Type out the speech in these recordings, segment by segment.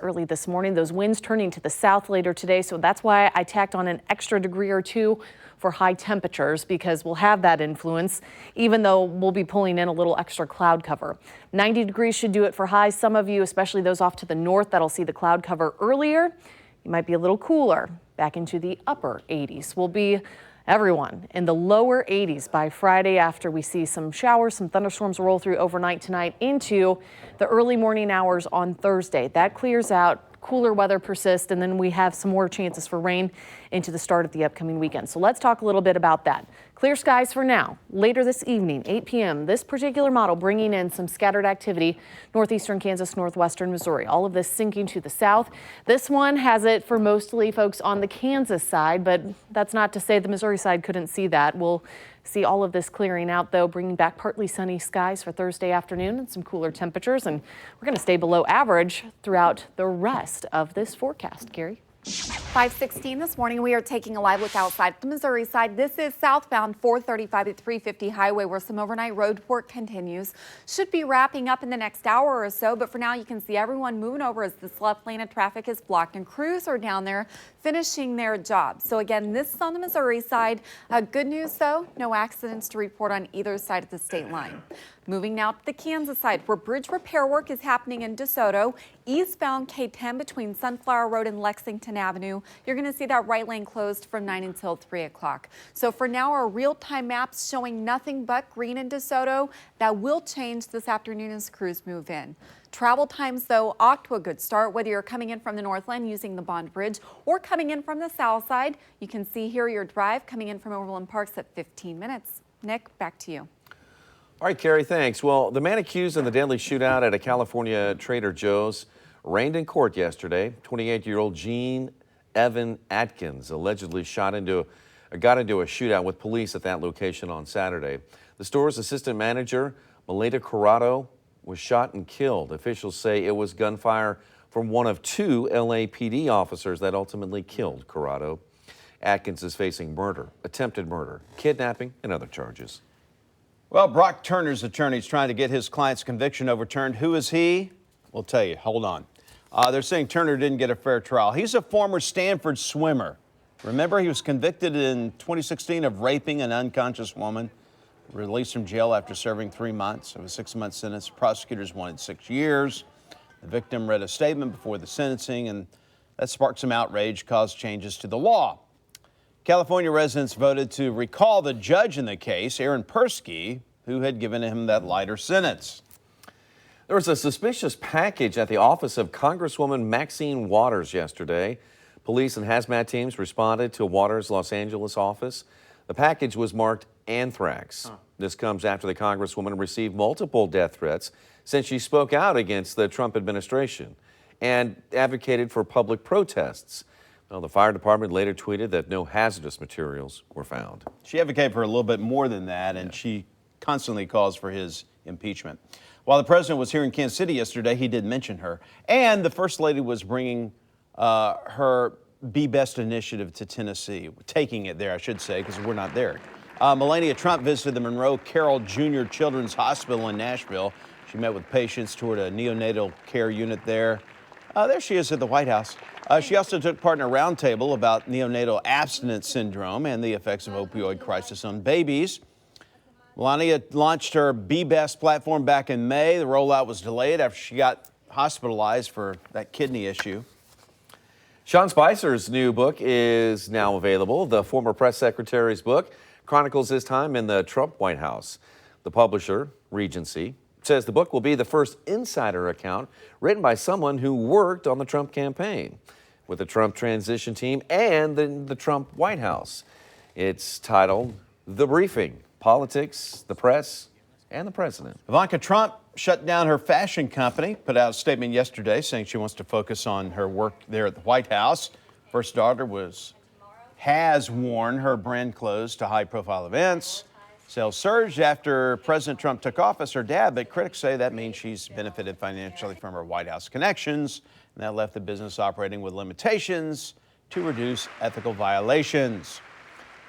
early this morning. Those winds turning to the south later today, so that's why I tacked on an extra degree or two for high temperatures, because we'll have that influence, even though we'll be pulling in a little extra cloud cover. 90 degrees should do it for highs. Some of you, especially those off to the north, that'll see the cloud cover earlier. You might be a little cooler, back into the upper 80s. We'll be everyone in the lower 80s by Friday after we see some showers, some thunderstorms roll through overnight tonight into the early morning hours on Thursday. That clears out. Cooler weather persists, and then we have some more chances for rain into the start of the upcoming weekend. So let's talk a little bit about that. Clear skies for now. Later this evening, 8 p.m., this particular model bringing in some scattered activity, northeastern Kansas, northwestern Missouri. All of this sinking to the south. This one has it for mostly folks on the Kansas side, but that's not to say the Missouri side couldn't see that. We'll see all of this clearing out, though, bringing back partly sunny skies for Thursday afternoon and some cooler temperatures. And we're going to stay below average throughout the rest of this forecast. Gary? 5:16 this morning, we are taking a live look outside the Missouri side. This is southbound 435 to 350 highway, where some overnight road work continues. Should be wrapping up in the next hour or so, but for now you can see everyone moving over as this left lane of traffic is blocked, and crews are down there finishing their job. So again, this is on the Missouri side. Good news though, no accidents to report on either side of the state line. Moving now to the Kansas side, where bridge repair work is happening in DeSoto, eastbound K10 between Sunflower Road and Lexington Avenue. You're going to see that right lane closed from 9 until 3 o'clock. So for now, our real-time maps showing nothing but green in DeSoto. That will change this afternoon as crews move in. Travel times, though, off to a good start, whether you're coming in from the Northland using the Bond Bridge or coming in from the south side. You can see here your drive coming in from Overland Parks at 15 minutes. Nick, back to you. All right, Carrie, thanks. Well, the man accused in the deadly shootout at a California Trader Joe's arraigned in court yesterday. 28-year-old Gene Evan Atkins allegedly got into a shootout with police at that location on Saturday. The store's assistant manager, Melita Corrado, was shot and killed. Officials say it was gunfire from one of two LAPD officers that ultimately killed Corrado. Atkins is facing murder, attempted murder, kidnapping, and other charges. Well, Brock Turner's attorney is trying to get his client's conviction overturned. Who is he? We'll tell you. Hold on. They're saying Turner didn't get a fair trial. He's a former Stanford swimmer. Remember, he was convicted in 2016 of raping an unconscious woman, released from jail after serving 3 months of a 6-month sentence. Prosecutors wanted 6 years. The victim read a statement before the sentencing, and that sparked some outrage, caused changes to the law. California residents voted to recall the judge in the case, Aaron Persky, who had given him that lighter sentence. There was a suspicious package at the office of Congresswoman Maxine Waters yesterday. Police and hazmat teams responded to Waters' Los Angeles office. The package was marked anthrax. This comes after the Congresswoman received multiple death threats since she spoke out against the Trump administration and advocated for public protests. Well, the fire department later tweeted that no hazardous materials were found. She advocated for a little bit more than that, and she constantly calls for his impeachment. While the president was here in Kansas City yesterday, he did mention her. And the First Lady was bringing her Be Best initiative to Tennessee, taking it there, I should say, because we're not there. Melania Trump visited the Monroe Carroll Jr. Children's Hospital in Nashville. She met with patients, toured a neonatal care unit there. There she is at the White House. She also took part in a roundtable about neonatal abstinence syndrome and the effects of opioid crisis on babies. Melania launched her Be Best platform back in May. The rollout was delayed after she got hospitalized for that kidney issue. Sean Spicer's new book is now available. The former press secretary's book chronicles his time in the Trump White House. The publisher, Regency, says the book will be the first insider account written by someone who worked on the Trump campaign with the Trump transition team and the Trump White House. It's titled The Briefing: Politics, the Press, and the President. Ivanka Trump shut down her fashion company, put out a statement yesterday saying she wants to focus on her work there at the White House. First daughter has worn her brand clothes to high-profile events. Sales surged after President Trump took office, her dad, but critics say that means she's benefited financially from her White House connections, and that left the business operating with limitations to reduce ethical violations.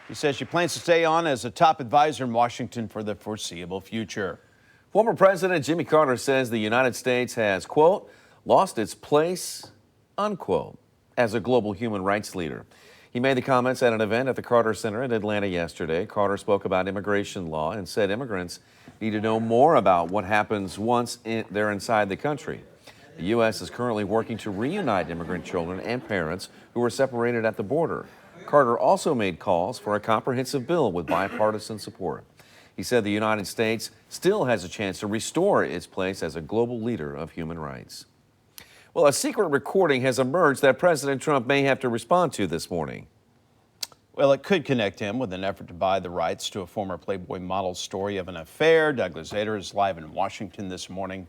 He says she plans to stay on as a top advisor in Washington for the foreseeable future. Former President Jimmy Carter says the United States has, quote, lost its place unquote, as a global human rights leader. He made the comments at an event at the Carter Center in Atlanta yesterday. Carter spoke about immigration law and said immigrants need to know more about what happens once they're inside the country. The U.S. is currently working to reunite immigrant children and parents who were separated at the border. Carter also made calls for a comprehensive bill with bipartisan support. He said the United States still has a chance to restore its place as a global leader of human rights. Well, a secret recording has emerged that President Trump may have to respond to this morning. Well, it could connect him with an effort to buy the rights to a former Playboy model's story of an affair. Douglas Zader is live in Washington this morning.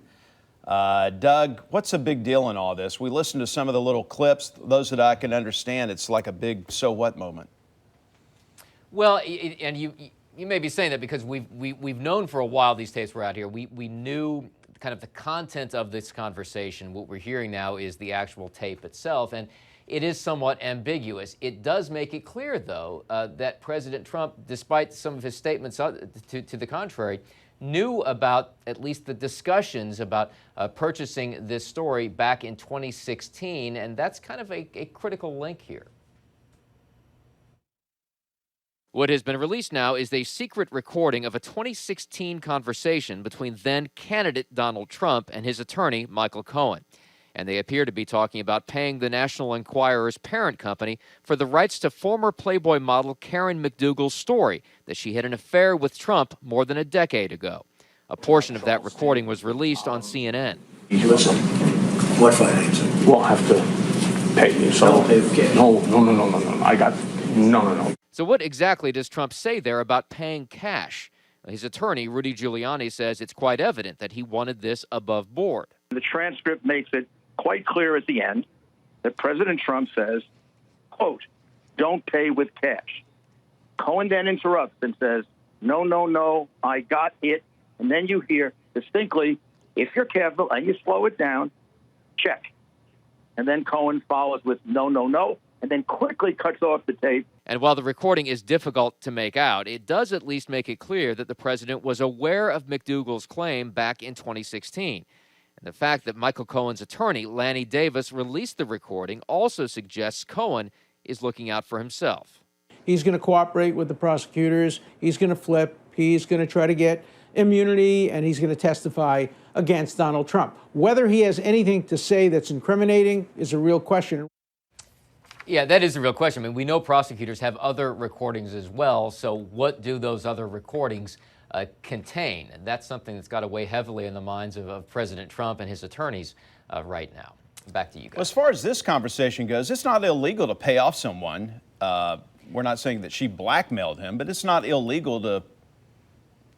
Doug, what's the big deal in all this? We listened to some of the little clips. Those that I can understand, it's like a big so what moment. Well, and you may be saying that because we've known for a while these tapes were out here. We knew kind of the content of this conversation. What we're hearing now is the actual tape itself, and it is somewhat ambiguous. It does make it clear, though, that President Trump, despite some of his statements to the contrary, knew about at least the discussions about purchasing this story back in 2016, and that's kind of a critical link here. What has been released now is a secret recording of a 2016 conversation between then-candidate Donald Trump and his attorney, Michael Cohen. And they appear to be talking about paying the National Enquirer's parent company for the rights to former Playboy model Karen McDougal's story that she had an affair with Trump more than a decade ago. A portion of that recording was released on CNN. Listen, what financing? We'll have to pay you. So Don't pay for cash. No. I got no. So what exactly does Trump say there about paying cash? His attorney, Rudy Giuliani, says it's quite evident that he wanted this above board. The transcript makes it quite clear at the end that President Trump says, quote, don't pay with cash. Cohen then interrupts and says, no, I got it. And then you hear distinctly, if you're careful and you slow it down, check. And then Cohen follows with no, and then quickly cuts off the tape. And while the recording is difficult to make out, it does at least make it clear that the president was aware of McDougal's claim back in 2016. And the fact that Michael Cohen's attorney, Lanny Davis, released the recording also suggests Cohen is looking out for himself. He's going to cooperate with the prosecutors. He's going to flip. He's going to try to get immunity, and he's going to testify against Donald Trump. Whether he has anything to say that's incriminating is a real question. Yeah, that is a real question. I mean, we know prosecutors have other recordings as well, so what do those other recordings contain? And that's something that's got to weigh heavily in the minds of President Trump and his attorneys right now. Back to you guys. Well, as far as this conversation goes, it's not illegal to pay off someone. We're not saying that she blackmailed him, but it's not illegal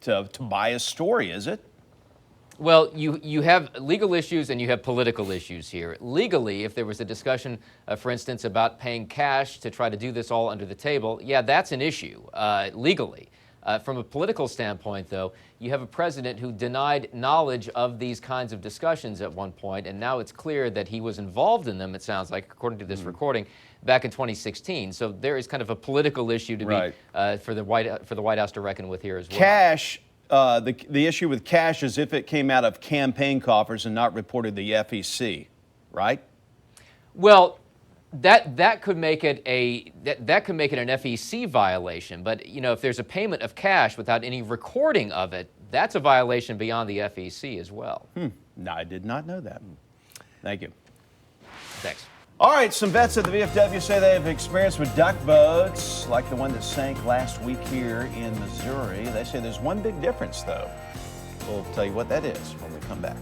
to buy a story, is it? Well, you have legal issues and you have political issues here. Legally, if there was a discussion, for instance, about paying cash to try to do this all under the table, yeah, that's an issue legally. From a political standpoint, though, you have a president who denied knowledge of these kinds of discussions at one point, and now it's clear that he was involved in them, it sounds like, according to this recording, back in 2016. So there is kind of a political issue to be for the White House to reckon with here as well. Cash. The issue with cash is if it came out of campaign coffers and not reported to the FEC, right? Well, that could make it that could make it an FEC violation. But you know, if there's a payment of cash without any recording of it, that's a violation beyond the FEC as well. No, I did not know that. Thank you. Thanks. All right, some vets at the VFW say they have experience with duck boats, like the one that sank last week here in Missouri. They say there's one big difference, though. We'll tell you what that is when we come back.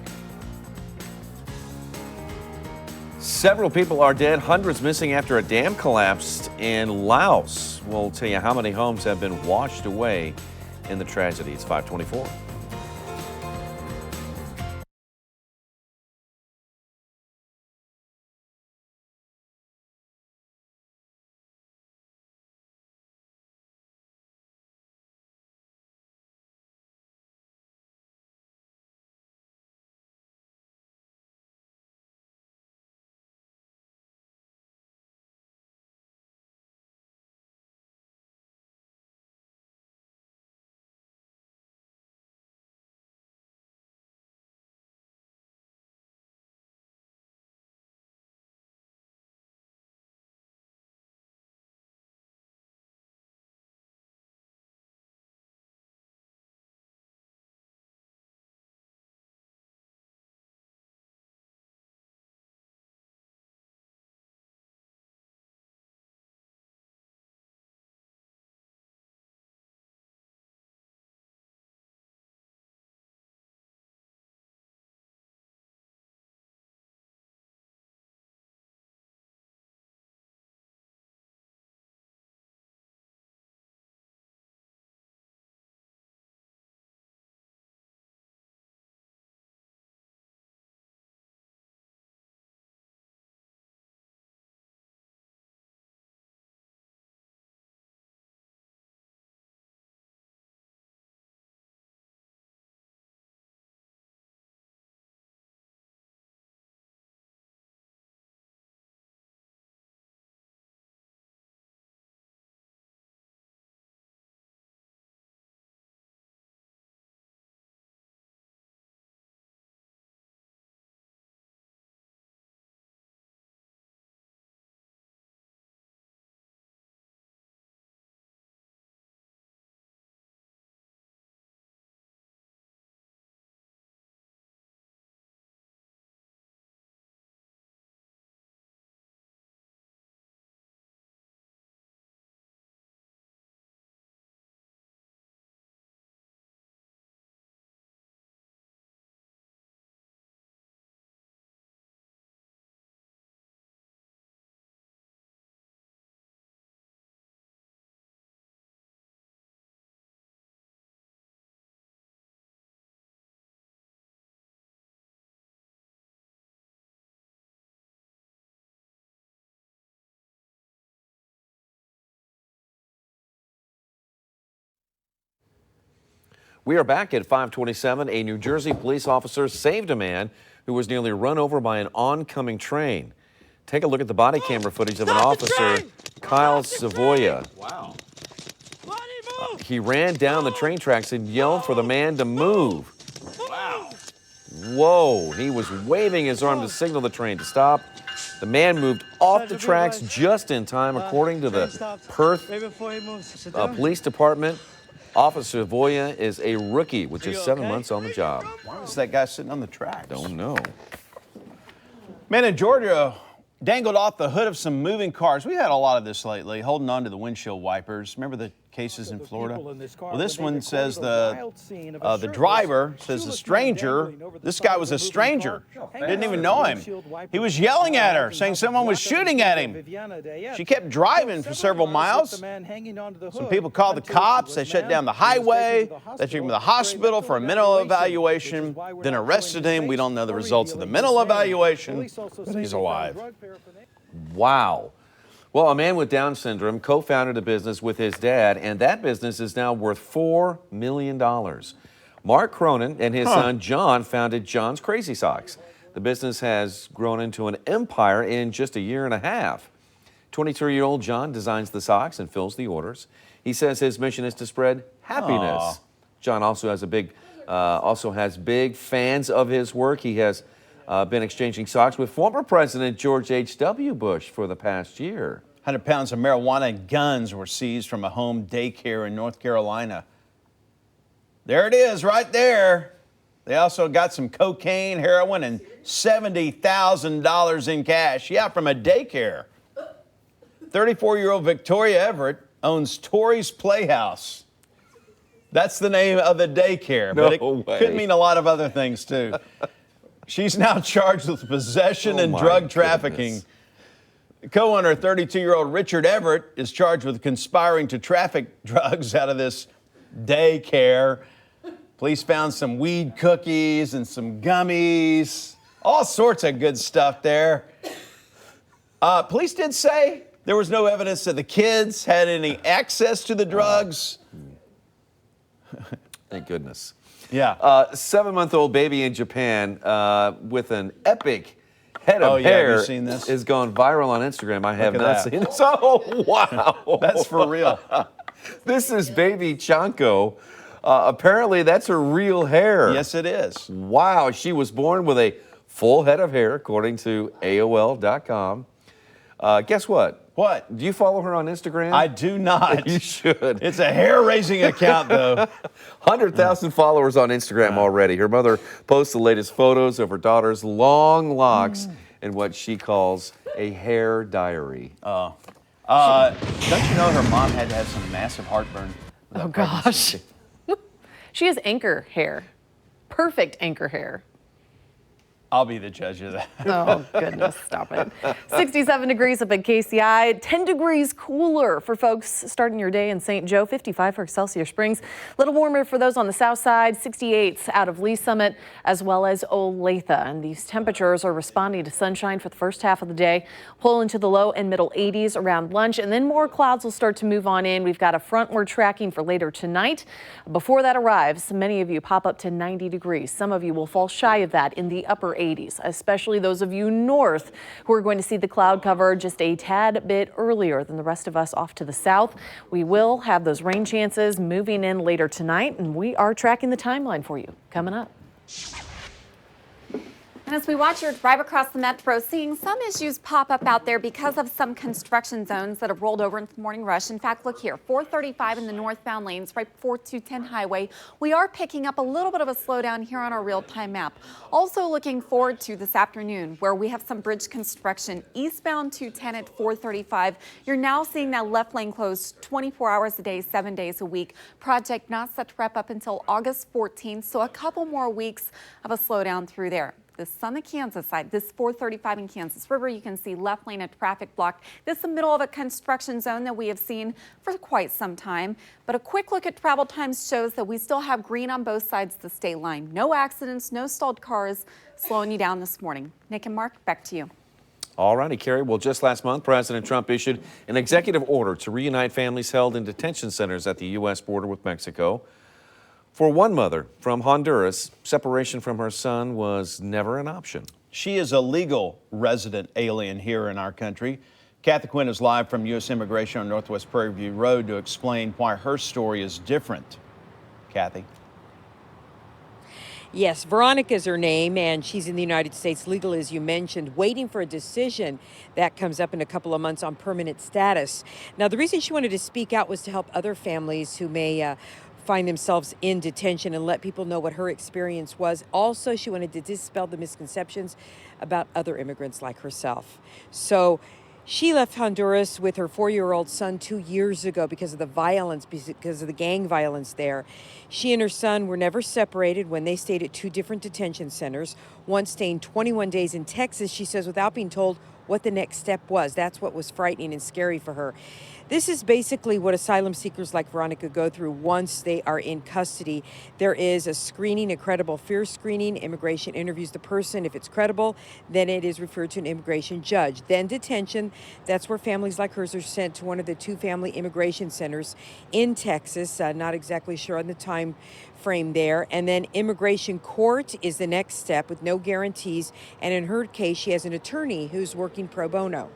Several people are dead, hundreds missing after a dam collapsed in Laos. We'll tell you how many homes have been washed away in the tragedy. It's 524. We are back at 527. A New Jersey police officer saved a man who was nearly run over by an oncoming train. Take a look at the body camera footage of an officer, Kyle Savoya. Wow. He ran down the train tracks and yelled for the man to move. Wow. Whoa, he was waving his arm to signal the train to stop. The man moved off the tracks just in time, according to the Perth Police Department. Officer Savoya is a rookie with just 7 months on the job. Why is that guy sitting on the tracks? Don't know. Man in Georgia dangled off the hood of some moving cars. We had a lot of this lately, holding on to the windshield wipers. Remember the cases in Florida? Well, this one says the driver says the stranger, this guy was a stranger, didn't even know him. He was yelling at her, saying someone was shooting at him. She kept driving for several miles. Some people called the cops. They shut down the highway. They took him to the hospital for a mental evaluation, then arrested him. We don't know the results of the mental evaluation, but he's alive. Wow. Well, a man with Down syndrome co-founded a business with his dad, and that business is now worth $4 million. Mark Cronin and his son John founded John's Crazy Socks. The business has grown into an empire in just a year and a half. 22-year-old John designs the socks and fills the orders. He says his mission is to spread happiness. John also has big fans of his work. He has been exchanging socks with former President George H.W. Bush for the past year. 100 pounds of marijuana and guns were seized from a home daycare in North Carolina. There it is right there. They also got some cocaine, heroin, and $70,000 in cash. Yeah, from a daycare. 34-year-old Victoria Everett owns Tori's Playhouse. That's the name of the daycare, but it could mean a lot of other things too. She's now charged with possession and drug trafficking. Co-owner, 32-year-old Richard Everett, is charged with conspiring to traffic drugs out of this daycare. Police found some weed cookies and some gummies, all sorts of good stuff there. Police did say there was no evidence that the kids had any access to the drugs. Thank goodness. Yeah. 7-month-old baby in Japan with an epic head of Have hair you seen this? is going viral on Instagram. I have Look at not that. seen this. Oh, wow. That's for real. This is baby Chanko. Apparently, that's her real hair. Yes, it is. Wow. She was born with a full head of hair, according to AOL.com. Guess what? What? Do you follow her on Instagram? I do not. You should. It's a hair-raising account, though. 100,000 followers on Instagram already. Her mother posts the latest photos of her daughter's long locks in what she calls a hair diary. Don't you know her mom had to have some massive heartburn? Oh, gosh. She has anchor hair. Perfect anchor hair. I'll be the judge of that. Oh, goodness, stop it. 67 degrees up at KCI, 10 degrees cooler for folks starting your day in St. Joe, 55 for Excelsior Springs. A little warmer for those on the south side, 68 out of Lee Summit as well as Olathe. And these temperatures are responding to sunshine for the first half of the day, pull into the low and middle 80s around lunch, and then more clouds will start to move on in. We've got a front we're tracking for later tonight. Before that arrives, many of you pop up to 90 degrees. Some of you will fall shy of that in the upper 80s, especially those of you north who are going to see the cloud cover just a tad bit earlier than the rest of us off to the south. We will have those rain chances moving in later tonight, and we are tracking the timeline for you coming up. And as we watch your drive across the metro, seeing some issues pop up out there because of some construction zones that have rolled over into the morning rush. In fact, look here, 435 in the northbound lanes, right before 210 highway. We are picking up a little bit of a slowdown here on our real-time map. Also looking forward to this afternoon where we have some bridge construction eastbound 210 at 435. You're now seeing that left lane closed 24 hours a day, 7 days a week. Project not set to wrap up until August 14th, so a couple more weeks of a slowdown through there. This on the Kansas side, this 435 in Kansas River, you can see left lane of traffic blocked. This is the middle of a construction zone that we have seen for quite some time. But a quick look at travel times shows that we still have green on both sides of the state line. No accidents, no stalled cars slowing you down this morning. Nick and Mark, back to you. All righty, Carrie. Well, just last month, President Trump issued an executive order to reunite families held in detention centers at the U.S. border with Mexico. For one mother from Honduras, separation from her son was never an option. She is a legal resident alien here in our country. Kathy Quinn is live from U.S. Immigration on Northwest Prairie View Road to explain why her story is different. Kathy. Yes, Veronica is her name, and she's in the United States legally, as you mentioned, waiting for a decision that comes up in a couple of months on permanent status. Now, the reason she wanted to speak out was to help other families who may find themselves in detention and let people know what her experience was. Also, she wanted to dispel the misconceptions about other immigrants like herself. So she left Honduras with her 4-year-old son 2 years ago because of the violence, because of the gang violence there. She and her son were never separated when they stayed at 2 different detention centers, one staying 21 days in Texas, she says, without being told what the next step was. That's what was frightening and scary for her. This is basically what asylum seekers like Veronica go through once they are in custody. There is a screening, a credible fear screening. Immigration interviews the person. If it's credible, then it is referred to an immigration judge. Then detention. That's where families like hers are sent to one of the 2 family immigration centers in Texas. Not exactly sure on the time frame there. And then immigration court is the next step with no guarantees. And in her case, she has an attorney who's working pro bono.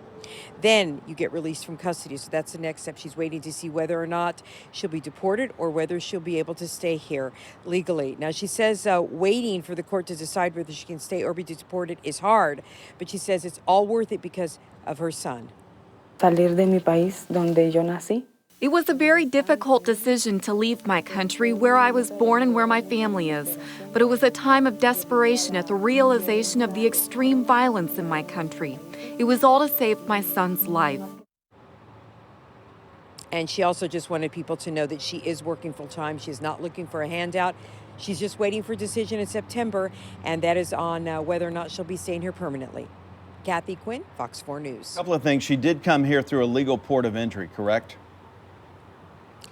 Then you get released from custody. So that's the next step. She's waiting to see whether or not she'll be deported or whether she'll be able to stay here legally. Now, she says waiting for the court to decide whether she can stay or be deported is hard, but she says it's all worth it because of her son. Salir de mi país donde yo nací. It was a very difficult decision to leave my country, where I was born and where my family is. But it was a time of desperation at the realization of the extreme violence in my country. It was all to save my son's life. And she also just wanted people to know that she is working full time. She's not looking for a handout. She's just waiting for a decision in September, and that is on whether or not she'll be staying here permanently. Kathy Quinn, Fox 4 News. A couple of things. She did come here through a legal port of entry, correct?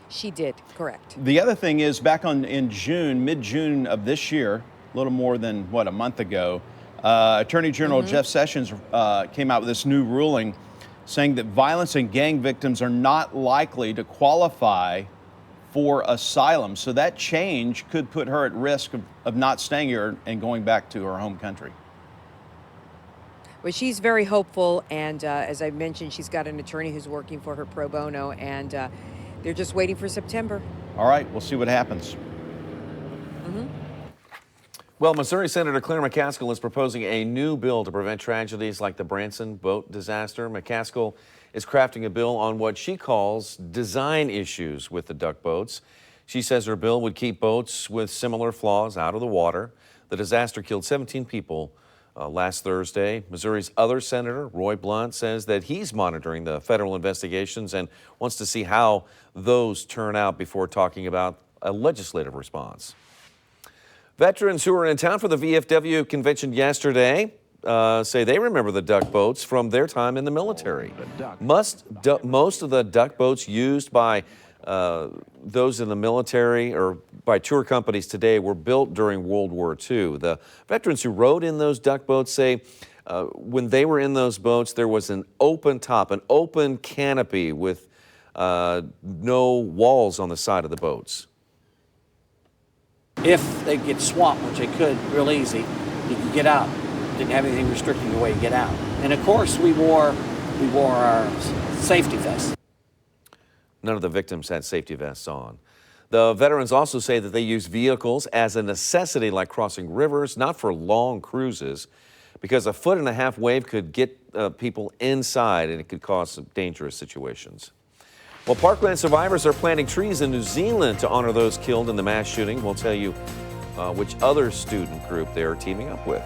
She did, correct. The other thing is, back in June, mid-June of this year, a little more than, a month ago, Attorney General Jeff Sessions came out with this new ruling saying that violence and gang victims are not likely to qualify for asylum. So that change could put her at risk of not staying here and going back to her home country. Well, she's very hopeful, and as I mentioned, she's got an attorney who's working for her pro bono, and they're just waiting for September. All right, we'll see what happens. Well, Missouri Senator Claire McCaskill is proposing a new bill to prevent tragedies like the Branson boat disaster. McCaskill is crafting a bill on what she calls design issues with the duck boats. She says her bill would keep boats with similar flaws out of the water. The disaster killed 17 people last Thursday. Missouri's other senator, Roy Blunt, says that he's monitoring the federal investigations and wants to see how those turn out before talking about a legislative response. Veterans who were in town for the VFW convention yesterday say they remember the duck boats from their time in the military. Most of the duck boats used by those in the military or by tour companies today were built during World War II. The veterans who rode in those duck boats say when they were in those boats, there was an open top, an open canopy with no walls on the side of the boats. If they get swamped, which they could real easy, you could get out. Didn't have anything restricting the way you get out. And of course, we wore our safety vests. None of the victims had safety vests on. The veterans also say that they use vehicles as a necessity, like crossing rivers, not for long cruises, because a 1.5-foot wave could get people inside and it could cause some dangerous situations. Well, Parkland survivors are planting trees in New Zealand to honor those killed in the mass shooting. We'll tell you which other student group they are teaming up with.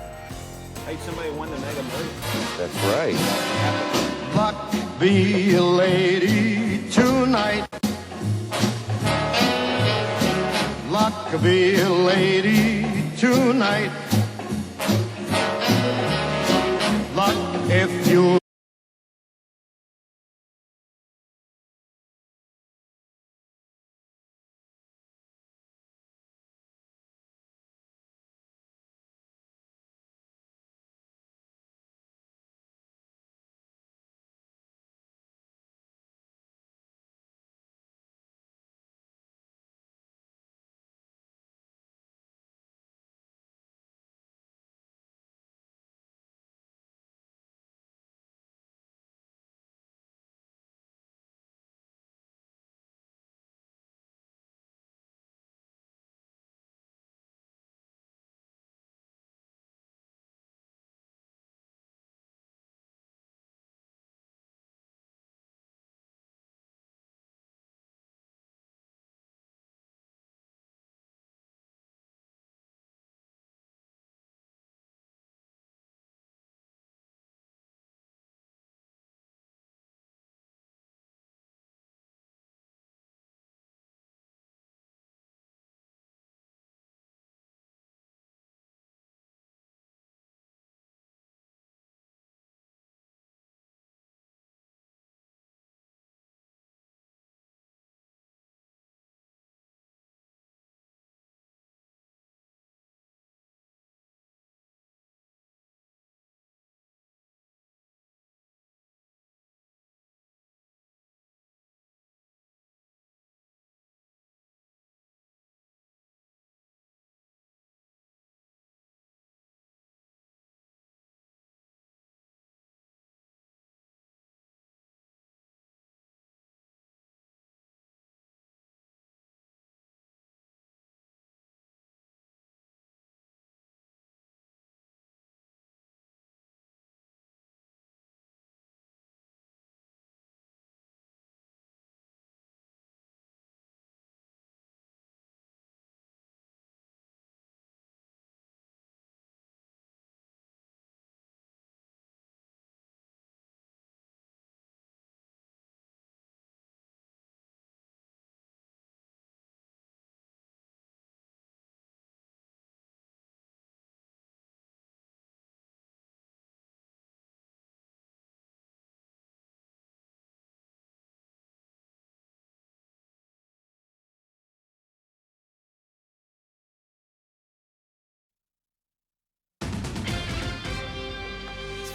Hey, somebody won the Mega Millions. That's right. Luck be a lady tonight. Luck be a lady tonight. Luck if you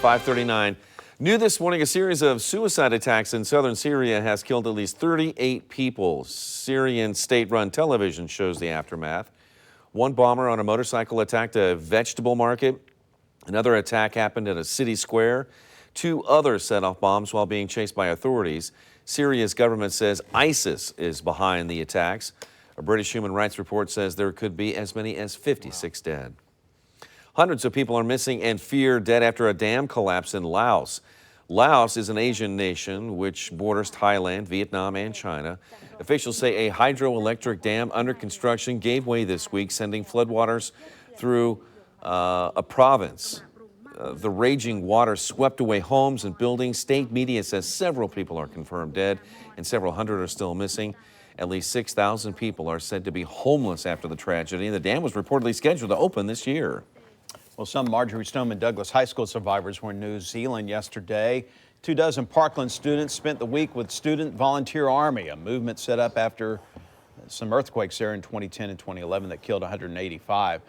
5:39. New this morning, a series of suicide attacks in southern Syria has killed at least 38 people. Syrian state-run television shows the aftermath. One bomber on a motorcycle attacked a vegetable market. Another attack happened at a city square. 2 others set off bombs while being chased by authorities. Syria's government says ISIS is behind the attacks. A British human rights report says there could be as many as 56 dead. Hundreds of people are missing and feared dead after a dam collapse in Laos. Laos is an Asian nation which borders Thailand, Vietnam, and China. Officials say a hydroelectric dam under construction gave way this week, sending floodwaters through a province. The raging water swept away homes and buildings. State media says several people are confirmed dead and several hundred are still missing. At least 6,000 people are said to be homeless after the tragedy. The dam was reportedly scheduled to open this year. Well, some Marjorie Stoneman Douglas High School survivors were in New Zealand yesterday. 24 Parkland students spent the week with Student Volunteer Army, a movement set up after some earthquakes there in 2010 and 2011 that killed 185.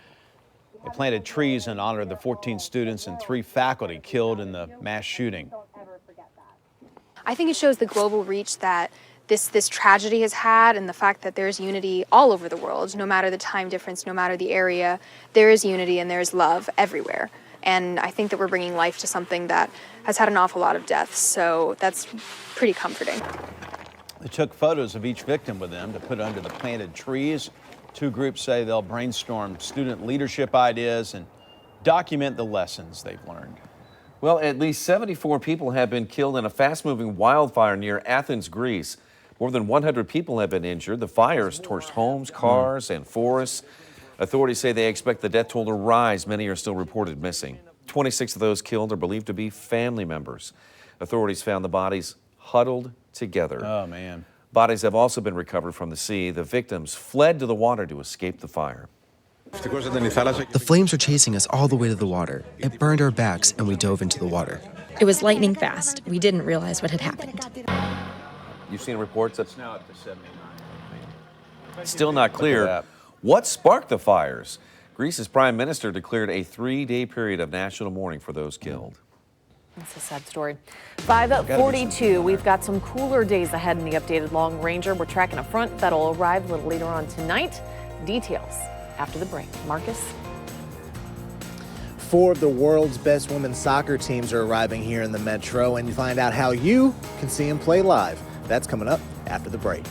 They planted trees in honor of the 14 students and 3 faculty killed in the mass shooting. I think it shows the global reach that this tragedy has had, and the fact that there's unity all over the world, no matter the time difference, no matter the area, there is unity and there's love everywhere. And I think that we're bringing life to something that has had an awful lot of deaths, so that's pretty comforting. They took photos of each victim with them to put under the planted trees. 2 groups say they'll brainstorm student leadership ideas and document the lessons they've learned. Well, at least 74 people have been killed in a fast-moving wildfire near Athens, Greece. More than 100 people have been injured. The fires torched homes, cars, and forests. Authorities say they expect the death toll to rise. Many are still reported missing. 26 of those killed are believed to be family members. Authorities found the bodies huddled together. Oh, man. Bodies have also been recovered from the sea. The victims fled to the water to escape the fire. The flames were chasing us all the way to the water. It burned our backs, and we dove into the water. It was lightning fast. We didn't realize what had happened. You've seen reports that It's now up to 79. still not clear what sparked the fires. Greece's prime minister declared a 3-day period of national mourning for those killed. That's a sad story. 5:42, we've got some cooler days ahead in the updated Long Ranger. We're tracking a front that'll arrive a little later on tonight. Details after the break. Marcus? 4 of the world's best women's soccer teams are arriving here in the Metro, and you find out how you can see them play live. That's coming up after the break.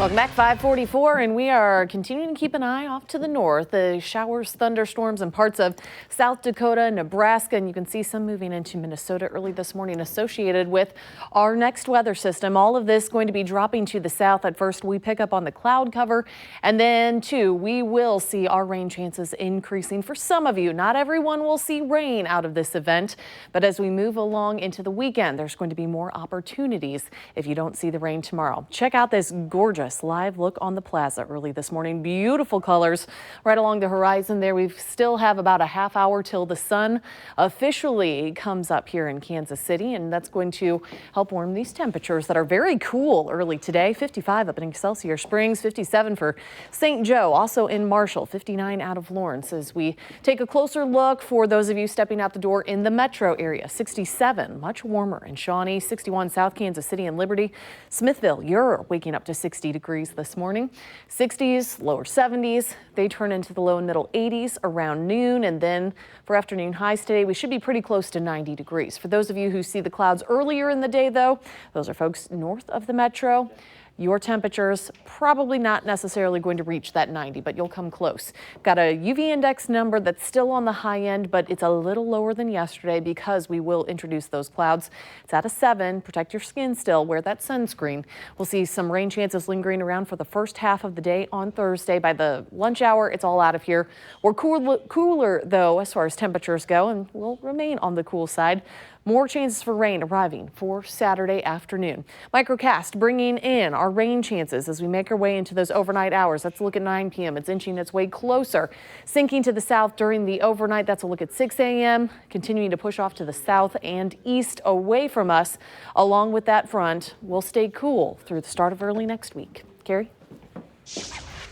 Welcome back, 544, and we are continuing to keep an eye off to the north. The showers, thunderstorms, and parts of South Dakota, Nebraska, and you can see some moving into Minnesota early this morning associated with our next weather system. All of this going to be dropping to the south. At first, we pick up on the cloud cover, and then, too, we will see our rain chances increasing for some of you. Not everyone will see rain out of this event, but as we move along into the weekend, there's going to be more opportunities if you don't see the rain tomorrow. Check out this gorgeous live look on the plaza early this morning. Beautiful colors right along the horizon there. We still have about a half hour till the sun officially comes up here in Kansas City, and that's going to help warm these temperatures that are very cool early today. 55 up in Excelsior Springs, 57 for St. Joe, also in Marshall, 59 out of Lawrence. As we take a closer look for those of you stepping out the door in the metro area, 67, much warmer in Shawnee, 61 South Kansas City and Liberty. Smithville, you're waking up to 60 degrees this morning. 60s, lower 70s. They turn into the low and middle 80s around noon. And then for afternoon highs today, we should be pretty close to 90 degrees. For those of you who see the clouds earlier in the day, though, those are folks north of the metro. Your temperatures probably not necessarily going to reach that 90, but you'll come close. Got a UV index number that's still on the high end, but it's a little lower than yesterday because we will introduce those clouds. It's at a 7. Protect your skin still. Wear that sunscreen. We'll see some rain chances lingering around for the first half of the day on Thursday. By the lunch hour, it's all out of here. We're cooler, though, as far as temperatures go, and will remain on the cool side. More chances for rain arriving for Saturday afternoon. Microcast bringing in our rain chances as we make our way into those overnight hours. Let's look at 9 p.m. It's inching its way closer, sinking to the south during the overnight. That's a look at 6 a.m., continuing to push off to the south and east away from us. Along with that front, we'll stay cool through the start of early next week. Carrie?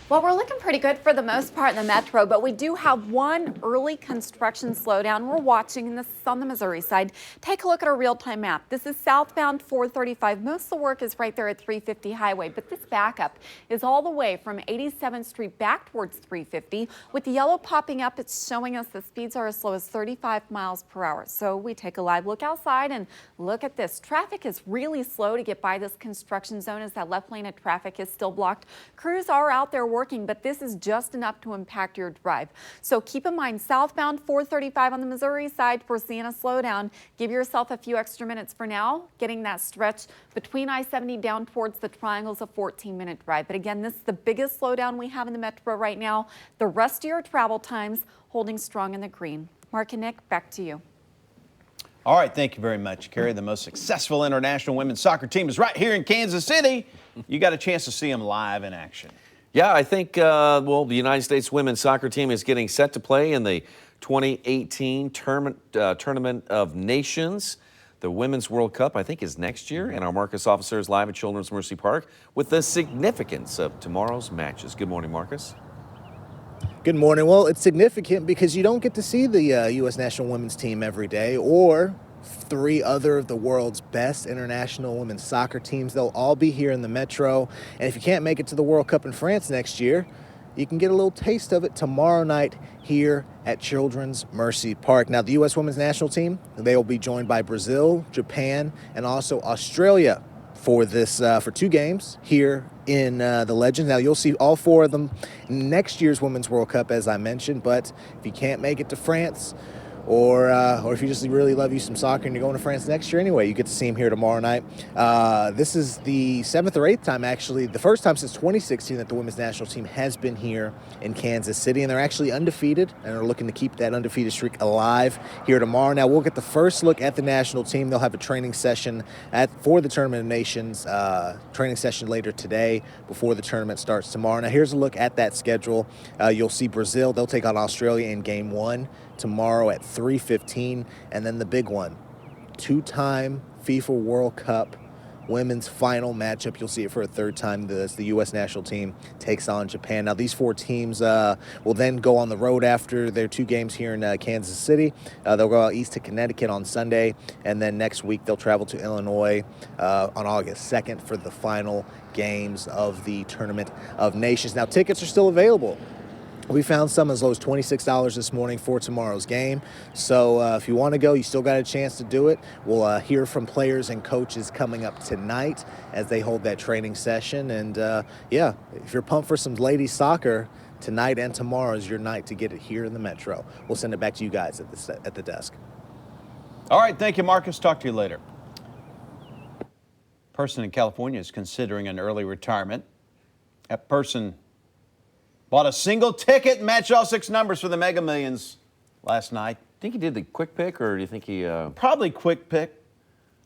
Well, we're looking pretty good for the most part in the metro, but we do have one early construction slowdown we're watching, and this is on the Missouri side. Take a look at our real-time map. This is southbound 435. Most of the work is right there at 350 Highway, but this backup is all the way from 87th Street back towards 350. With the yellow popping up, it's showing us the speeds are as slow as 35 miles per hour. So we take a live look outside and look at this. Traffic is really slow to get by this construction zone as that left lane of traffic is still blocked. Crews are out there working, but this is just enough to impact your drive. So keep in mind, southbound 435 on the Missouri side, we're seeing a slowdown. Give yourself a few extra minutes for now. Getting that stretch between I-70 down towards the triangle's a 14-minute drive. But again, this is the biggest slowdown we have in the metro right now. The rest of your travel times holding strong in the green. Mark and Nick, back to you. All right, thank you very much, Carrie. The most successful international women's soccer team is right here in Kansas City. You got a chance to see them live in action. Yeah, I think, well, the United States women's soccer team is getting set to play in the 2018 Tournament of Nations. The Women's World Cup, I think, is next year, and our Marcus officer is live at Children's Mercy Park with the significance of tomorrow's matches. Good morning, Marcus. Good morning. Well, it's significant because you don't get to see the U.S. national women's team every day, or 3 other of the world's best international women's soccer teams. They'll all be here in the metro. And if you can't make it to the World Cup in France next year, you can get a little taste of it tomorrow night here at Children's Mercy Park. Now, the U.S. women's national team, they will be joined by Brazil, Japan, and also Australia for this for 2 games here in the Legends. Now, you'll see all 4 of them next year's Women's World Cup, as I mentioned. But if you can't make it to France, or if you just really love you some soccer and you're going to France next year anyway, you get to see him here tomorrow night. This is the 7th or 8th time, actually, the first time since 2016 that the women's national team has been here in Kansas City, and they're actually undefeated and are looking to keep that undefeated streak alive here tomorrow. Now, we'll get the first look at the national team. They'll have a training session for the Tournament of Nations, training session later today before the tournament starts tomorrow. Now, here's a look at that schedule. You'll see Brazil. They'll take on Australia in Game 1 tomorrow at 3:15, and then the big one, 2-time FIFA World Cup women's final matchup. You'll see it for a 3rd time. The U.S. national team takes on Japan. Now, these 4 teams will then go on the road after their 2 games here in Kansas City. They'll go out east to Connecticut on Sunday, and then next week they'll travel to Illinois on August 2nd for the final games of the Tournament of Nations. Now, tickets are still available We found some as low as $26 this morning for tomorrow's game. So if you want to go, you still got a chance to do it. We'll hear from players and coaches coming up tonight as they hold that training session. And yeah, if you're pumped for some ladies soccer, tonight and tomorrow is your night to get it here in the Metro. We'll send it back to you guys at the desk. All right, thank you, Marcus. Talk to you later. Person in California is considering an early retirement. That person bought a single ticket and matched all 6 numbers for the Mega Millions last night. Think he did the quick pick, or do you think he? Probably quick pick.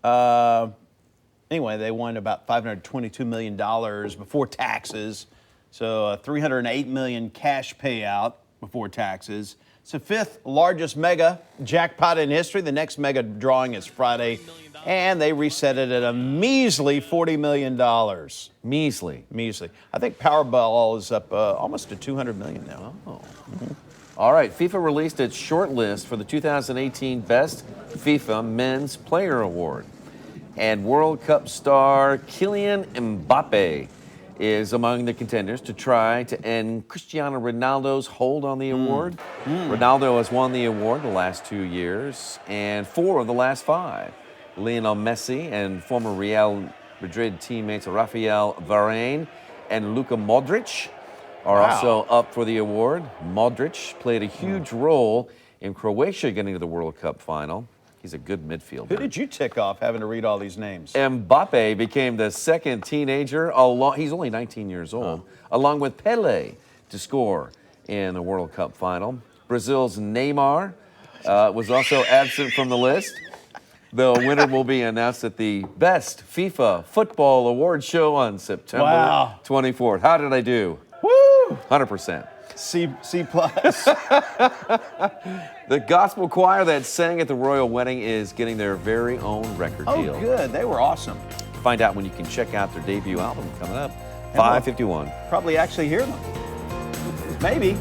Anyway, they won about $522 million before taxes. So a $308 million cash payout before taxes. It's the 5th largest mega jackpot in history. The next mega drawing is Friday, and they reset it at a measly $40 million. Measly. Measly. I think Powerball is up almost to $200 million now. Oh. All right, FIFA released its short list for the 2018 Best FIFA Men's Player Award. And World Cup star Kylian Mbappe is among the contenders to try to end Cristiano Ronaldo's hold on the award. Ronaldo has won the award the last 2 years and 4 of the last 5. Lionel Messi and former Real Madrid teammates Rafael Varane and Luka Modric are also up for the award. Modric played a huge role in Croatia getting to the World Cup final. He's a good midfielder. Who did you tick off having to read all these names? Mbappe became the second teenager, he's only 19 years old, along with Pele, to score in the World Cup final. Brazil's Neymar was also absent from the list. The winner will be announced at the Best FIFA Football Award Show on September 24th. How did I do? Woo! 100%. C+. The gospel choir that sang at the royal wedding is getting their very own record deal. Oh, good. They were awesome. Find out when you can check out their debut album coming up, 5:51. Probably actually hear them. Maybe.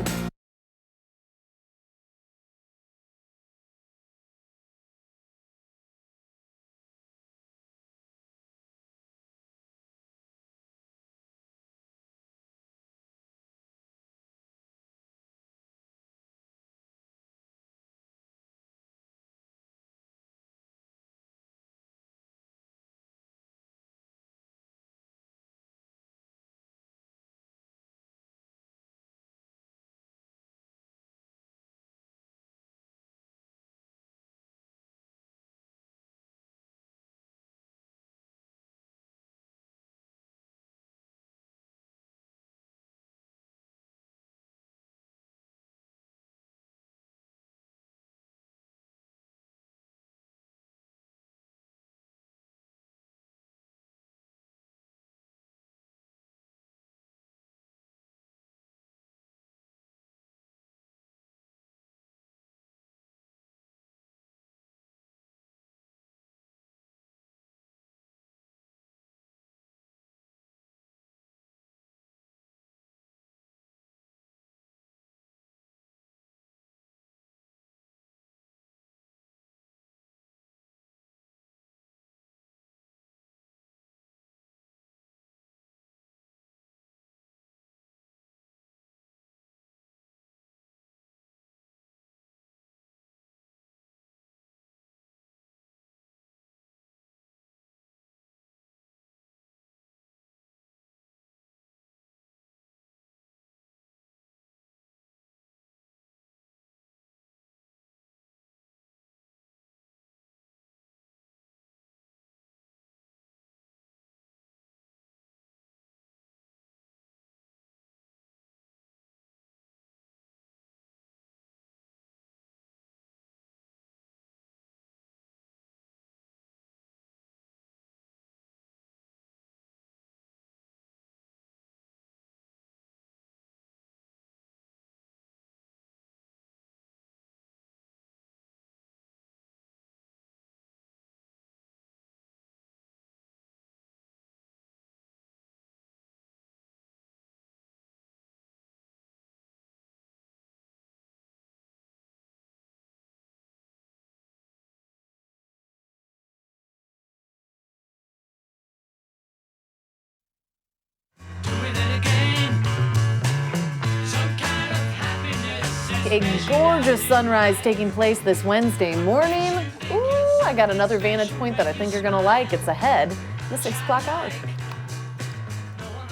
A gorgeous sunrise taking place this Wednesday morning. Ooh, I got another vantage point that I think you're going to like. It's ahead in the 6 o'clock hour.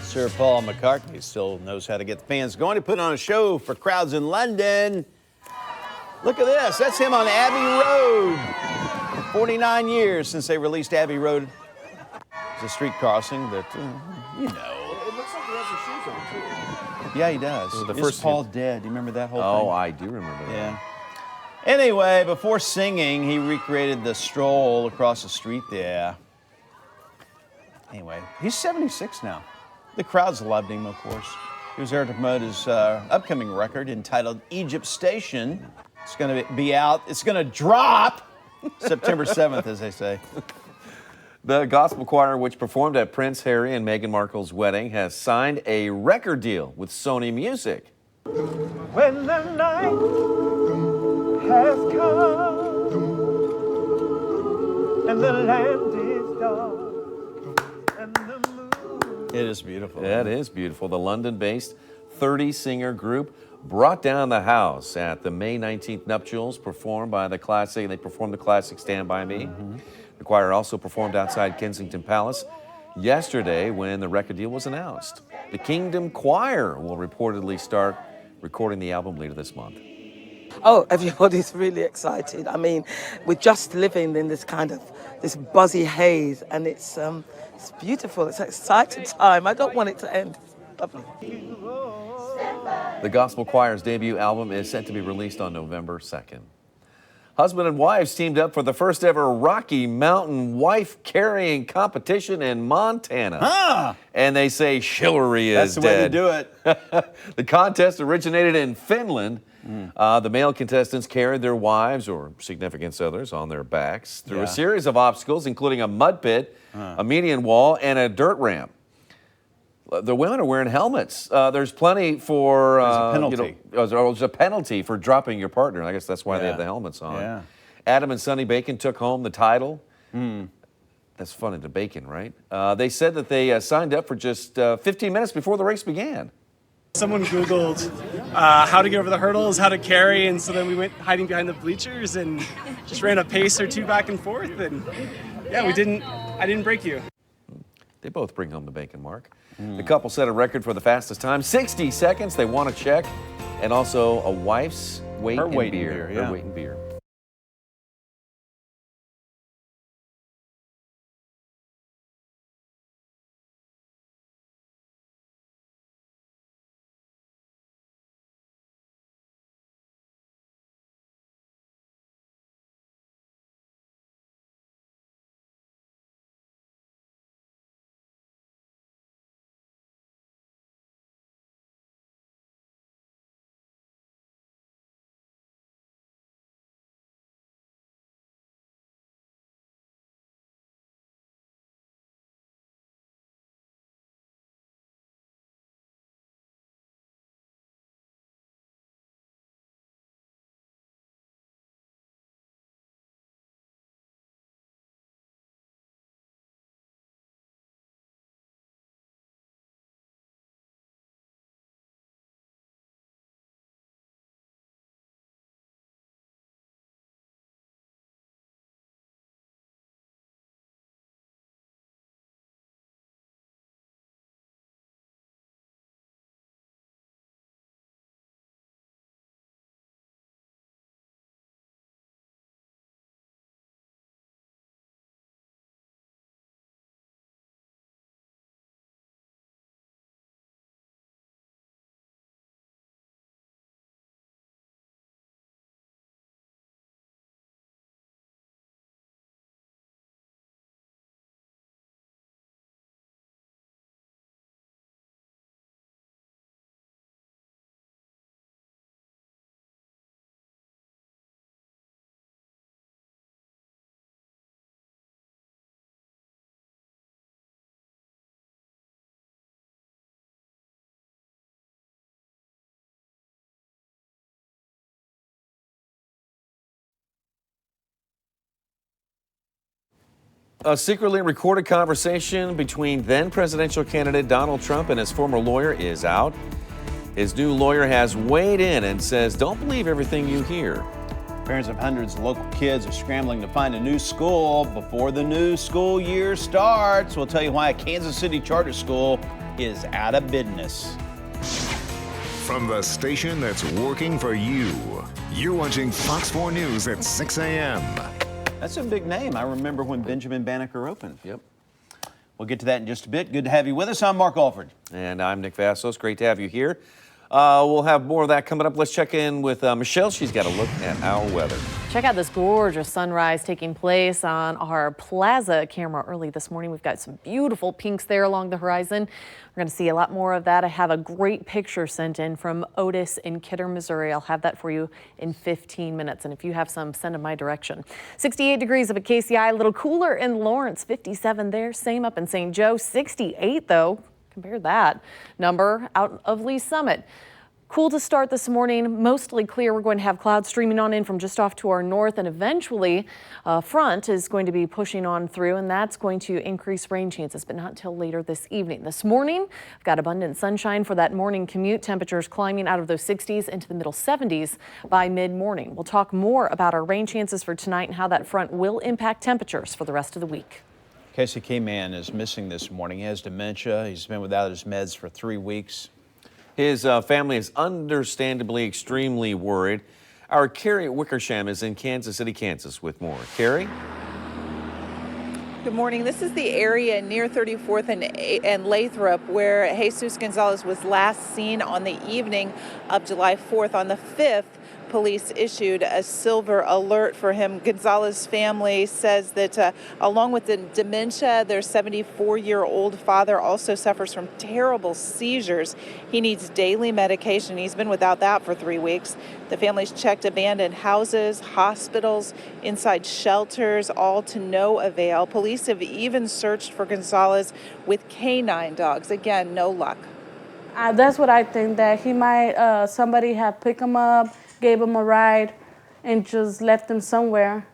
Sir Paul McCartney still knows how to get the fans going. He put on a show for crowds in London. Look at this. That's him on Abbey Road. 49 years since they released Abbey Road. It's a street crossing that, you know. It looks like he has his shoes on, too. Yeah, he does. The Is first Paul dead? Do you remember that whole thing? Oh, I do remember that. Yeah. Anyway, before singing, he recreated the stroll across the street there. Anyway, he's 76 now. The crowds loved him, of course. He was there to promote his upcoming record entitled Egypt Station. It's going to be out. It's going to drop September 7th, as they say. The gospel choir, which performed at Prince Harry and Meghan Markle's wedding, has signed a record deal with Sony Music. When the night has come and the land is dark and the moon. It is beautiful. That is beautiful. The London-based 30-singer group brought down the house at the May 19th nuptials performed by the classic. They performed the classic Stand By Me. The choir also performed outside Kensington Palace yesterday when the record deal was announced. The Kingdom Choir will reportedly start recording the album later this month. Oh, everybody's really excited. I mean, we're just living in this kind of this buzzy haze, and it's beautiful. It's an exciting time. I don't want it to end. Lovely. The gospel choir's debut album is set to be released on November 2nd. Husband and wives teamed up for the first ever Rocky Mountain wife carrying competition in Montana. And they say chivalry is That's the way to dead. do it. The contest originated in Finland. The male contestants carried their wives or significant others on their backs through a series of obstacles, including a mud pit, a median wall, and a dirt ramp. The women are wearing helmets. There's plenty for There's a penalty. There's a penalty for dropping your partner. I guess that's why they have the helmets on. Yeah. Adam and Sonny Bacon took home the title. That's funny, the bacon, right? They said that they signed up for just 15 minutes before the race began. Someone Googled how to get over the hurdles, how to carry, and so then we went hiding behind the bleachers and just ran a pace or two back and forth, and I didn't break you. They both bring home the bacon mark. The couple set a record for the fastest time, 60 seconds. They won a check and also a wife's weight in beer. Her weight in beer. A secretly recorded conversation between then presidential candidate Donald Trump and his former lawyer is out. His new lawyer has weighed in and says, don't believe everything you hear. Parents of hundreds of local kids are scrambling to find a new school before the new school year starts. We'll tell you why a Kansas City charter school is out of business. From the station that's working for you, you're watching Fox 4 News at 6 a.m. That's a big name. I remember when Benjamin Banneker opened. Yep. We'll get to that in just a bit. Good to have you with us. I'm Mark Alford. And I'm Nick Vassos. Great to have you here. We'll have more of that coming up. Let's check in with Michelle. She's got a look at our weather. Check out this gorgeous sunrise taking place on our Plaza camera early this morning. We've got some beautiful pinks there along the horizon. We're going to see a lot more of that. I have a great picture sent in from Otis in Kidder, Missouri. I'll have that for you in 15 minutes. And if you have some, send them my direction. 68 degrees up at KCI, a little cooler in Lawrence, 57 there. Same up in St. Joe, 68 though. Compare that number out of Lee Summit. Cool to start this morning, mostly clear. We're going to have clouds streaming on in from just off to our north, and eventually a front is going to be pushing on through, and that's going to increase rain chances, but not till later this evening. This morning, I've got abundant sunshine for that morning commute. Temperatures climbing out of those 60s into the middle 70s by mid-morning. We'll talk more about our rain chances for tonight and how that front will impact temperatures for the rest of the week. Casey K-Man is missing this morning. He has dementia. He's been without his meds for 3 weeks. His family is understandably extremely worried. Our Carrie Wickersham is in Kansas City, Kansas with more. Carrie? Good morning. This is the area near 34th and Lathrop where Jesus Gonzalez was last seen on the evening of July 4th. On the 5th, police issued a silver alert for him. Gonzalez's family says that along with the dementia, their 74-year-old father also suffers from terrible seizures. He needs daily medication. He's been without that for 3 weeks. The family's checked abandoned houses, hospitals, inside shelters, all to no avail. Police have even searched for Gonzalez with canine dogs. Again, no luck. That's what I think, that he might, somebody had picked him up, gave him a ride, and just left him somewhere.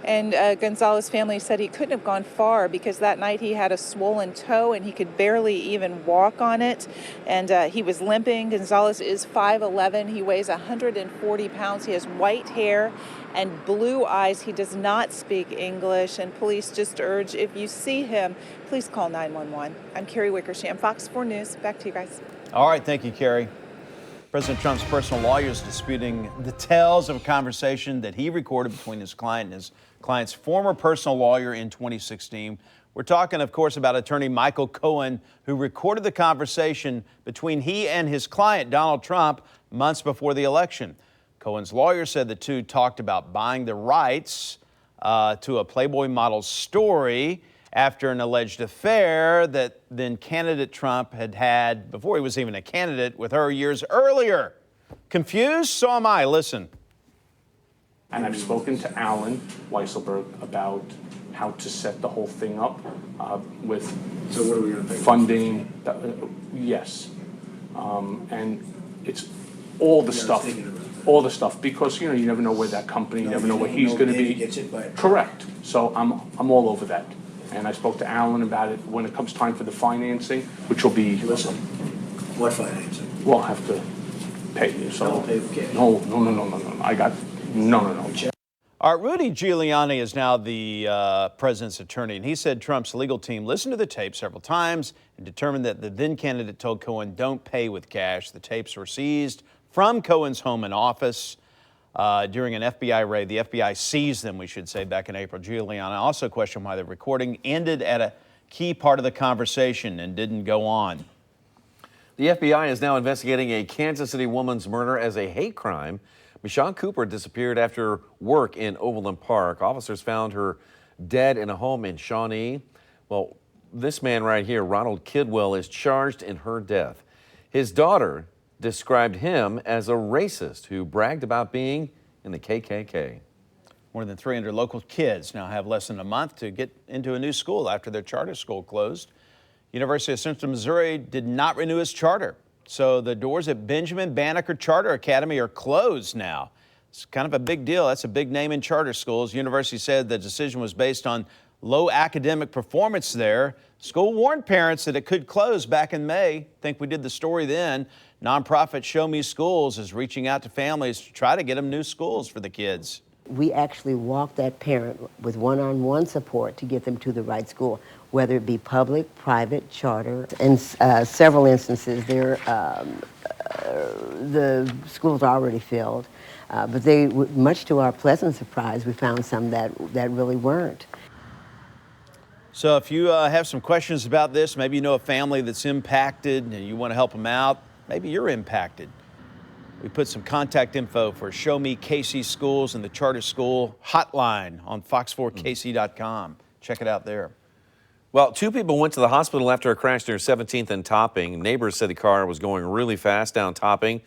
And Gonzalez's family said he couldn't have gone far because that night he had a swollen toe and he could barely even walk on it. And he was limping. Gonzalez is 5'11". He weighs 140 pounds. He has white hair and blue eyes. He does not speak English. And police just urge, if you see him, please call 911. I'm Carrie Wickersham, Fox 4 News. Back to you guys. All right, thank you, Carrie. President Trump's personal lawyer is disputing details of a conversation that he recorded between his client and his client's former personal lawyer in 2016. We're talking, of course, about attorney Michael Cohen, who recorded the conversation between he and his client, Donald Trump, months before the election. Cohen's lawyer said the two talked about buying the rights to a Playboy model's story after an alleged affair that then candidate Trump had had before he was even a candidate with her years earlier. Confused? So am I. Listen. And I've spoken to Alan Weisselberg about how to set the whole thing up with So what are we going to pay? funding. Yes. And it's all the stuff. All the stuff, because you never know where that company, you never know what he's going to be. Gets it by Correct. So I'm all over that. And I spoke to Alan about it when it comes time for the financing, which will be. Listen, what financing? We'll have to pay you. So Don't pay with cash. No. I got no. All right, Rudy Giuliani is now the president's attorney, and he said Trump's legal team listened to the tape several times and determined that the then candidate told Cohen, don't pay with cash. The tapes were seized from Cohen's home and office during an FBI raid. The FBI seized them, we should say, back in April. Giuliani also questioned why the recording ended at a key part of the conversation and didn't go on. The FBI is now investigating a Kansas City woman's murder as a hate crime. Michonne Cooper disappeared after work in Overland Park. Officers found her dead in a home in Shawnee. Well, this man right here, Ronald Kidwell, is charged in her death. His daughter described him as a racist who bragged about being in the KKK. More than 300 local kids now have less than a month to get into a new school after their charter school closed. University of Central Missouri did not renew its charter, so the doors at Benjamin Banneker Charter Academy are closed now. It's kind of a big deal. That's a big name in charter schools. University said the decision was based on low academic performance there. School warned parents that it could close back in May. I think we did the story then. Nonprofit Show Me Schools is reaching out to families to try to get them new schools for the kids. We actually walk that parent with one-on-one support to get them to the right school, whether it be public, private, charter. In several instances, the schools are already filled, but much to our pleasant surprise, we found some that really weren't. So if you have some questions about this, maybe you know a family that's impacted and you want to help them out, maybe you're impacted. We put some contact info for Show Me KC Schools and the Charter School hotline on fox4kc.com. Check it out there. Well, 2 people went to the hospital after a crash near 17th and Topping. Neighbors said the car was going really fast down Topping.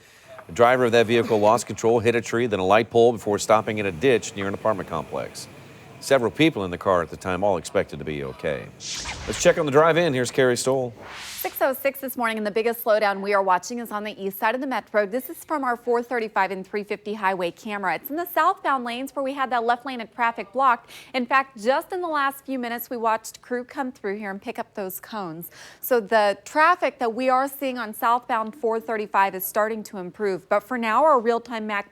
The driver of that vehicle lost control, hit a tree, then a light pole before stopping in a ditch near an apartment complex. Several people in the car at the time, all expected to be okay. Let's check on the drive-in. Here's Carrie Stoll. 6:06 this morning, and the biggest slowdown we are watching is on the east side of the metro. This is from our 435 and 350 highway camera. It's in the southbound lanes where we had that left lane of traffic blocked. In fact, just in the last few minutes, we watched crew come through here and pick up those cones. So the traffic that we are seeing on southbound 435 is starting to improve. But for now, our real-time map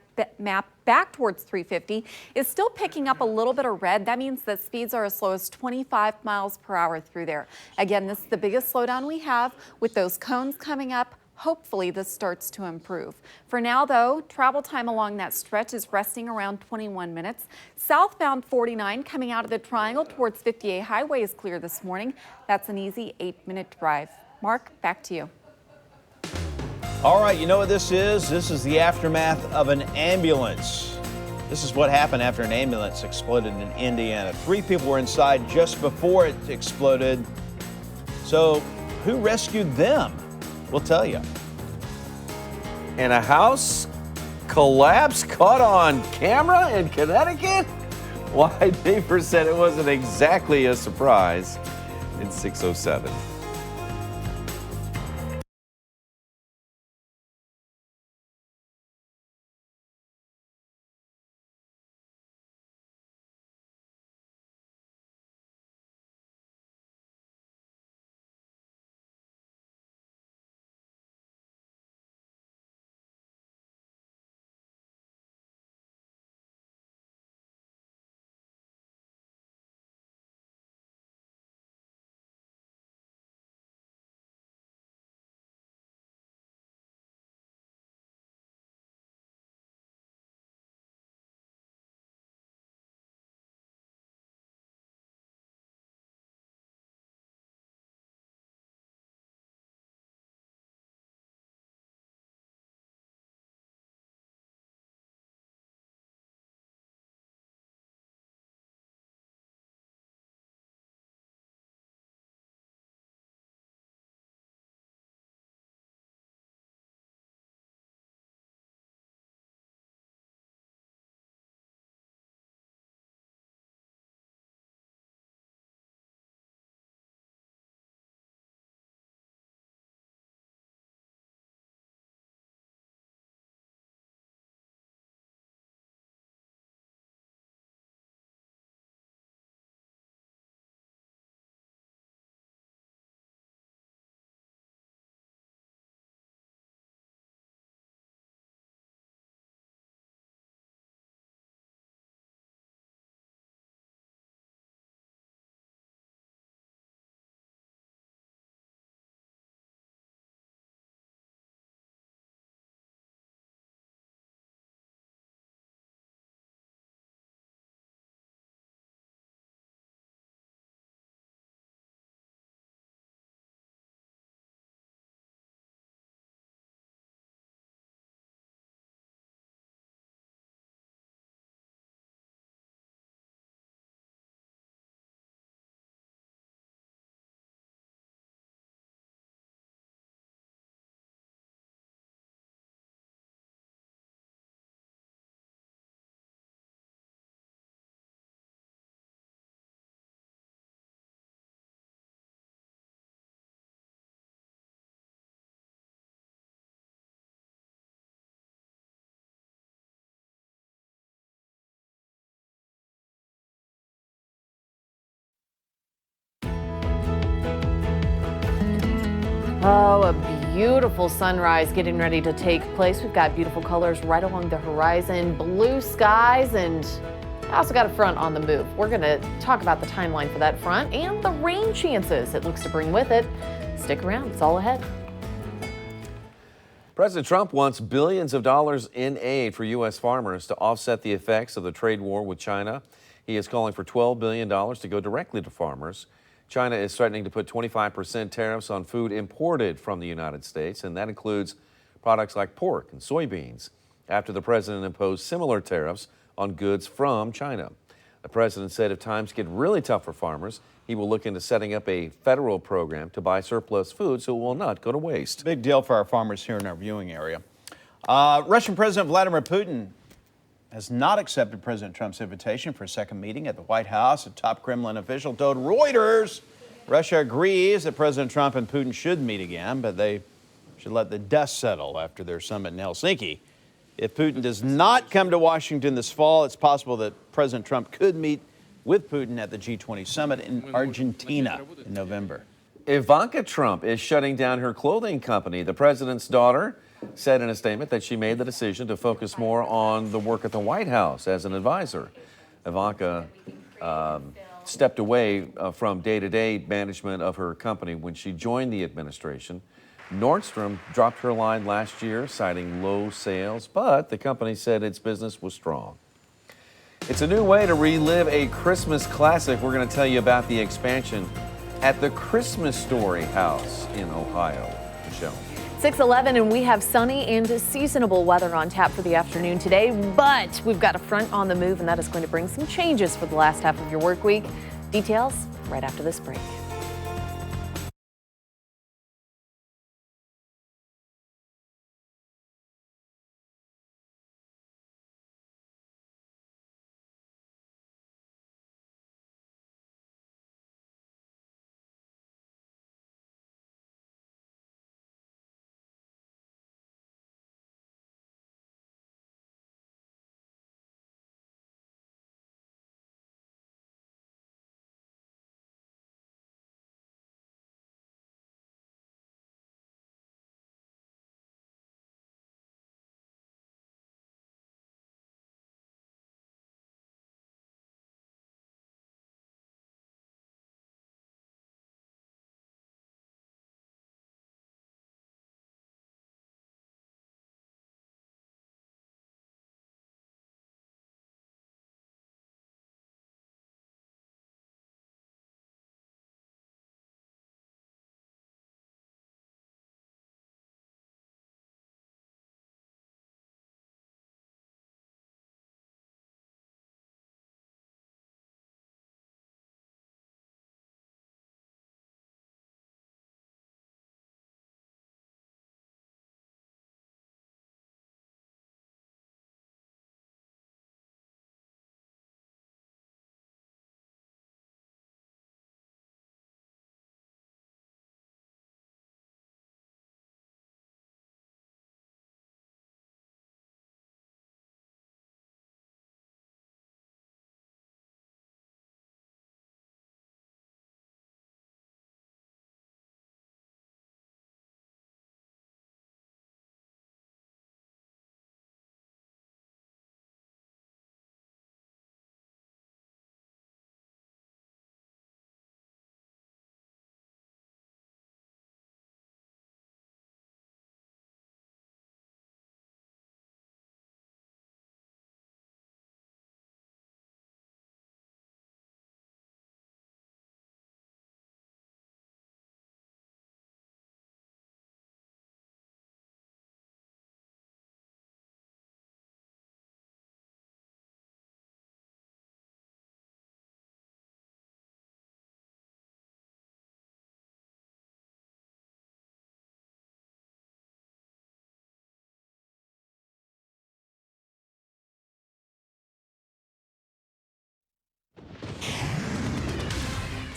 back towards 350 is still picking up a little bit of red. That means that speeds are as slow as 25 miles per hour through there. Again, this is the biggest slowdown we have with those cones coming up. Hopefully this starts to improve. For now, though, travel time along that stretch is resting around 21 minutes. Southbound 49 coming out of the triangle towards 50A Highway is clear this morning. That's an easy 8-minute drive. Mark, back to you. All right, you know what this is? This is the aftermath of an ambulance. This is what happened after an ambulance exploded in Indiana. 3 people were inside just before it exploded. So who rescued them? We'll tell you. And a house collapse caught on camera in Connecticut? Why, neighbors said it wasn't exactly a surprise in 6:07. Oh, a beautiful sunrise getting ready to take place. We've got beautiful colors right along the horizon, blue skies, and I also got a front on the move. We're going to talk about the timeline for that front and the rain chances it looks to bring with it. Stick around, it's all ahead. President Trump wants billions of dollars in aid for U.S. farmers to offset the effects of the trade war with China. He is calling for $12 billion to go directly to farmers. China is threatening to put 25% tariffs on food imported from the United States, and that includes products like pork and soybeans, after the president imposed similar tariffs on goods from China. The president said if times get really tough for farmers, he will look into setting up a federal program to buy surplus food so it will not go to waste. Big deal for our farmers here in our viewing area. Russian President Vladimir Putin has not accepted President Trump's invitation for a second meeting at the White House. A top Kremlin official told Reuters Russia agrees that President Trump and Putin should meet again, but they should let the dust settle after their summit in Helsinki. If Putin does not come to Washington this fall, it's possible that President Trump could meet with Putin at the G20 summit in Argentina in November. Ivanka Trump is shutting down her clothing company. The president's daughter said in a statement that she made the decision to focus more on the work at the White House as an advisor. Ivanka stepped away from day-to-day management of her company when she joined the administration. Nordstrom dropped her line last year, citing low sales, but the company said its business was strong. It's a new way to relive a Christmas classic. We're going to tell you about the expansion at the Christmas Story House in Ohio. Michelle. 6:11, and we have sunny and seasonable weather on tap for the afternoon today, but we've got a front on the move, and that is going to bring some changes for the last half of your work week. Details right after this break.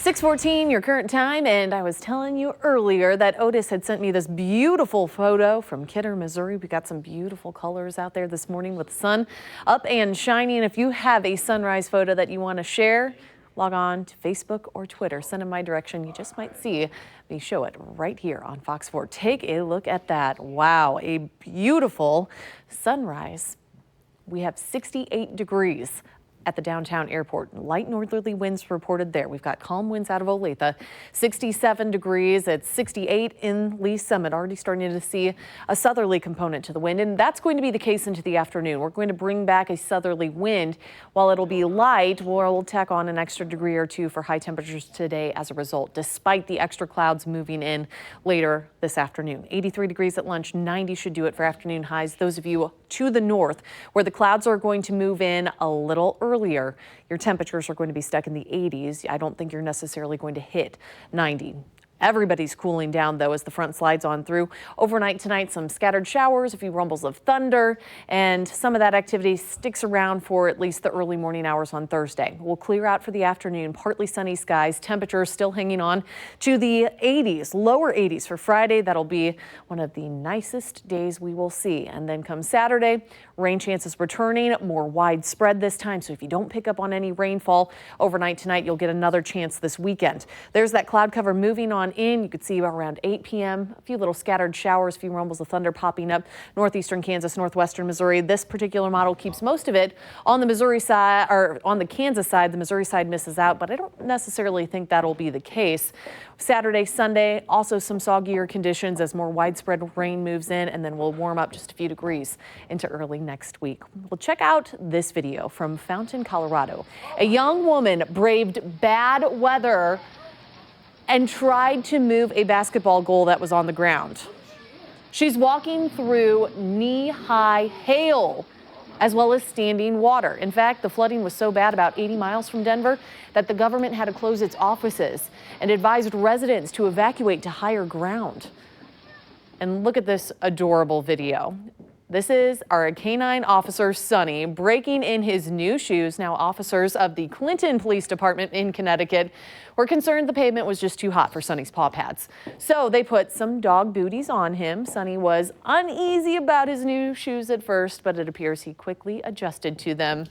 .6:14, your current time, and I was telling you earlier that Otis had sent me this beautiful photo from Kidder, Missouri. We got some beautiful colors out there this morning with the sun up and shining. If you have a sunrise photo that you want to share, log on to Facebook or Twitter. Send them my direction. You just might see me show it right here on Fox 4. Take a look at that. Wow, a beautiful sunrise. We have 68 degrees at the downtown airport. Light northerly winds reported there. We've got calm winds out of Olathe. 67 degrees at 68 in Lee Summit. Already starting to see a southerly component to the wind, and that's going to be the case into the afternoon. We're going to bring back a southerly wind. While it'll be light, we'll tack on an extra degree or two for high temperatures today as a result, despite the extra clouds moving in later this afternoon. 83 degrees at lunch, 90 should do it for afternoon highs. Those of you to the north, where the clouds are going to move in a little earlier, your temperatures are going to be stuck in the 80s. I don't think you're necessarily going to hit 90. Everybody's cooling down, though, as the front slides on through. Overnight tonight, some scattered showers, a few rumbles of thunder, and some of that activity sticks around for at least the early morning hours on Thursday. We'll clear out for the afternoon, partly sunny skies, temperatures still hanging on to the 80s, lower 80s for Friday. That'll be one of the nicest days we will see. And then come Saturday, rain chances returning, more widespread this time. So if you don't pick up on any rainfall overnight tonight, you'll get another chance this weekend. There's that cloud cover moving on in. You could see around 8 p.m. a few little scattered showers, a few rumbles of thunder popping up northeastern Kansas, northwestern Missouri. This particular model keeps most of it on the Missouri side, or on the Kansas side. The Missouri side misses out, but I don't necessarily think that'll be the case. Saturday, Sunday, also some soggier conditions as more widespread rain moves in, and then we'll warm up just a few degrees into early next week. Well, check out this video from Fountain, Colorado. A young woman braved bad weather and tried to move a basketball goal that was on the ground. She's walking through knee-high hail as well as standing water. In fact, the flooding was so bad about 80 miles from Denver that the government had to close its offices and advised residents to evacuate to higher ground. And look at this adorable video. This is our canine officer, Sonny, breaking in his new shoes. Now, officers of the Clinton Police Department in Connecticut were concerned the pavement was just too hot for Sonny's paw pads. So they put some dog booties on him. Sonny was uneasy about his new shoes at first, but it appears he quickly adjusted to them.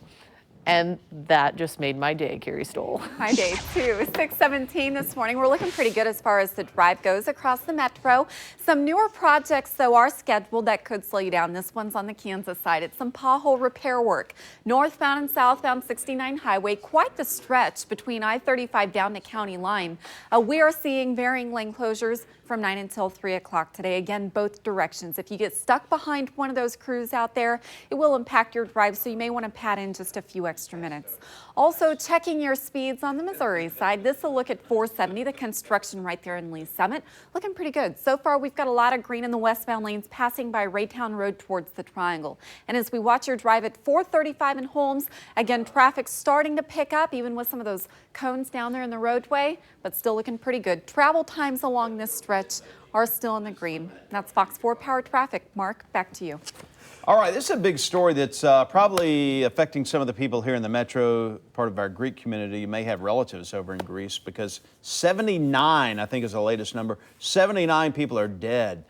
And that just made my day, Carrie Stoll. My day too. 6:17 this morning. We're looking pretty good as far as the drive goes across the metro. Some newer projects, though, are scheduled that could slow you down. This one's on the Kansas side. It's some pothole repair work. Northbound and southbound 69 highway, quite the stretch between I-35 down to county line. We are seeing varying lane closures from 9 until 3 o'clock today. Again, both directions. If you get stuck behind one of those crews out there, it will impact your drive, so you may want to pad in just a few extra minutes. Also, checking your speeds on the Missouri side. This will look at 470, the construction right there in Lee Summit. Looking pretty good. So far, we've got a lot of green in the westbound lanes passing by Raytown Road towards the Triangle. And as we watch your drive at 435 in Holmes, again, traffic starting to pick up, even with some of those cones down there in the roadway, but still looking pretty good. Travel times along this stretch are still in the green. That's Fox 4 Power Traffic. Mark, back to you. All right, this is a big story that's probably affecting some of the people here in the metro part of our Greek community. You may have relatives over in Greece because 79, I think is the latest number, 79 people are dead.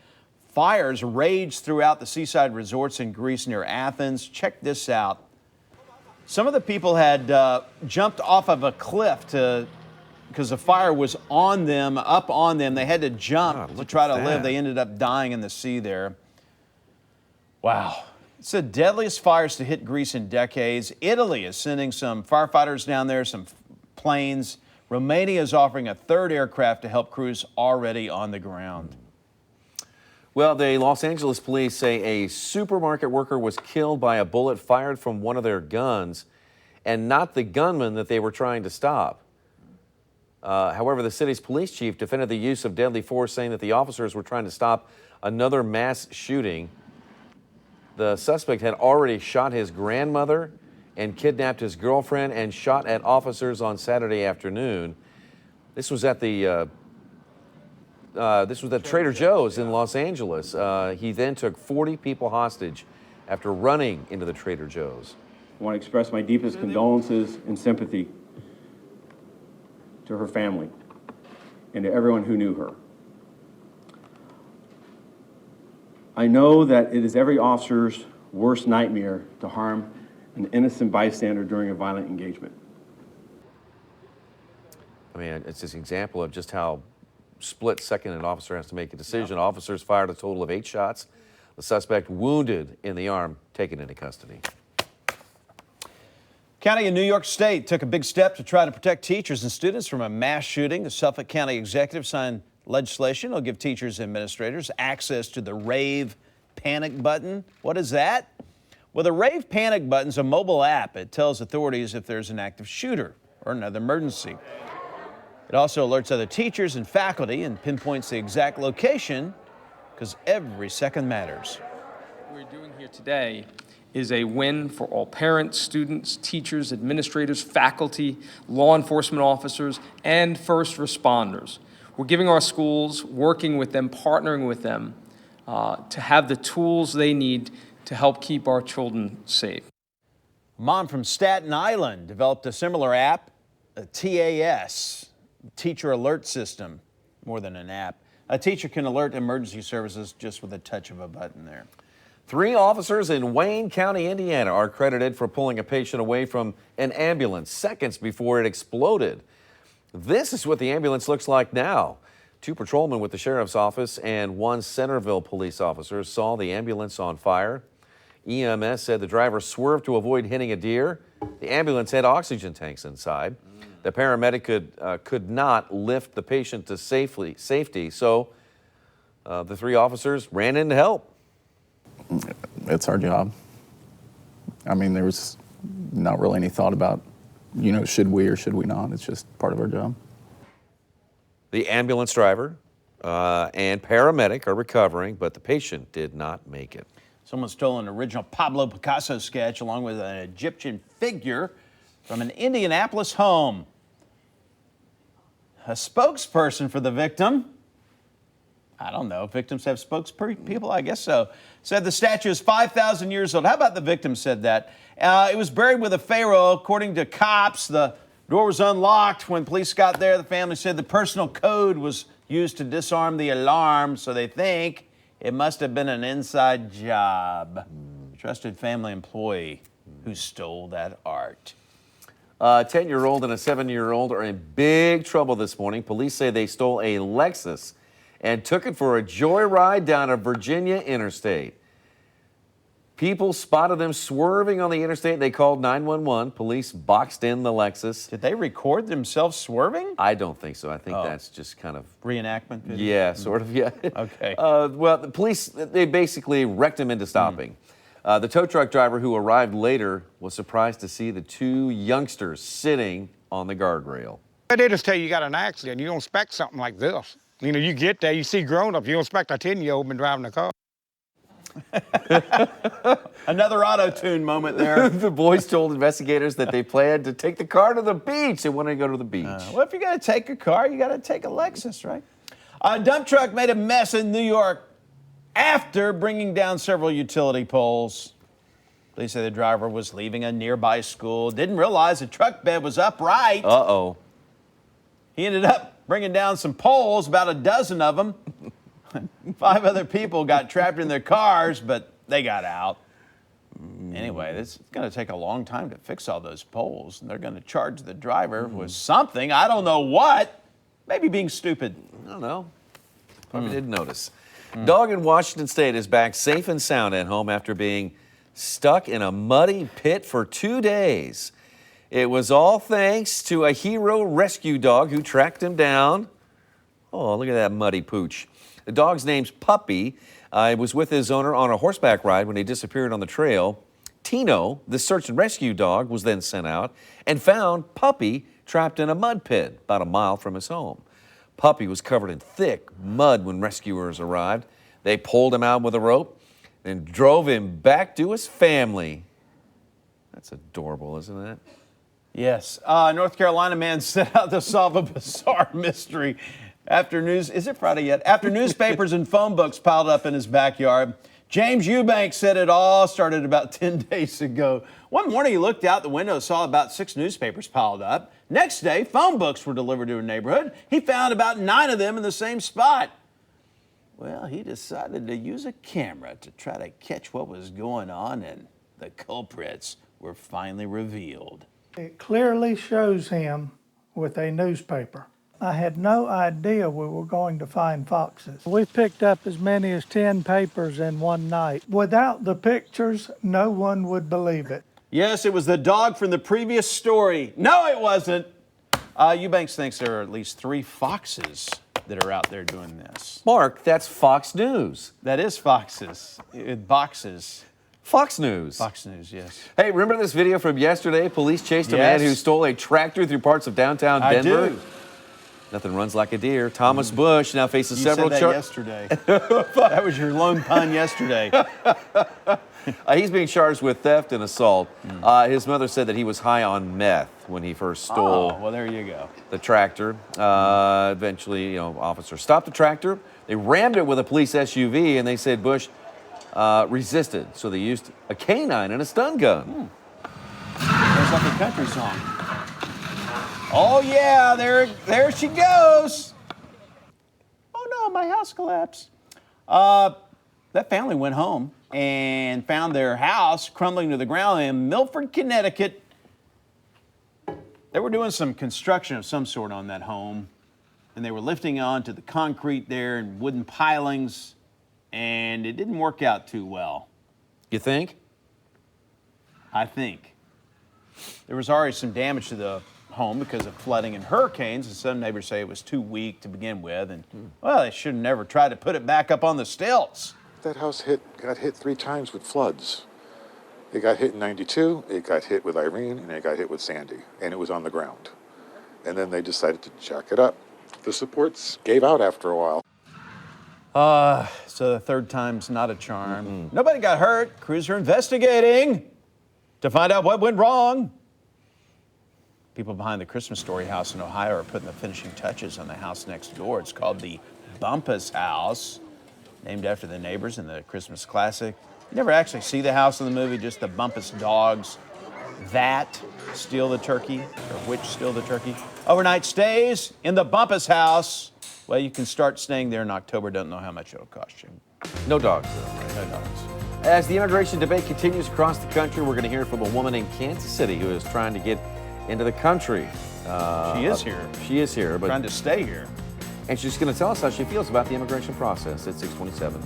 Fires rage throughout the seaside resorts in Greece near Athens. Check this out. Some of the people had jumped off of a cliff because the fire was on them, up on them. They had to jump to try to live. They ended up dying in the sea there. Wow. It's the deadliest fires to hit Greece in decades. Italy is sending some firefighters down there, some planes. Romania is offering a third aircraft to help crews already on the ground. Well, the Los Angeles police say a supermarket worker was killed by a bullet fired from one of their guns and not the gunman that they were trying to stop. However, the city's police chief defended the use of deadly force, saying that the officers were trying to stop another mass shooting. The suspect had already shot his grandmother and kidnapped his girlfriend and shot at officers on Saturday afternoon. This was at the Trader Joe's in Los Angeles. He then took 40 people hostage after running into the Trader Joe's. I want to express my deepest condolences and sympathy to her family and to everyone who knew her. I know that it is every officer's worst nightmare to harm an innocent bystander during a violent engagement. I mean, it's just an example of just how split second an officer has to make a decision. Officers fired a total of 8 shots. The suspect wounded in the arm, taken into custody. County in New York State took a big step to try to protect teachers and students from a mass shooting. The Suffolk County executive signed legislation that will give teachers and administrators access to the Rave Panic button. What is that? Well, the Rave Panic button is a mobile app. It tells authorities if there's an active shooter or another emergency. It also alerts other teachers and faculty and pinpoints the exact location because every second matters. What we're doing here today is a win for all parents, students, teachers, administrators, faculty, law enforcement officers, and first responders. We're giving our schools, working with them, partnering with them to have the tools they need to help keep our children safe. A mom from Staten Island developed a similar app, a TAS, Teacher Alert System, more than an app. A teacher can alert emergency services just with a touch of a button there. 3 officers in Wayne County, Indiana are credited for pulling a patient away from an ambulance seconds before it exploded. This is what the ambulance looks like now. 2 patrolmen with the sheriff's office and 1 Centerville police officer saw the ambulance on fire. EMS said the driver swerved to avoid hitting a deer. The ambulance had oxygen tanks inside. The paramedic could not lift the patient to safety, so the 3 officers ran in to help. It's our job. I mean, there was not really any thought about, should we or should we not. It's just part of our job. The ambulance driver and paramedic are recovering, but the patient did not make it. Someone stole an original Pablo Picasso sketch along with an Egyptian figure from an Indianapolis home. A spokesperson for the victim, I don't know, victims have spokespeople, I guess so, said the statue is 5,000 years old. How about the victim said that? It was buried with a pharaoh. According to cops, the door was unlocked. When police got there, the family said the personal code was used to disarm the alarm, so they think it must have been an inside job. Trusted family employee who stole that art. A 10-year-old and a 7-year-old are in big trouble this morning. Police say they stole a Lexus and took it for a joyride down a Virginia interstate. People spotted them swerving on the interstate. They called 911. Police boxed in the Lexus. Did they record themselves swerving? I don't think so. I think that's just kind of... Reenactment video? Yeah, sort of, yeah. Okay. Well, the police, they basically wrecked him into stopping. The tow truck driver who arrived later was surprised to see the 2 youngsters sitting on the guardrail. They just tell you got an accident. You don't expect something like this. You get there, you see grown-ups, you don't expect a 10-year-old been driving the car. Another auto-tune moment there. The boys told investigators that they planned to take the car to the beach. They wanted to go to the beach. Well, if you're going to take a car, you got to take a Lexus, right? A dump truck made a mess in New York after bringing down several utility poles. They say the driver was leaving a nearby school, didn't realize the truck bed was upright. Uh-oh. He ended up bringing down some poles, about a dozen of them. 5 other people got trapped in their cars, but they got out. Anyway, it's going to take a long time to fix all those poles. And they're going to charge the driver with something. I don't know what. Maybe being stupid. I don't know. Probably didn't notice. Dog in Washington State is back safe and sound at home after being stuck in a muddy pit for 2 days. It was all thanks to a hero rescue dog who tracked him down. Oh, look at that muddy pooch. The dog's name's Puppy. He was with his owner on a horseback ride when he disappeared on the trail. Tino, the search and rescue dog, was then sent out and found Puppy trapped in a mud pit about a mile from his home. Puppy was covered in thick mud when rescuers arrived. They pulled him out with a rope and drove him back to his family. That's adorable, isn't it? Yes. North Carolina man set out to solve a bizarre mystery after is it Friday yet? After newspapers and phone books piled up in his backyard. James Eubanks said it all started about 10 days ago. One morning he looked out the window, saw about 6 newspapers piled up. Next day, phone books were delivered to a neighborhood. He found about 9 of them in the same spot. Well, he decided to use a camera to try to catch what was going on, and the culprits were finally revealed. It clearly shows him with a newspaper. I had no idea we were going to find foxes. We picked up as many as 10 papers in one night. Without the pictures, no one would believe it. Yes, it was the dog from the previous story. No, it wasn't. Eubanks thinks there are at least 3 foxes that are out there doing this. Mark, that's Fox News. That is foxes. Boxes. Fox News. Fox News, yes. Hey, remember this video from yesterday? Police chased a man Yes. who stole a tractor through parts of downtown Denver. I do. Nothing runs like a deer. Thomas Bush now faces You several said that charges. yesterday. That was your lone pun yesterday. He's being charged with theft and assault. His mother said that he was high on meth when he first stole Oh, well, there you go. the tractor. Eventually, officers stopped the tractor. They rammed it with a police SUV, and they said Bush resisted. So they used a canine and a stun gun. There's like a country song. Oh yeah, there she goes. Oh no, my house collapsed. That family went home and found their house crumbling to the ground in Milford, Connecticut. They were doing some construction of some sort on that home, and they were lifting onto the concrete there and wooden pilings, and it didn't work out too well. You think? I think. There was already some damage to the home because of flooding and hurricanes, and some neighbors say it was too weak to begin with, and well, they should have never tried to put it back up on the stilts. That house got hit 3 times with floods. It got hit in '92, it got hit with Irene, and it got hit with Sandy, and it was on the ground. And then they decided to jack it up. The supports gave out after a while. So the third time's not a charm. Nobody got hurt. Crews are investigating to find out what went wrong. People behind the Christmas Story house in Ohio are putting the finishing touches on the house next door. It's called the Bumpus House, named after the neighbors in the Christmas classic. You never actually see the house in the movie, just the Bumpus dogs that steal the turkey, or which steal the turkey. Overnight stays in the Bumpus House. Well, you can start staying there in October. Don't know how much it'll cost you. No dogs, though, right? No dogs. As the immigration debate continues across the country, we're going to hear from a woman in Kansas City who is trying to get into the country. She is here. She is here, but Trying to stay here. and she's going to tell us how she feels about the immigration process at 6:27.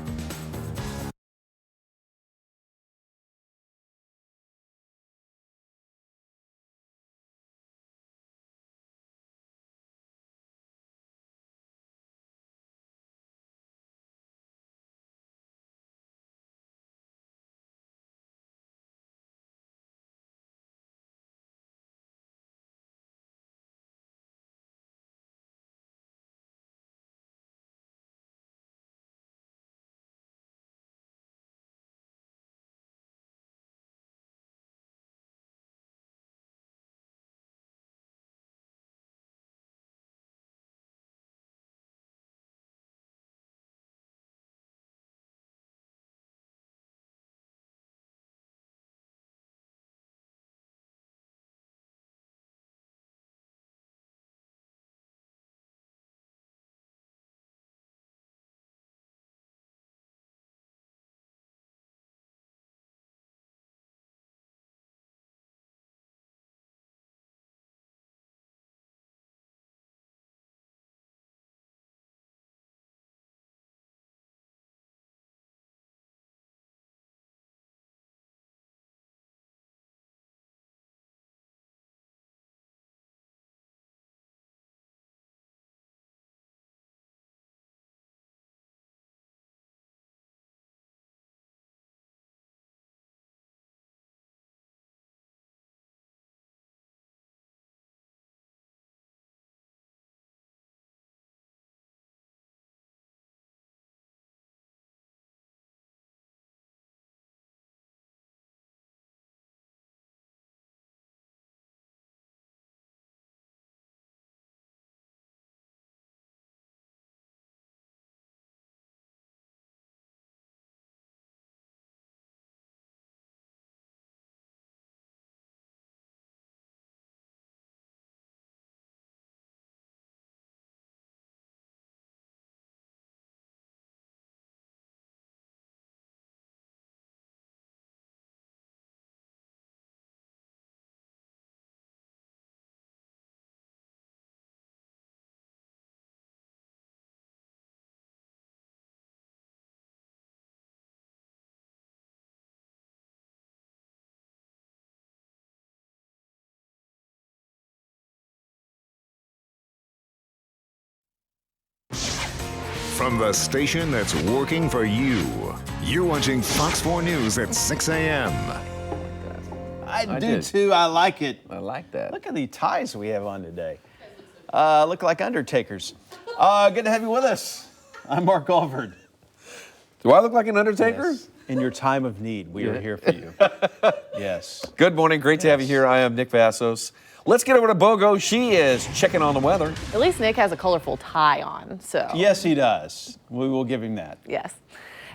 From the station that's working for you, you're watching Fox 4 News at 6 a.m. I do did. too. I like it. I like that. Look at the ties we have on today. Look like Undertakers. Good to have you with us. I'm Mark Alford. Do I look like an Undertaker? Yes. In your time of need, we are here for you. Yes. Good morning. Great to have you here. I am Nick Vassos. Let's get over to Bogo. She is checking on the weather. At least Nick has a colorful tie on, so. Yes, he does. We will give him that. Yes.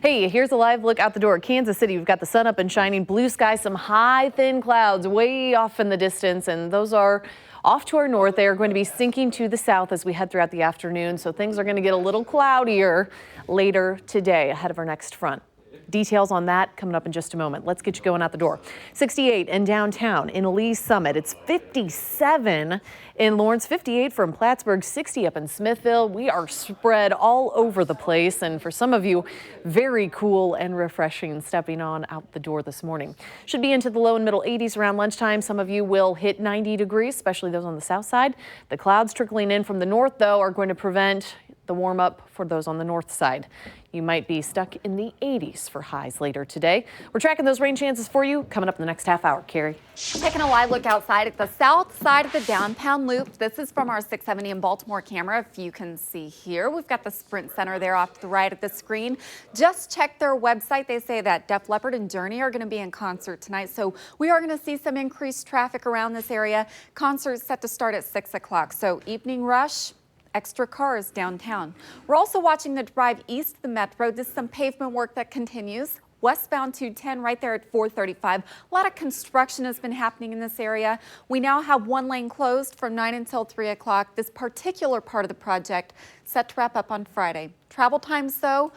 Hey, here's a live look out the door. Kansas City, we've got the sun up and shining, blue sky, some high, thin clouds way off in the distance, and those are off to our north. They are going to be sinking to the south as we head throughout the afternoon, so things are going to get a little cloudier later today ahead of our next front. Details on that coming up in just a moment. Let's get you going out the door. 68 in downtown, in Lee's Summit. It's 57 in Lawrence, 58 from Plattsburgh, 60 up in Smithville. We are spread all over the place, and for some of you, very cool and refreshing stepping on out the door this morning. Should be into the low and middle 80s around lunchtime. Some of you will hit 90 degrees, especially those on the south side. The clouds trickling in from the north, though, are going to prevent the warm up for those on the north side. You might be stuck in the 80s for highs later today. We're tracking those rain chances for you coming up in the next half hour. Carrie. Taking a live look outside at the south side of the downtown loop. This is from our 670 in Baltimore camera. If you can see here, we've got the Sprint Center there off the right of the screen. Just check their website. They say that Def Leppard and Journey are going to be in concert tonight. So we are going to see some increased traffic around this area. Concert set to start at 6 o'clock. So evening rush. Extra cars downtown. We're also watching the drive east of the metro. This is some pavement work that continues. Westbound 210 right there at 435. A lot of construction has been happening in this area. We now have one lane closed from 9 until 3 o'clock. This particular part of the project set to wrap up on Friday. Travel times, though,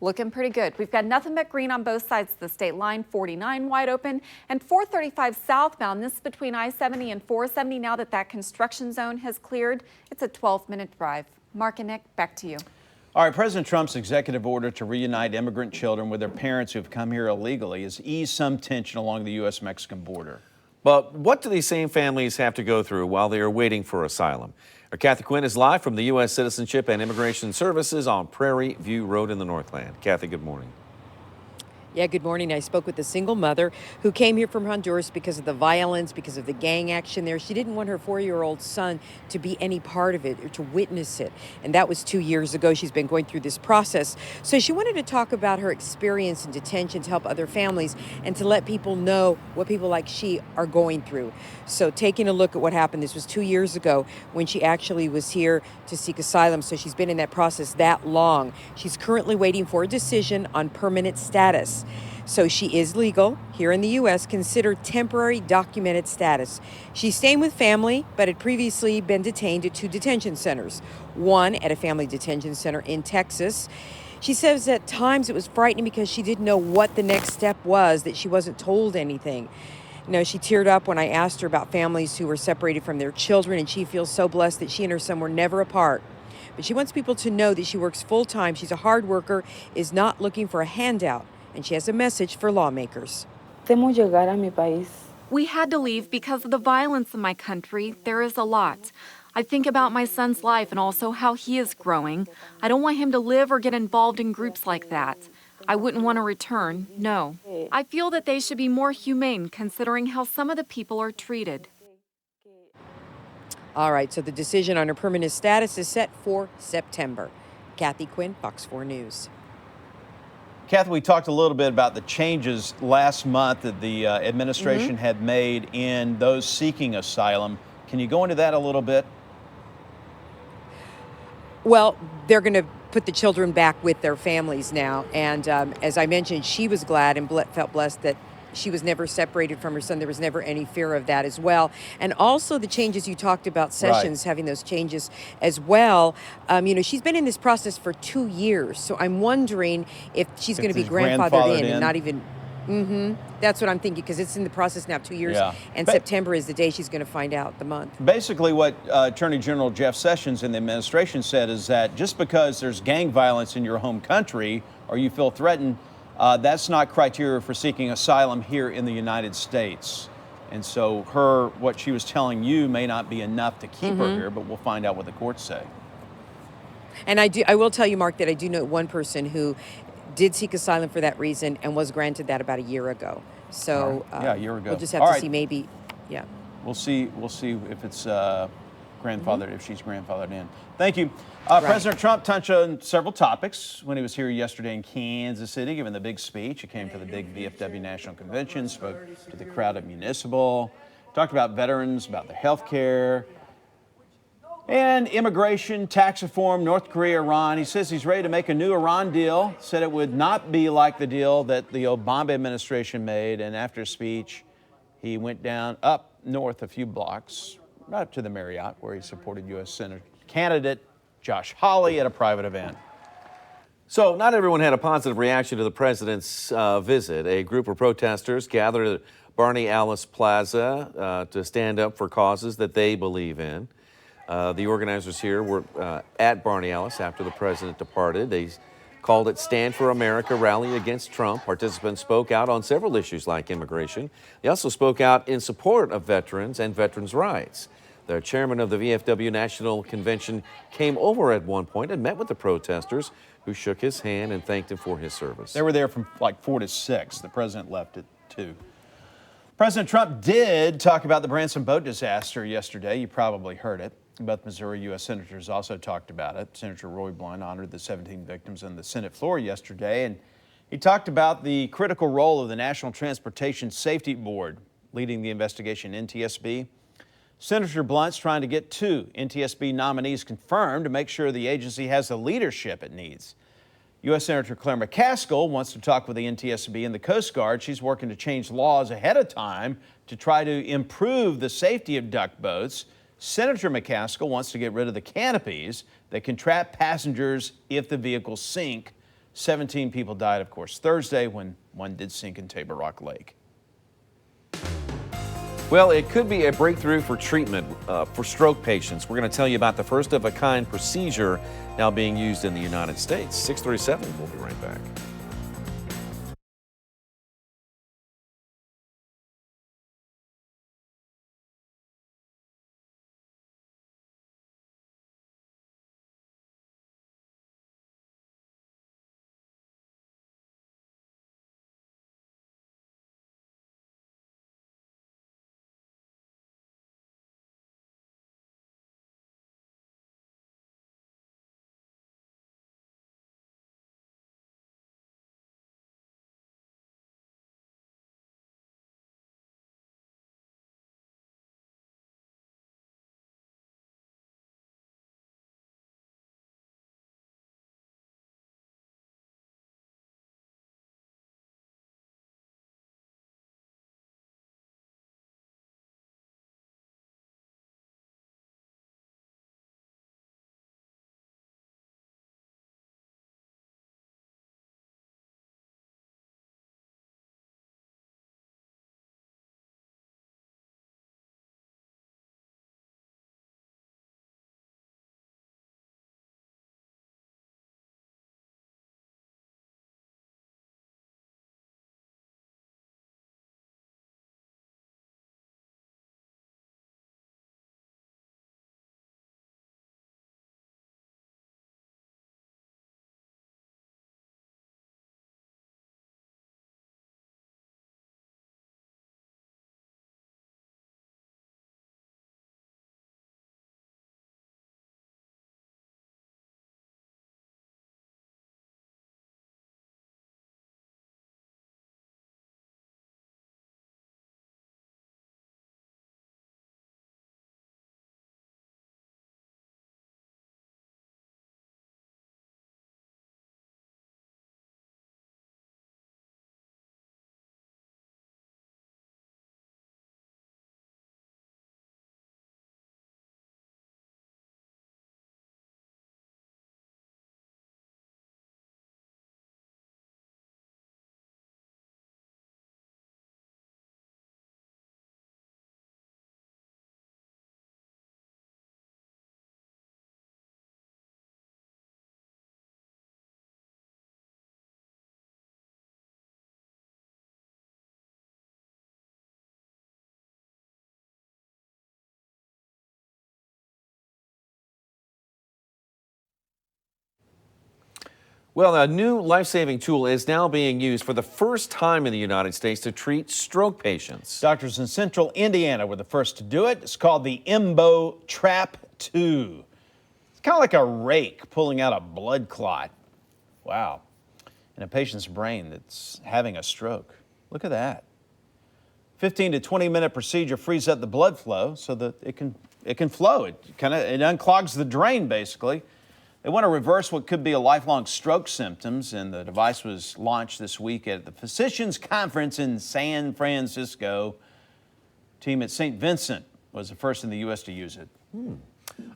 looking pretty good. We've got nothing but green on both sides of the state line, 49 wide open, and 435 southbound. This is between I-70 and 470. Now that construction zone has cleared, it's a 12-minute drive. Mark and Nick, back to you. All right, President Trump's executive order to reunite immigrant children with their parents who have come here illegally has eased some tension along the U.S.-Mexican border. But what do these same families have to go through while they are waiting for asylum? Our Kathy Quinn is live from the U.S. Citizenship and Immigration Services on Prairie View Road in the Northland. Kathy, good morning. Yeah, good morning. I spoke with a single mother who came here from Honduras because of the violence, because of the gang action there. She didn't want her 4-year-old son to be any part of it or to witness it. And that was 2 years ago. She's been going through this process. So she wanted to talk about her experience in detention to help other families and to let people know what people like she are going through. So taking a look at what happened, this was 2 years ago when she actually was here to seek asylum. So she's been in that process that long. She's currently waiting for a decision on permanent status. So she is legal here in the U.S., considered temporary documented status. She's staying with family, but had previously been detained at 2 detention centers, one at a family detention center in Texas. She says at times it was frightening because she didn't know what the next step was, that she wasn't told anything. You know, she teared up when I asked her about families who were separated from their children, and she feels so blessed that she and her son were never apart. But she wants people to know that she works full-time, she's a hard worker, is not looking for a handout. And she has a message for lawmakers. We had to leave because of the violence in my country. There is a lot. I think about my son's life and also how he is growing. I don't want him to live or get involved in groups like that. I wouldn't want to return, no. I feel that they should be more humane considering how some of the people are treated. All right, so the decision on her permanent status is set for September. Kathy Quinn, Fox 4 News. Kathy, we talked a little bit about the changes last month that the administration had made in those seeking asylum. Can you go into that a little bit? Well, they're going to put the children back with their families now. And as I mentioned, she was glad and felt blessed that she was never separated from her son. There was never any fear of that as well. And also the changes you talked about, Sessions having those changes as well. You know, she's been in this process for 2 years. So I'm wondering if she's going to be grandfathered in and not even... That's what I'm thinking, because it's in the process now 2 years. Yeah. And September is the day she's going to find out, the month. Basically what Attorney General Jeff Sessions and the administration said is that just because there's gang violence in your home country or you feel threatened, that's not criteria for seeking asylum here in the United States. And so what she was telling you may not be enough to keep her here, but we'll find out what the courts say. And I will tell you, Mark, that I do know one person who did seek asylum for that reason and was granted that about a year ago. So Yeah, a year ago. we'll just have All to right. see. Maybe, yeah. We'll see if it's grandfathered, if she's grandfathered in. Thank you. Right. President Trump touched on several topics when he was here yesterday in Kansas City, giving the big speech. He came to the big VFW National Convention, spoke to the crowd at Municipal, talked about veterans, about their health care, and immigration, tax reform, North Korea, Iran. He says he's ready to make a new Iran deal, said it would not be like the deal that the Obama administration made. And after his speech, he went down up north a few blocks, right up to the Marriott, where he supported U.S. Senate candidate Josh Hawley at a private event. So, not everyone had a positive reaction to the president's visit. A group of protesters gathered at Barney Alice Plaza to stand up for causes that they believe in. The organizers here were at Barney Alice after the president departed. They called it Stand for America Rally Against Trump. Participants spoke out on several issues like immigration. They also spoke out in support of veterans and veterans' rights. The chairman of the VFW National Convention came over at one point and met with the protesters, who shook his hand and thanked him for his service. They were there from like 4 to 6. The president left at 2. President Trump did talk about the Branson boat disaster yesterday. You probably heard it. Both Missouri U.S. senators also talked about it. Senator Roy Blunt honored the 17 victims on the Senate floor yesterday, and he talked about the critical role of the National Transportation Safety Board leading the investigation, NTSB. Senator Blunt's trying to get 2 NTSB nominees confirmed to make sure the agency has the leadership it needs. U.S. Senator Claire McCaskill wants to talk with the NTSB and the Coast Guard. She's working to change laws ahead of time to try to improve the safety of duck boats. Senator McCaskill wants to get rid of the canopies that can trap passengers if the vehicles sink. 17 people died, of course, Thursday when one did sink in Table Rock Lake. Well, it could be a breakthrough for treatment for stroke patients. We're going to tell you about the first-of-a-kind procedure now being used in the United States. 6:37, we'll be right back. Well, a new life-saving tool is now being used for the first time in the United States to treat stroke patients. Doctors in central Indiana were the first to do it. It's called the Embo Trap 2. It's kind of like a rake pulling out a blood clot. Wow. In a patient's brain that's having a stroke. Look at that. 15 to 20-minute procedure frees up the blood flow so that it can flow. It unclogs the drain, basically. They want to reverse what could be a lifelong stroke symptoms, and the device was launched this week at the Physicians Conference in San Francisco. Team at St. Vincent was the first in the U.S. to use it.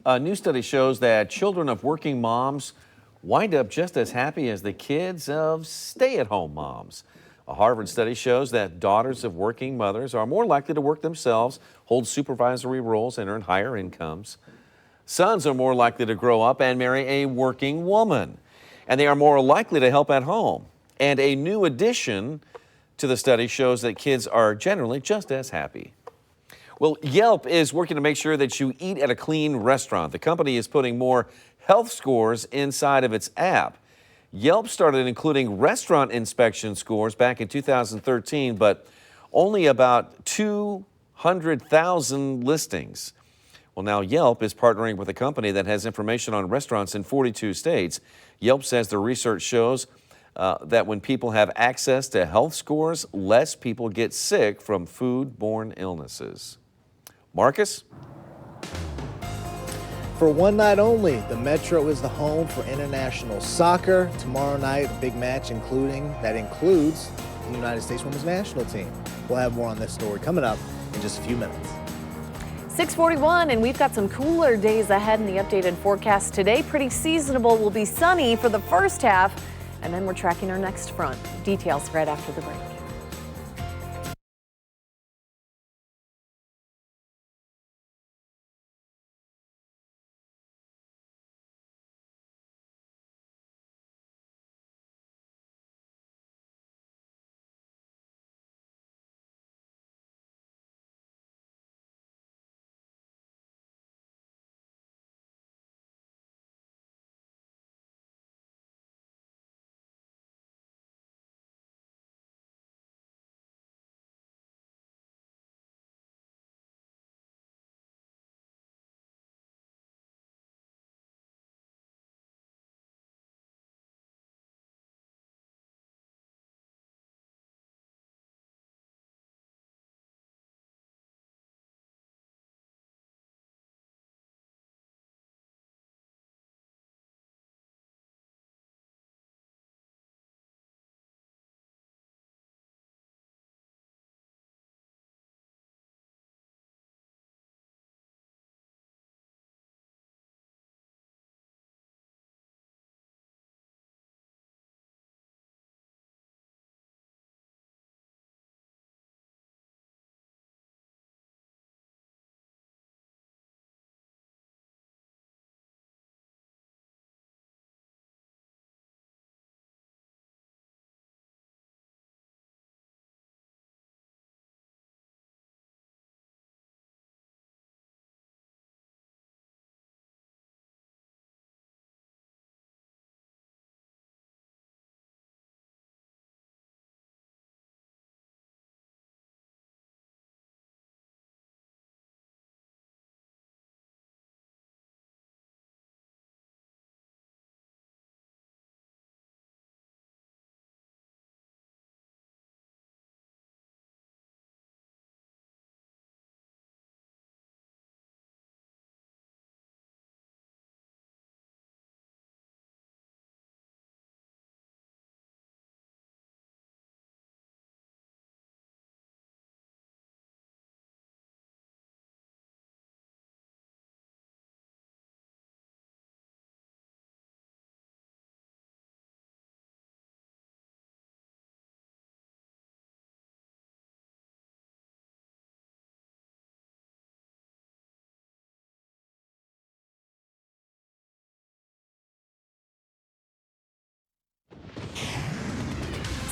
A new study shows that children of working moms wind up just as happy as the kids of stay-at-home moms. A Harvard study shows that daughters of working mothers are more likely to work themselves, hold supervisory roles, and earn higher incomes. Sons are more likely to grow up and marry a working woman, and they are more likely to help at home. And a new addition to the study shows that kids are generally just as happy. Well, Yelp is working to make sure that you eat at a clean restaurant. The company is putting more health scores inside of its app. Yelp started including restaurant inspection scores back in 2013, but only about 200,000 listings. Well, now Yelp is partnering with a company that has information on restaurants in 42 states. Yelp says the research shows that when people have access to health scores, less people get sick from food-borne illnesses. Marcus? For one night only, the Metro is the home for international soccer. Tomorrow night, a big match that includes the United States women's national team. We'll have more on this story coming up in just a few minutes. 6:41, and we've got some cooler days ahead in the updated forecast today. Pretty seasonable. Will be sunny for the first half, and then we're tracking our next front. Details right after the break.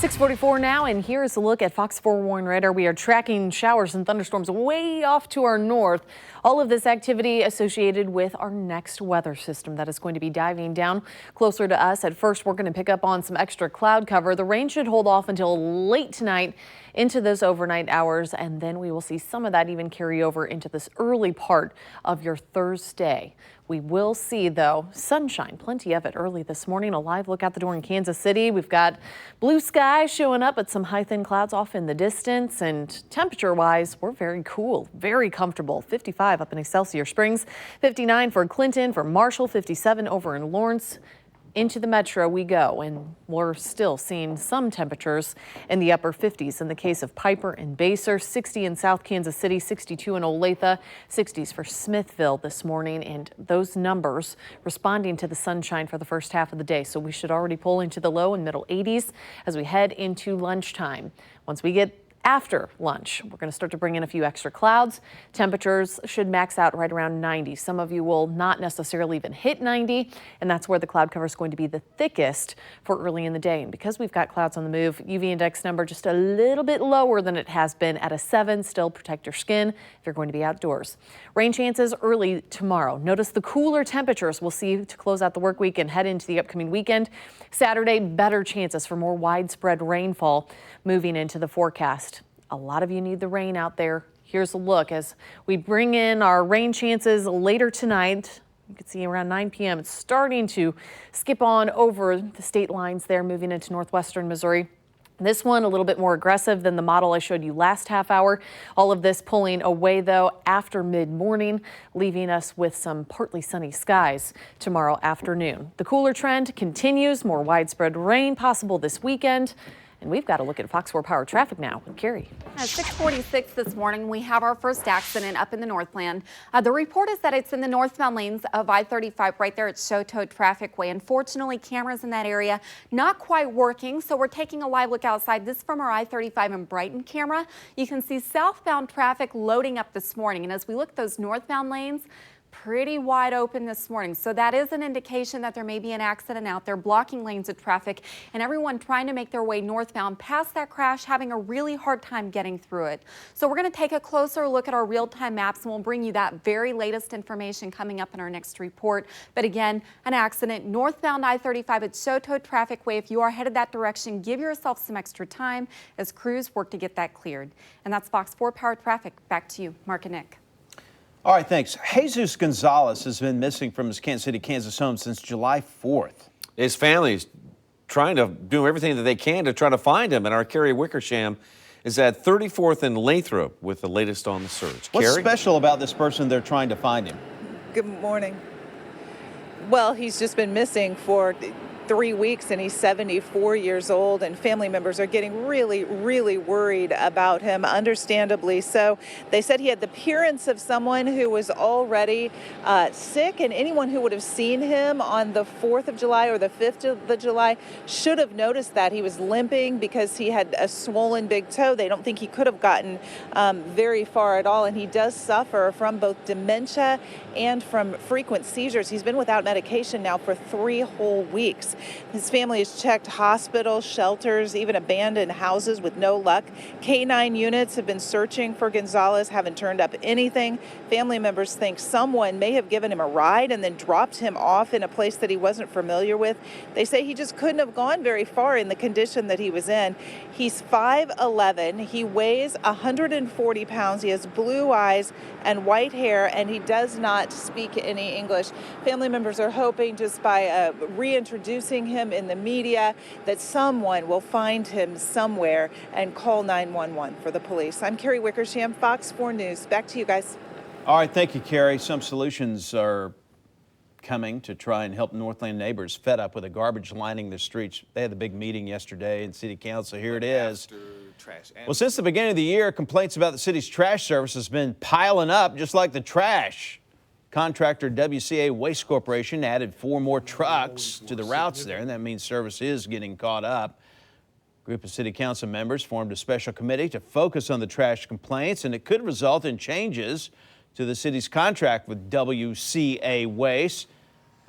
6:44 now, and here's a look at Fox 4 Warren Radar. We are tracking showers and thunderstorms way off to our north. All of this activity associated with our next weather system that is going to be diving down closer to us. At first, we're going to pick up on some extra cloud cover. The rain should hold off until late tonight into those overnight hours, and then we will see some of that even carry over into this early part of your Thursday. We will see, though, sunshine, plenty of it early this morning. A live look out the door in Kansas City. We've got blue sky showing up, but some high thin clouds off in the distance. And temperature-wise, we're very cool, very comfortable. 55 up in Excelsior Springs, 59 for Clinton, for Marshall, 57 over in Lawrence. Into the metro we go, and we're still seeing some temperatures in the upper 50s in the case of Piper and Basehor, 60 in South Kansas City, 62 in Olathe, 60s for Smithville this morning, and those numbers responding to the sunshine for the first half of the day. So we should already pull into the low and middle 80s as we head into lunchtime. Once we get after lunch, we're going to start to bring in a few extra clouds. Temperatures should max out right around 90. Some of you will not necessarily even hit 90, and that's where the cloud cover is going to be the thickest for early in the day. And because we've got clouds on the move, UV index number just a little bit lower than it has been at a 7. Still protect your skin if you're going to be outdoors. Rain chances early tomorrow. Notice the cooler temperatures we'll see to close out the work week and head into the upcoming weekend. Saturday, better chances for more widespread rainfall moving into the forecast. A lot of you need the rain out there. Here's a look as we bring in our rain chances later tonight. You can see around 9 p.m. It's starting to skip on over the state lines there, moving into northwestern Missouri. This one a little bit more aggressive than the model I showed you last half hour. All of this pulling away, though, after mid-morning, leaving us with some partly sunny skies tomorrow afternoon. The cooler trend continues. More widespread rain possible this weekend. And we've got to look at Fox 4 Power traffic now with Carrie. At 6:46 this morning, we have our first accident up in the Northland. The report is that it's in the northbound lanes of I-35 right there at Shoto Traffic Way. Unfortunately, cameras in that area not quite working, so we're taking a live look outside. This from our I-35 in Brighton camera. You can see southbound traffic loading up this morning. And as we look at those northbound lanes, pretty wide open this morning. So that is an indication that there may be an accident out there blocking lanes of traffic, and everyone trying to make their way northbound past that crash having a really hard time getting through it. So we're going to take a closer look at our real-time maps, and we'll bring you that very latest information coming up in our next report. But again, an accident northbound I-35 at Shoto Traffic Way. If you are headed that direction, give yourself some extra time as crews work to get that cleared. And that's Fox 4 Power Traffic. Back to you, Mark and Nick. All right, thanks. Jesus Gonzalez has been missing from his Kansas City, Kansas home since July 4th. His family's trying to do everything that they can to try to find him, and our Carrie Wickersham is at 34th and Lathrop with the latest on the search. What's Carrie? special about this person they're trying to find him? Good morning. Well, he's just been missing for 3 weeks, and he's 74 years old, and family members are getting really, really worried about him, understandably so. They said he had the appearance of someone who was already sick, and anyone who would have seen him on the 4th of July or the 5th of July should have noticed that. He was limping because he had a swollen big toe. They don't think he could have gotten very far at all, and he does suffer from both dementia and from frequent seizures. He's been without medication now for 3 whole weeks. His family has checked hospitals, shelters, even abandoned houses with no luck. K-9 units have been searching for Gonzalez, haven't turned up anything. Family members think someone may have given him a ride and then dropped him off in a place that he wasn't familiar with. They say he just couldn't have gone very far in the condition that he was in. He's 5'11". He weighs 140 pounds. He has blue eyes and white hair, and he does not speak any English. Family members are hoping just by reintroducing him in the media that someone will find him somewhere and call 911 for the police. I'm Carrie Wickersham, Fox 4 News. Back to you guys. All right, thank you, Carrie. Some solutions are coming to try and help Northland neighbors fed up with the garbage lining the streets. They had the big meeting yesterday in City Council. Here it is. Well, since the beginning of the year, complaints about the city's trash service has been piling up, just like the trash. Contractor WCA Waste Corporation added 4 more trucks to the routes there, and that means service is getting caught up. A group of city council members formed a special committee to focus on the trash complaints, and it could result in changes to the city's contract with WCA Waste.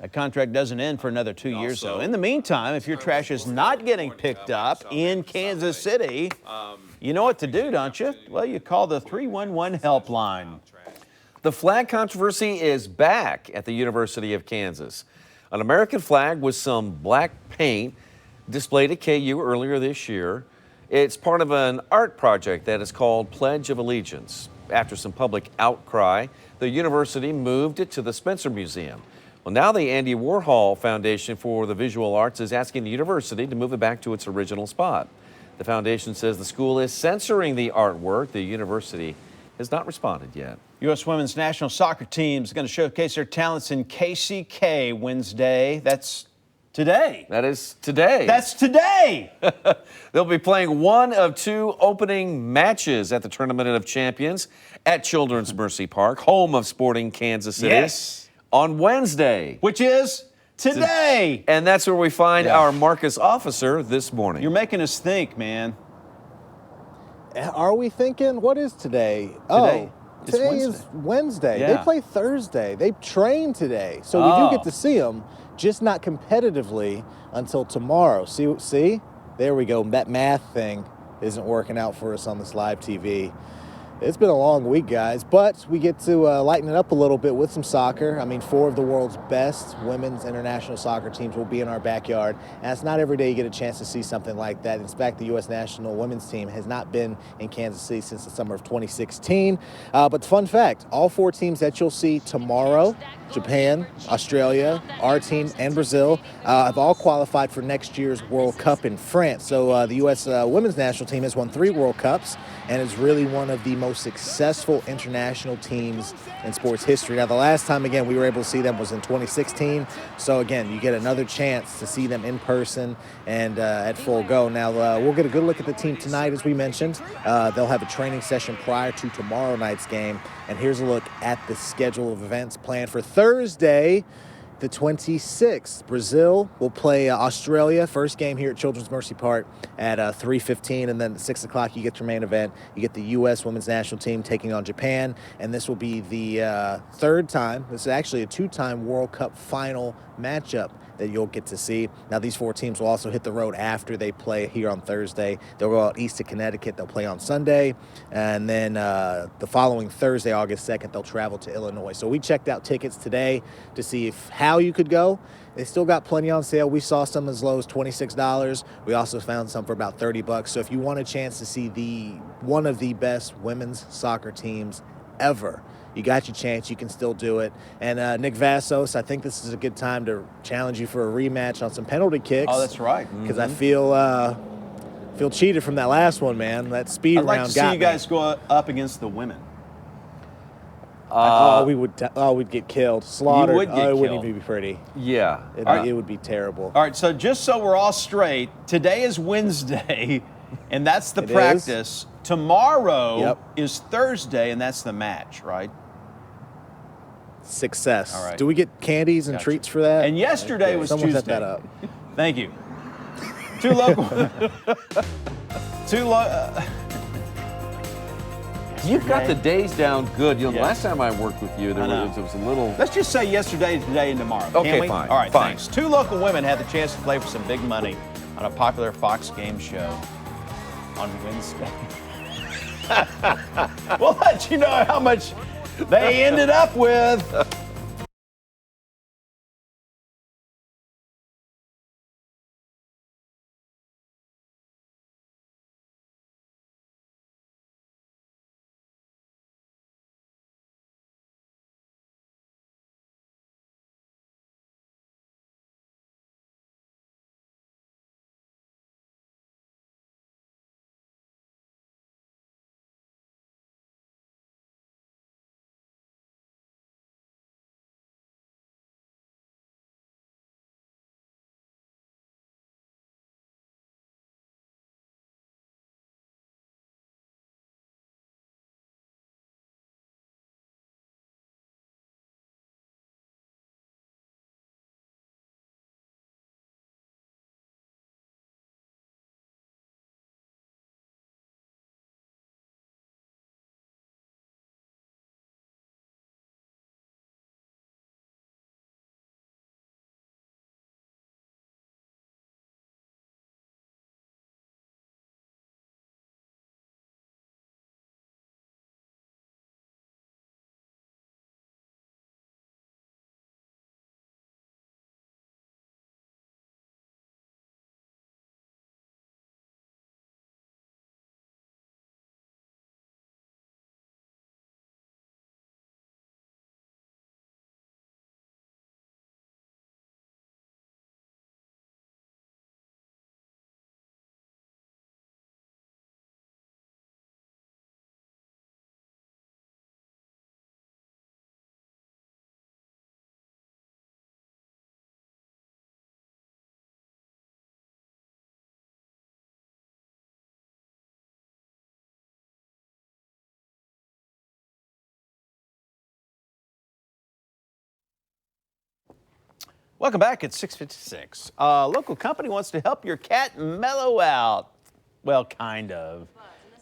That contract doesn't end for another 2 years, though. In the meantime, if your trash is not getting picked up in Kansas City, you know what to do, don't you? Well, you call the 311 helpline. The flag controversy is back at the University of Kansas. An American flag with some black paint displayed at KU earlier this year. It's part of an art project that is called Pledge of Allegiance. After some public outcry, the university moved it to the Spencer Museum. Well, now the Andy Warhol Foundation for the Visual Arts is asking the university to move it back to its original spot. The foundation says the school is censoring the artwork. The university has not responded yet. U.S. women's national soccer team is going to showcase their talents in KCK Wednesday. That's today. That is today. That's today. They'll be playing one of two opening matches at the Tournament of Champions at Children's Mercy Park, home of Sporting Kansas City. Yes. On Wednesday. Which is today. And that's where we find our Marcus officer this morning. You're making us think, man. Are we thinking? What is today? Today. Oh, today is Wednesday. Yeah. They play Thursday. They train today. So we do get to see them, just not competitively until tomorrow. See? There we go. That math thing isn't working out for us on this live TV. It's been a long week, guys, but we get to lighten it up a little bit with some soccer. I mean, 4 of the world's best women's international soccer teams will be in our backyard, and it's not every day you get a chance to see something like that. In fact, the U.S. national women's team has not been in Kansas City since the summer of 2016. But fun fact, all 4 teams that you'll see tomorrow, Japan, Australia, our team, and Brazil, have all qualified for next year's World Cup in France. So the U.S. Women's national team has won 3 World Cups and is really one of the most successful international teams in sports history. Now, the last time, again, we were able to see them was in 2016. So, again, you get another chance to see them in person and at full go. Now, we'll get a good look at the team tonight, as we mentioned. They'll have a training session prior to tomorrow night's game. And here's a look at the schedule of events planned for Thursday, the 26th. Brazil will play Australia. First game here at Children's Mercy Park at 3:15, and then at 6 o'clock you get your main event. You get the U.S. women's national team taking on Japan, and this will be the 3rd time. This is actually a 2-time World Cup final matchup that you'll get to see. Now, these 4 teams will also hit the road after they play here on Thursday. They'll go out east to Connecticut. They'll play on Sunday. And then the following Thursday, August 2nd, they'll travel to Illinois. So we checked out tickets today to see how you could go. They still got plenty on sale. We saw some as low as $26. We also found some for about $30. So if you want a chance to see one of the best women's soccer teams ever, you got your chance. You can still do it. And Nick Vassos, I think this is a good time to challenge you for a rematch on some penalty kicks. Oh, that's right. Because I feel cheated from that last one, man. That speed I'd round like to see got you me. guys go up against the women. We'd get killed, slaughtered. You would get it wouldn't killed. even be pretty. Yeah. It would be terrible. All right, so just so we're all straight, today is Wednesday, and that's the It practice. is. Tomorrow is Thursday, and that's the match, right? Success. All right. Do we get candies and Gotcha. treats for that? And yesterday was Someone Tuesday. set that up. Thank you. Two local. You've got the days down good. You know, Yeah. last time I worked with you, there I know. was a little. Let's just say yesterday, today, and tomorrow. Okay, can we? fine, All right, fine. thanks. 2 local women had the chance to play for some big money on a popular Fox game show on Wednesday. We'll let you know how much they ended up with. Welcome back. It's 6:56. A local company wants to help your cat mellow out. Well, kind of.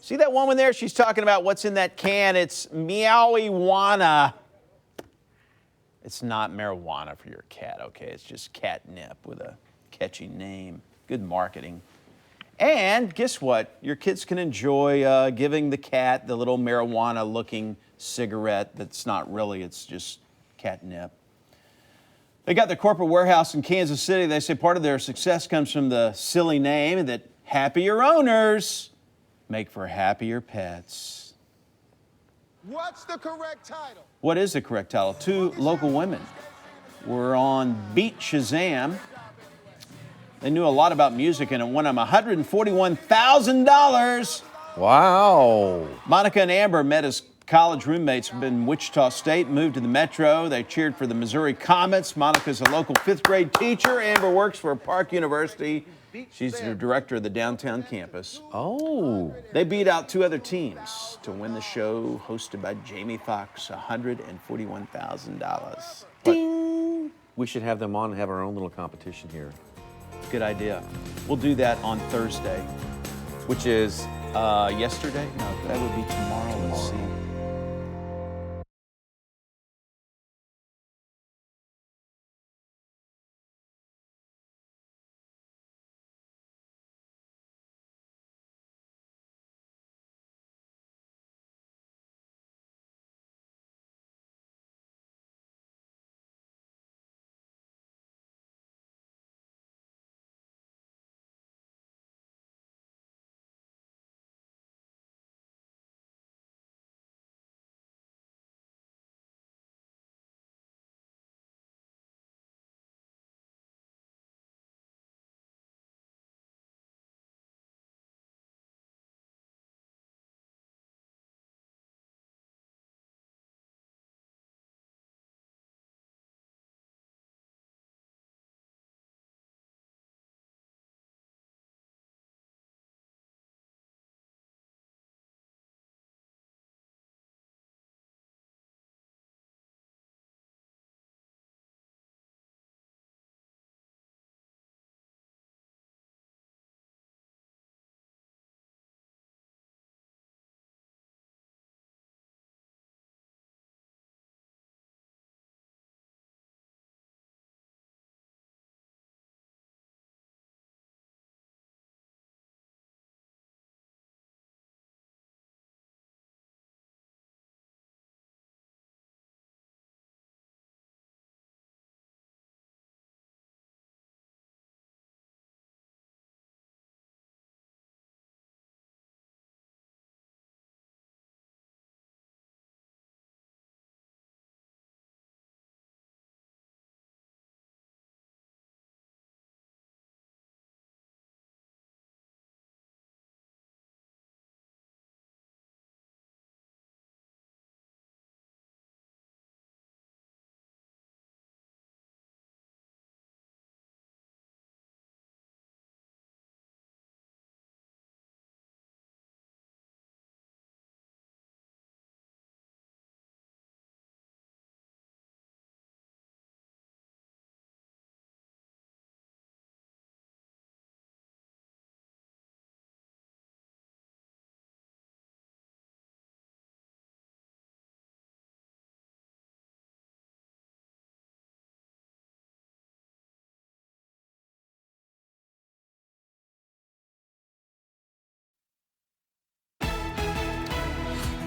See that woman there? She's talking about what's in that can. It's meowie-wana. It's not marijuana for your cat, okay? It's just catnip with a catchy name. Good marketing. And guess what? Your kids can enjoy giving the cat the little marijuana-looking cigarette that's not really, it's just catnip. They got their corporate warehouse in Kansas City. They say part of their success comes from the silly name and that happier owners make for happier pets. What's the correct title? What is the correct title? Two local women were on Beat Shazam. They knew a lot about music and it won them $141,000. Wow. Monica and Amber met as college roommates in Wichita State, moved to the Metro. They cheered for the Missouri Comets. Monica's a local 5th grade teacher. Amber works for Park University. She's the director of the downtown campus. Oh. They beat out 2 other teams to win the show hosted by Jamie Foxx, $141,000. Ding. We should have them on and have our own little competition here. Good idea. We'll do that on Thursday. Which is? Yesterday? No, that would be tomorrow. Let's see.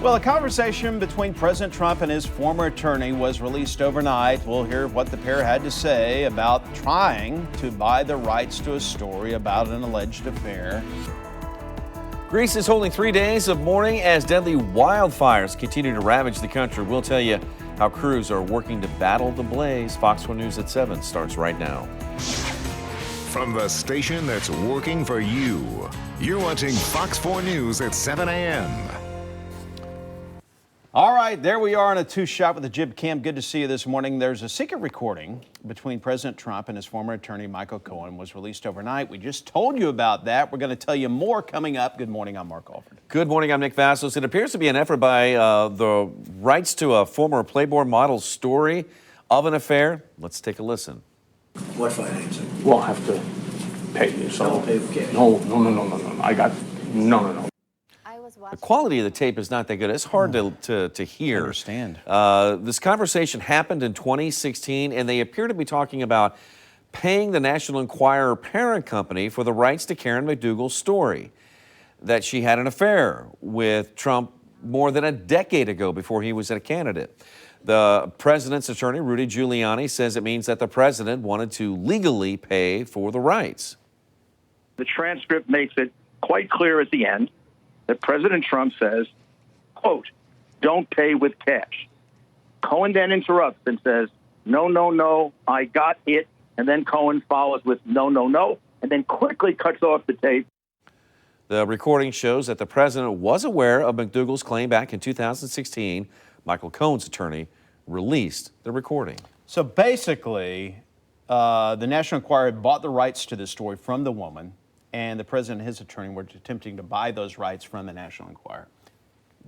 Well, a conversation between President Trump and his former attorney was released overnight. We'll hear what the pair had to say about trying to buy the rights to a story about an alleged affair. Greece is holding 3 days of mourning as deadly wildfires continue to ravage the country. We'll tell you how crews are working to battle the blaze. Fox 4 News at 7 starts right now. From the station that's working for you, you're watching Fox 4 News at 7 a.m. All right, there we are on a 2-shot with the Jib Cam. Good to see you this morning. There's a secret recording between President Trump and his former attorney, Michael Cohen, was released overnight. We just told you about that. We're going to tell you more coming up. Good morning, I'm Mark Alford. Good morning, I'm Nick Vassos. It appears to be an effort by the rights to a former Playboy model's story of an affair. Let's take a listen. What financing? We'll have to pay you. So Don't pay with cash. no. I got no. The quality of the tape is not that good. It's hard to hear. Understand. This conversation happened in 2016, and they appear to be talking about paying the National Enquirer parent company for the rights to Karen McDougal's story, that she had an affair with Trump more than a decade ago before he was a candidate. The president's attorney, Rudy Giuliani, says it means that the president wanted to legally pay for the rights. The transcript makes it quite clear at the end that President Trump says, quote, "Don't pay with cash." Cohen then interrupts and says, no, I got it. And then Cohen follows with no, and then quickly cuts off the tape. The recording shows that the president was aware of McDougal's claim back in 2016. Michael Cohen's attorney released the recording. So basically, the National Enquirer bought the rights to this story from the woman, and the president and his attorney were attempting to buy those rights from the National Enquirer.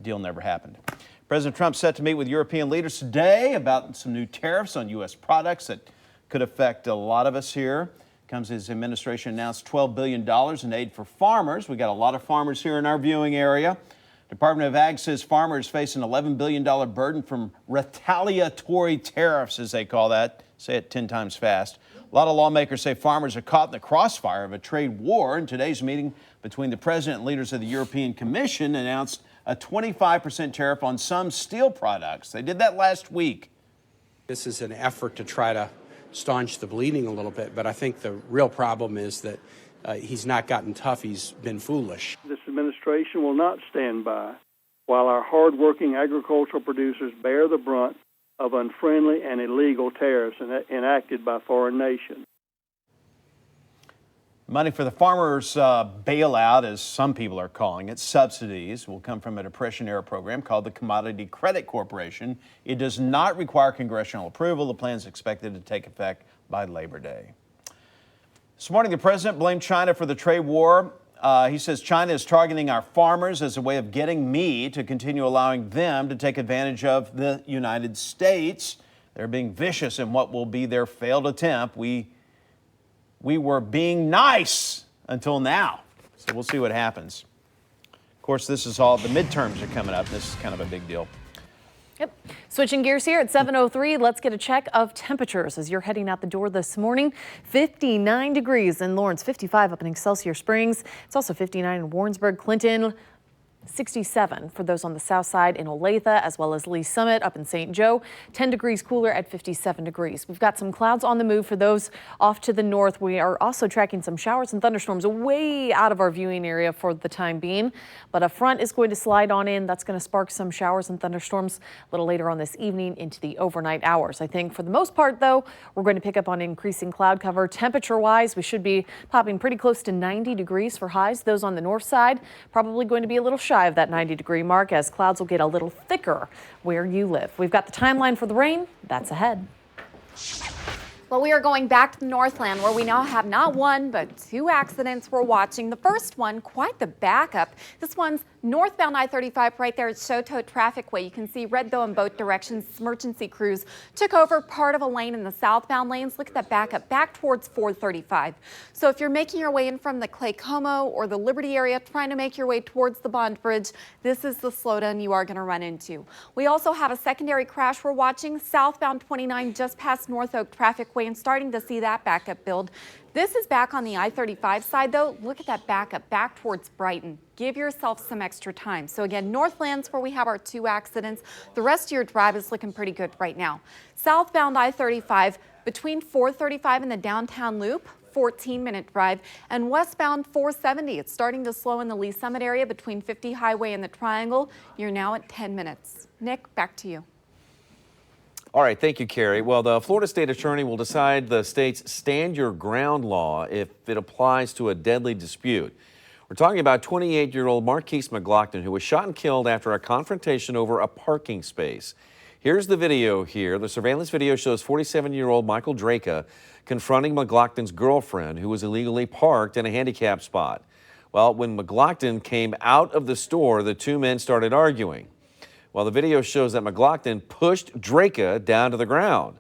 Deal never happened. President Trump set to meet with European leaders today about some new tariffs on U.S. products that could affect a lot of us here. Comes as his administration announced $12 billion in aid for farmers. We got a lot of farmers here in our viewing area. Department of Ag says farmers face an $11 billion burden from retaliatory tariffs, as they call that. Say it 10 times fast. A lot of lawmakers say farmers are caught in the crossfire of a trade war. In today's meeting between the president and leaders of the European Commission announced a 25% tariff on some steel products. They did that last week. This is an effort to try to staunch the bleeding a little bit, but I think the real problem is that he's not gotten tough, he's been foolish. This administration will not stand by while our hard-working agricultural producers bear the brunt of unfriendly and illegal tariffs enacted by foreign nations. Money for the farmers' bailout, as some people are calling it, subsidies, will come from a Depression-era program called the Commodity Credit Corporation. It does not require congressional approval. The plan is expected to take effect by Labor Day. This morning, the president blamed China for the trade war. He says China is targeting our farmers as a way of getting me to continue allowing them to take advantage of the United States. They're being vicious in what will be their failed attempt. We were being nice until now. So we'll see what happens. Of course, this is all, the midterms are coming up. This is kind of a big deal. Yep. Switching gears here at 7:03, let's get a check of temperatures as you're heading out the door this morning. 59 degrees in Lawrence, 55 up in Excelsior Springs. It's also 59 in Warrensburg, Clinton. 67 for those on the south side in Olathe, as well as Lee Summit up in St. Joe. 10 degrees cooler at 57 degrees. We've got some clouds on the move for those off to the north. We are also tracking some showers and thunderstorms way out of our viewing area for the time being. But a front is going to slide on in. That's going to spark some showers and thunderstorms a little later on this evening into the overnight hours. I think for the most part, though, we're going to pick up on increasing cloud cover. Temperature-wise, we should be popping pretty close to 90 degrees for highs. Those on the north side probably going to be a little shy of that 90-degree mark as clouds will get a little thicker where you live. We've got the timeline for the rain. That's ahead. Well, we are going back to the Northland where we now have not one, but two accidents we're watching. The first one, quite the backup. This one's northbound I-35 right there at Choteau Trafficway. You can see red though in both directions. Emergency crews took over part of a lane in the southbound lanes. Look at that backup back towards 435. So if you're making your way in from the Clay Como or the Liberty area, trying to make your way towards the Bond Bridge, this is the slowdown you are going to run into. We also have a secondary crash we're watching southbound 29 just past North Oak Trafficway and starting to see that backup build. This is back on the I-35 side, though. Look at that backup back towards Brighton. Give yourself some extra time. So again, Northland's where we have our two accidents. The rest of your drive is looking pretty good right now. Southbound I-35 between 435 and the downtown loop, 14-minute drive, and westbound 470. It's starting to slow in the Lee Summit area between 50 Highway and the Triangle. You're now at 10 minutes. Nick, back to you. All right, thank you, Carrie. Well, the Florida State Attorney will decide the state's stand your ground law if it applies to a deadly dispute. We're talking about 28-year-old Marquise McGlockton, who was shot and killed after a confrontation over a parking space. Here's the video here. The surveillance video shows 47-year-old Michael Draka confronting McGlockton's girlfriend, who was illegally parked in a handicapped spot. Well, when McGlockton came out of the store, the two men started arguing. Well, the video shows that McGlockton pushed Draka down to the ground.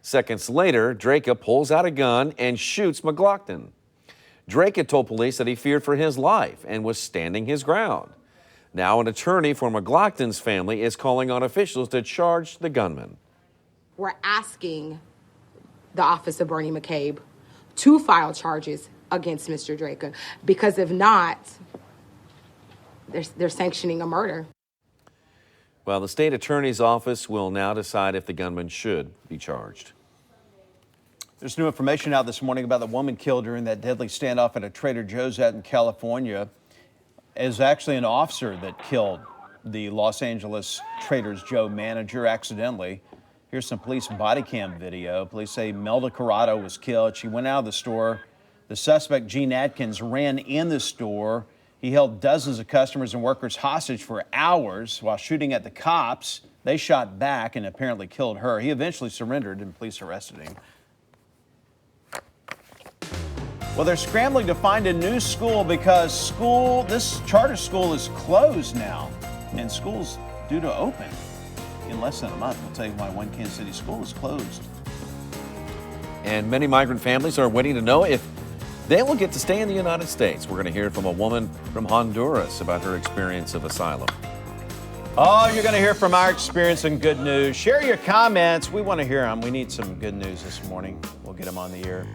Seconds later, Draka pulls out a gun and shoots McLaughlin. Draka told police that he feared for his life and was standing his ground. Now an attorney for McLaughlin's family is calling on officials to charge the gunman. We're asking the office of Bernie McCabe to file charges against Mr. Draka, because if not, they're sanctioning a murder. Well, the state attorney's office will now decide if the gunman should be charged. There's new information out this morning about the woman killed during that deadly standoff at a Trader Joe's out in California. It was actually an officer that killed the Los Angeles Trader Joe manager accidentally. Here's some police body cam video. Police say Melda Corrado was killed. She went out of the store. The suspect, Gene Atkins, ran in the store. He held dozens of customers and workers hostage for hours while shooting at the cops. They shot back and apparently killed her. He eventually surrendered and police arrested him. Well, they're scrambling to find a new school because this charter school is closed now, and school's due to open in less than a month. We'll tell you why one Kansas City school is closed. And many migrant families are waiting to know if they will get to stay in the United States. We're going to hear from a woman from Honduras about her experience of asylum. Oh, you're going to hear from our experience and good news. Share your comments. We want to hear them. We need some good news this morning. We'll get them on the air.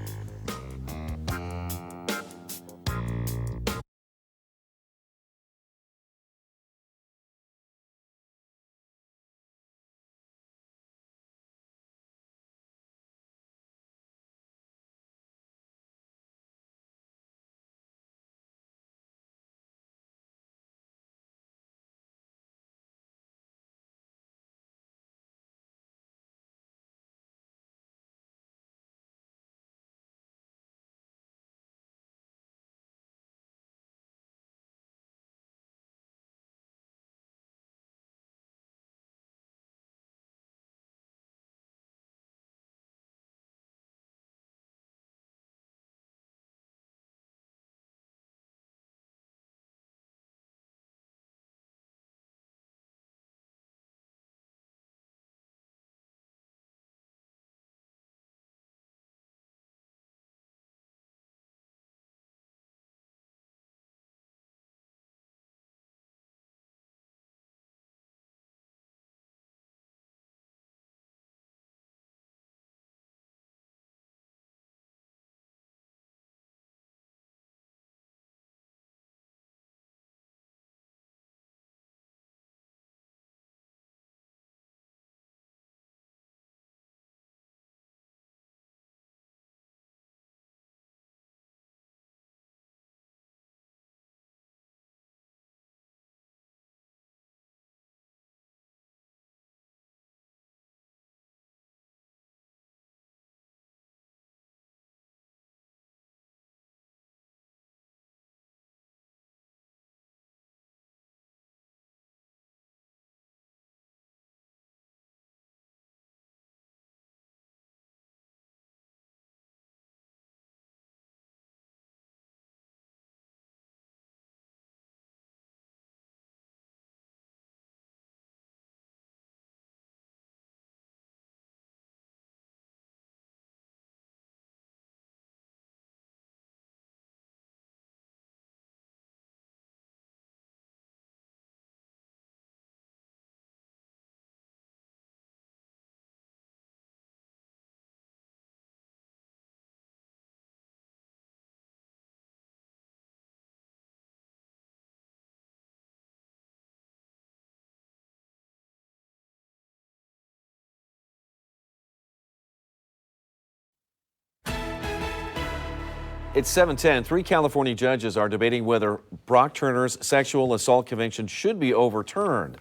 It's 7:10. 3 California judges are debating whether Brock Turner's sexual assault conviction should be overturned.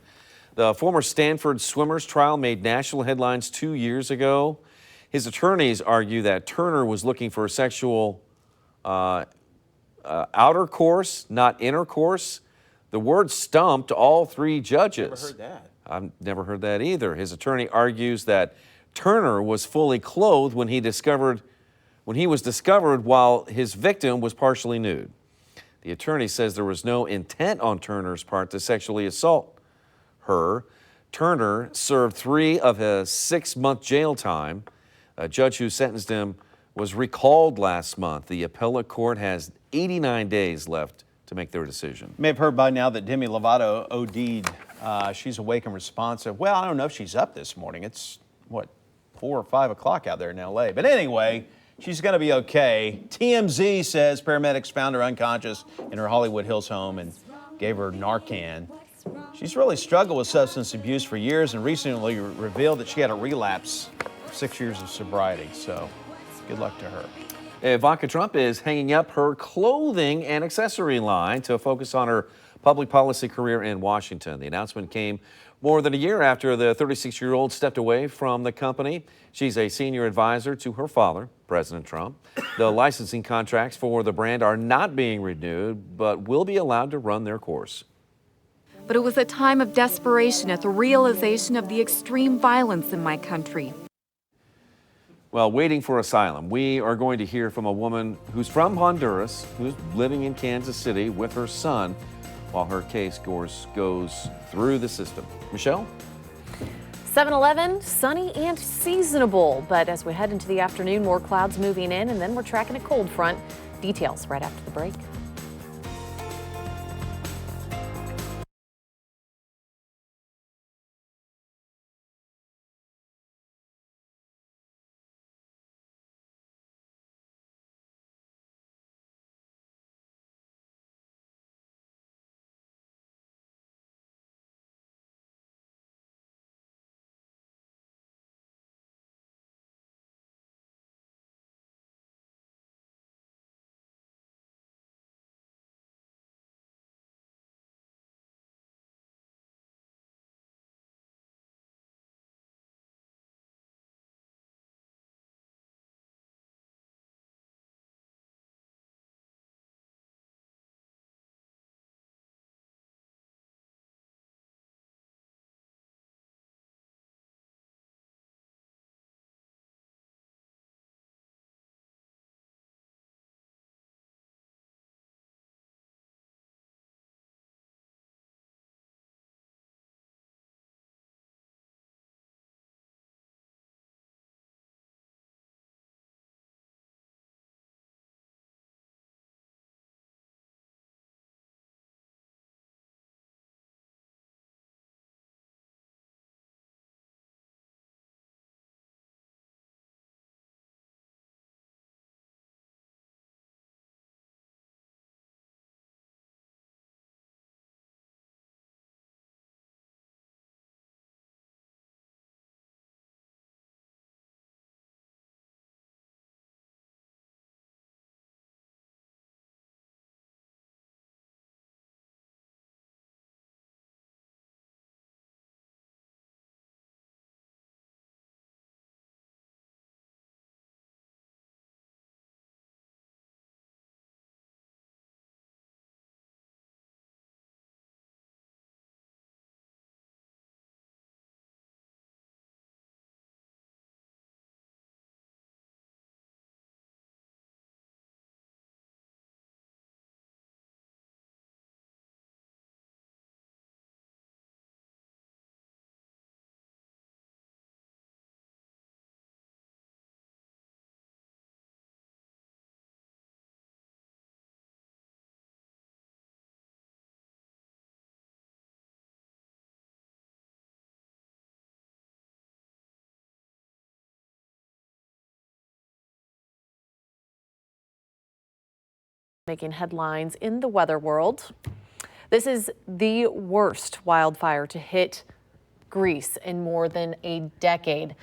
The former Stanford swimmer's trial made national headlines 2 years ago. His attorneys argue that Turner was looking for a sexual outer course, not intercourse. The word stumped all 3 judges. Never heard that. I've never heard that either. His attorney argues that Turner was fully clothed when he was discovered while his victim was partially nude. The attorney says there was no intent on Turner's part to sexually assault her. Turner served 3 of his 6-month jail time. A judge who sentenced him was recalled last month. The appellate court has 89 days left to make their decision. You may have heard by now that Demi Lovato OD'd. She's awake and responsive. Well, I don't know if she's up this morning. It's, what, 4 or 5 o'clock out there in L.A. But anyway, she's going to be okay. TMZ says paramedics found her unconscious in her Hollywood Hills home and gave her Narcan. She's really struggled with substance abuse for years and recently revealed that she had a relapse of 6 years of sobriety. So good luck to her. Ivanka Trump is hanging up her clothing and accessory line to focus on her public policy career in Washington. The announcement came more than a year after the 36-year-old stepped away from the company. She's a senior advisor to her father, President Trump. The licensing contracts for the brand are not being renewed, but will be allowed to run their course. But it was a time of desperation at the realization of the extreme violence in my country. Well, waiting for asylum, we are going to hear from a woman who's from Honduras, who's living in Kansas City with her son while her case goes through the system. Michelle? 7-Eleven, sunny and seasonable, but as we head into the afternoon, more clouds moving in, and then we're tracking a cold front. Details right after the break. Making headlines in the weather world. This is the worst wildfire to hit Greece in more than a decade.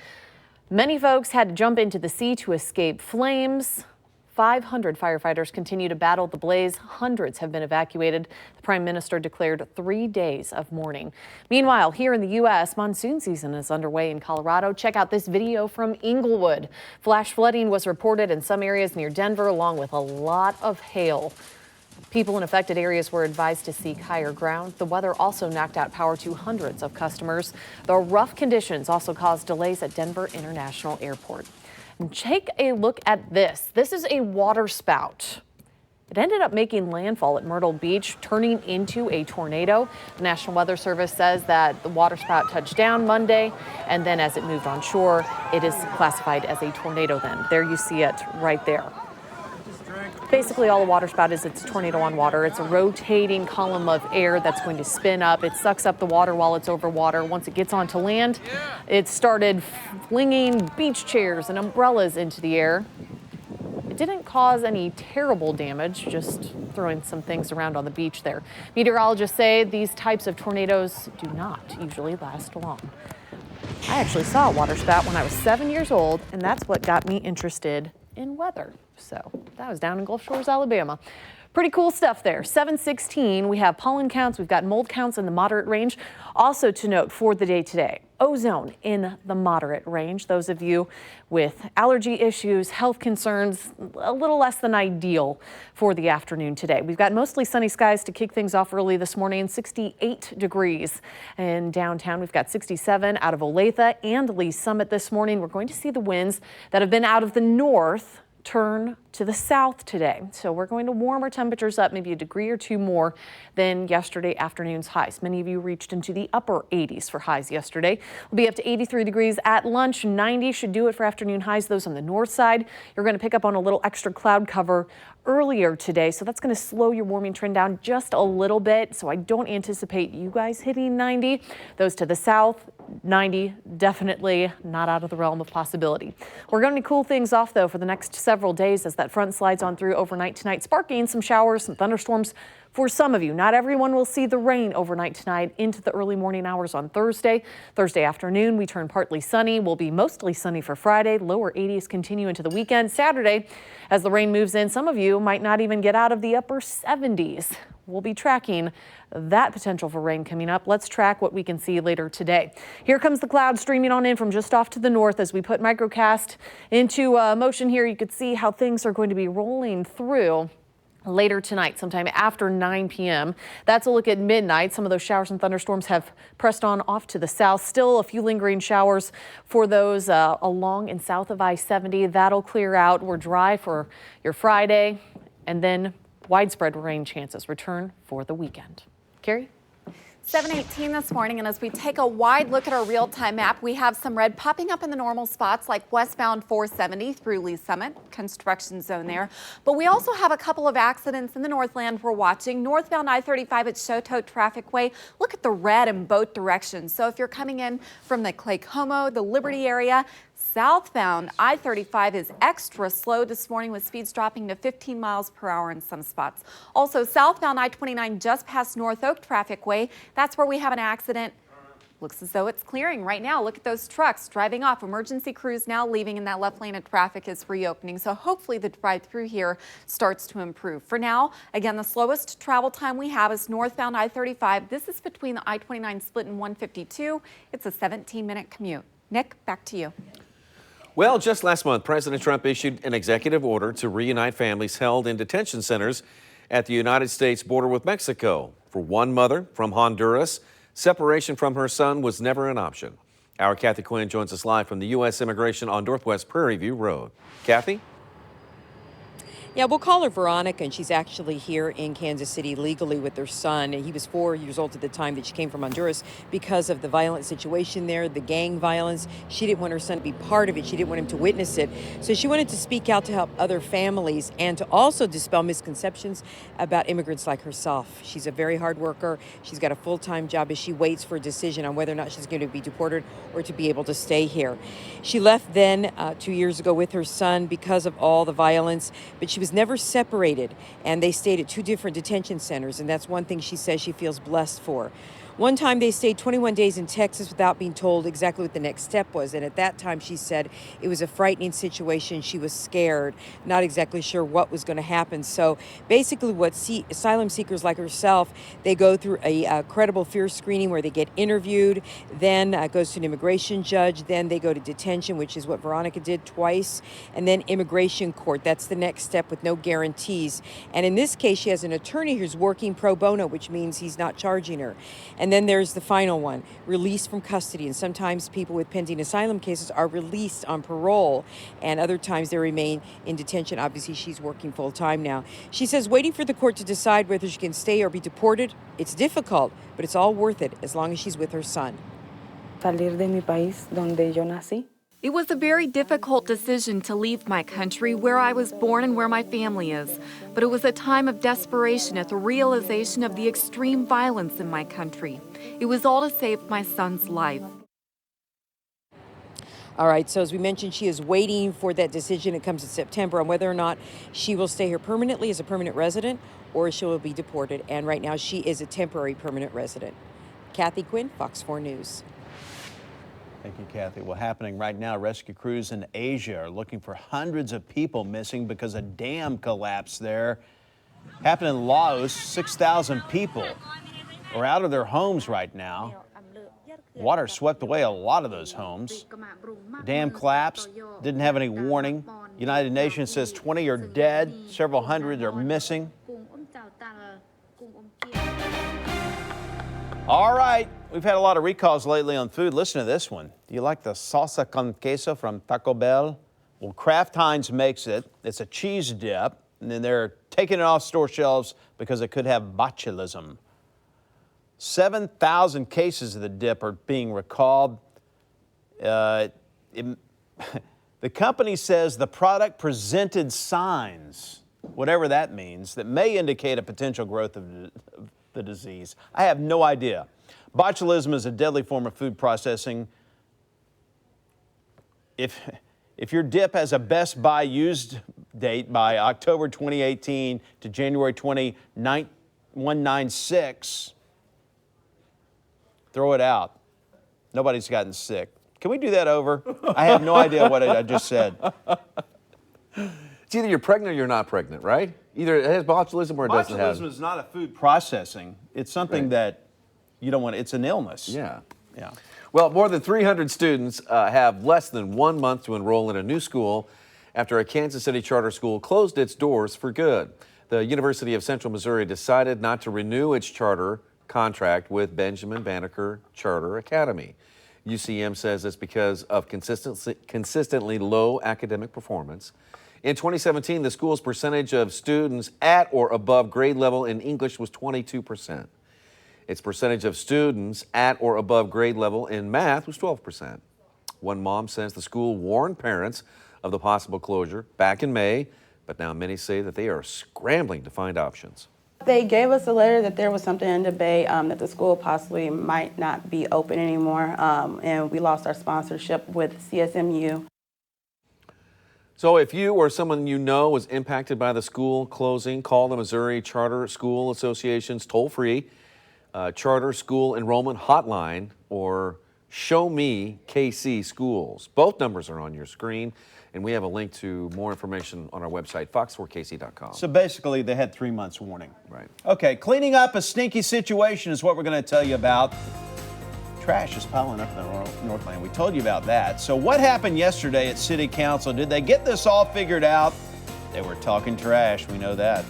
Many folks had to jump into the sea to escape flames. 500 firefighters continue to battle the blaze. Hundreds have been evacuated. The Prime Minister declared 3 days of mourning. Meanwhile, here in the U.S., monsoon season is underway in Colorado. Check out this video from Inglewood. Flash flooding was reported in some areas near Denver, along with a lot of hail. People in affected areas were advised to seek higher ground. The weather also knocked out power to hundreds of customers. The rough conditions also caused delays at Denver International Airport. And take a look at this. This is a water spout. It ended up making landfall at Myrtle Beach, turning into a tornado. The National Weather Service says that the waterspout touched down Monday, and then as it moved on shore, it is classified as a tornado then. There you see it right there. Basically, all a waterspout is, it's a tornado on water. It's a rotating column of air that's going to spin up. It sucks up the water while it's over water. Once it gets onto land, it started flinging beach chairs and umbrellas into the air. It didn't cause any terrible damage, just throwing some things around on the beach there. Meteorologists say these types of tornadoes do not usually last long. I actually saw a waterspout when I was 7 years old, and that's what got me interested in weather. So that was down in Gulf Shores, Alabama. Pretty cool stuff there. 7:16, we have pollen counts, we've got mold counts in the moderate range. Also to note for the day today, ozone in the moderate range. Those of you with allergy issues, health concerns, a little less than ideal for the afternoon today. We've got mostly sunny skies to kick things off early this morning, 68 degrees in downtown. We've got 67 out of Olathe and Lee Summit this morning. We're going to see the winds that have been out of the north turn to the south today. So we're going to warm our temperatures up maybe a degree or two more than yesterday afternoon's highs. Many of you reached into the upper 80s for highs yesterday. We'll be up to 83 degrees at lunch. 90 should do it for afternoon highs. Those on the north side, you're going to pick up on a little extra cloud cover earlier today. So that's going to slow your warming trend down just a little bit. So I don't anticipate you guys hitting 90. Those to the south, 90, definitely not out of the realm of possibility. We're going to cool things off though for the next several days as that front slides on through overnight tonight, sparking some showers, some thunderstorms for some of you. Not everyone will see the rain overnight tonight into the early morning hours on Thursday. Thursday afternoon, we turn partly sunny. We'll be mostly sunny for Friday. Lower 80s continue into the weekend. Saturday, as the rain moves in, some of you might not even get out of the upper 70s. We'll be tracking that potential for rain coming up. Let's track what we can see later today. Here comes the cloud streaming on in from just off to the north as we put microcast into motion here. You could see how things are going to be rolling through later tonight, sometime after 9 p.m. That's a look at midnight. Some of those showers and thunderstorms have pressed on off to the south. Still a few lingering showers for those along and south of I-70. That'll clear out. We're dry for your Friday, and then widespread rain chances return for the weekend. Carrie? 7:18 this morning, and as we take a wide look at our real-time map, we have some red popping up in the normal spots like westbound 470 through Lee Summit, construction zone there. But we also have a couple of accidents in the Northland we're watching. Northbound I-35 at Choteau Traffic Way. Look at the red in both directions. So if you're coming in from the Clay Como, the Liberty area, southbound I-35 is extra slow this morning with speeds dropping to 15 miles per hour in some spots. Also, southbound I-29 just past North Oak Traffic Way. That's where we have an accident. Looks as though it's clearing right now. Look at those trucks driving off. Emergency crews now leaving, and that left lane of traffic is reopening. So hopefully the drive through here starts to improve. For now, again, the slowest travel time we have is northbound I-35. This is between the I-29 split and 152. It's a 17-minute commute. Nick, back to you. Well, just last month, President Trump issued an executive order to reunite families held in detention centers at the United States border with Mexico. For one mother from Honduras, separation from her son was never an option. Our Kathy Quinn joins us live from the U.S. Immigration on Northwest Prairie View Road. Kathy? Yeah, we'll call her Veronica, and she's actually here in Kansas City legally with her son. And he was 4 years old at the time that she came from Honduras because of the violent situation there, the gang violence. She didn't want her son to be part of it. She didn't want him to witness it. So she wanted to speak out to help other families and to also dispel misconceptions about immigrants like herself. She's a very hard worker. She's got a full-time job as she waits for a decision on whether or not she's going to be deported or to be able to stay here. She left then 2 years ago with her son because of all the violence, but she was never separated, and they stayed at 2 different detention centers, and that's one thing she says she feels blessed for. One time they stayed 21 days in Texas without being told exactly what the next step was. And at that time, she said it was a frightening situation. She was scared, not exactly sure what was going to happen. So basically what asylum seekers like herself, they go through a credible fear screening where they get interviewed, then goes to an immigration judge, then they go to detention, which is what Veronica did twice, and then immigration court. That's the next step with no guarantees. And in this case, she has an attorney who's working pro bono, which means he's not charging her. And And then there's the final one, release from custody. And sometimes people with pending asylum cases are released on parole, and other times they remain in detention. Obviously, she's working full time now. She says waiting for the court to decide whether she can stay or be deported, it's difficult, but it's all worth it as long as she's with her son. Salir de mi país donde yo nací. It was a very difficult decision to leave my country, where I was born and where my family is. But it was a time of desperation at the realization of the extreme violence in my country. It was all to save my son's life. All right, so as we mentioned, she is waiting for that decision. It comes in September on whether or not she will stay here permanently as a permanent resident or she will be deported. And right now she is a temporary permanent resident. Kathy Quinn, Fox 4 News. Thank you, Kathy. Well, happening right now, rescue crews in Asia are looking for hundreds of people missing because a dam collapsed there. Happened in Laos, 6,000 people are out of their homes right now. Water swept away a lot of those homes. The dam collapsed, didn't have any warning. United Nations says 20 are dead, several hundred are missing. All right, we've had a lot of recalls lately on food. Listen to this one. Do you like the salsa con queso from Taco Bell? Well, Kraft Heinz makes it. It's a cheese dip, and then they're taking it off store shelves because it could have botulism. 7,000 cases of the dip are being recalled. The company says the product presented signs, whatever that means, that may indicate a potential growth of the disease. I have no idea. Botulism is a deadly form of food processing. If your dip has a best by used date by October 2018 to January 196, throw it out. Nobody's gotten sick. Can we do that over? I have no idea what I just said. It's either you're pregnant or you're not pregnant, right? Either it has botulism or it doesn't have. Botulism is not a food processing. It's something that you don't want. It's an illness. Yeah. Yeah. Well, more than 300 students have less than 1 month to enroll in a new school after a Kansas City charter school closed its doors for good. The University of Central Missouri decided not to renew its charter contract with Benjamin Banneker Charter Academy. UCM says it's because of consistently low academic performance. In 2017, the school's percentage of students at or above grade level in English was 22%. Its percentage of students at or above grade level in math was 12%. One mom says the school warned parents of the possible closure back in May, but now many say that they are scrambling to find options. They gave us a letter that there was something in debate, that the school possibly might not be open anymore, and we lost our sponsorship with CSMU. So if you or someone you know was impacted by the school closing, call the Missouri Charter School Association's toll-free Charter School Enrollment Hotline or Show Me KC Schools. Both numbers are on your screen, and we have a link to more information on our website, fox4kc.com. So basically, they had 3 months warning. Right. Okay, cleaning up a stinky situation is what we're going to tell you about. Trash is piling up in the Northland. We told you about that. So what happened yesterday at City Council? Did they get this all figured out? They were talking trash. We know that.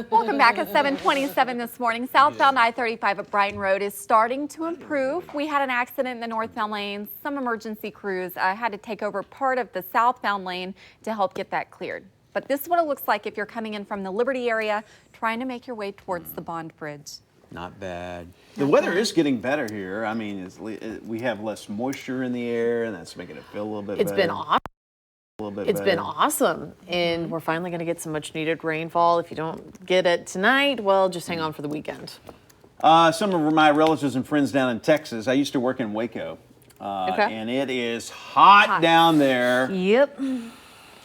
Welcome back at 7:27 this morning. Southbound I-35 at Brighton Road is starting to improve. We had an accident in the northbound lanes. Some emergency crews had to take over part of the southbound lane to help get that cleared. But this is what it looks like if you're coming in from the Liberty area, trying to make your way towards the Bond Bridge. Not bad. The weather is getting better here. I mean, we have less moisture in the air, and that's making it feel a little bit better. It's been awesome. It's been awesome, and we're finally going to get some much-needed rainfall. If you don't get it tonight, well, just hang on for the weekend. Some of my relatives and friends down in Texas. I used to work in Waco, and it is hot down there. Yep.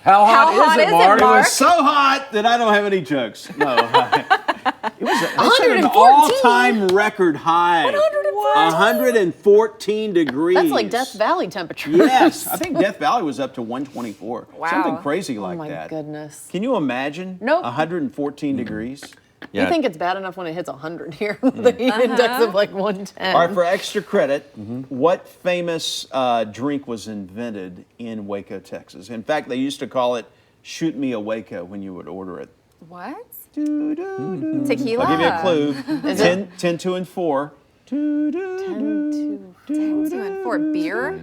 How hot, How hot is it, Mark? It Mark? was so hot that I don't have any jokes. No. It was an 114. all-time record high. 114 degrees. That's like Death Valley temperatures. Yes, I think Death Valley was up to 124. Wow. Something crazy like that. Oh my goodness. Can you imagine? Nope. 114 degrees. You think it's bad enough when it hits 100 here with the heat index of like 110. All right, for extra credit, what famous drink was invented in Waco, Texas? In fact, they used to call it "Shoot Me a Waco" when you would order it. What? Tequila. I'll give you a clue. Is 10, 2, and 4. 10, 2, and 4. Beer?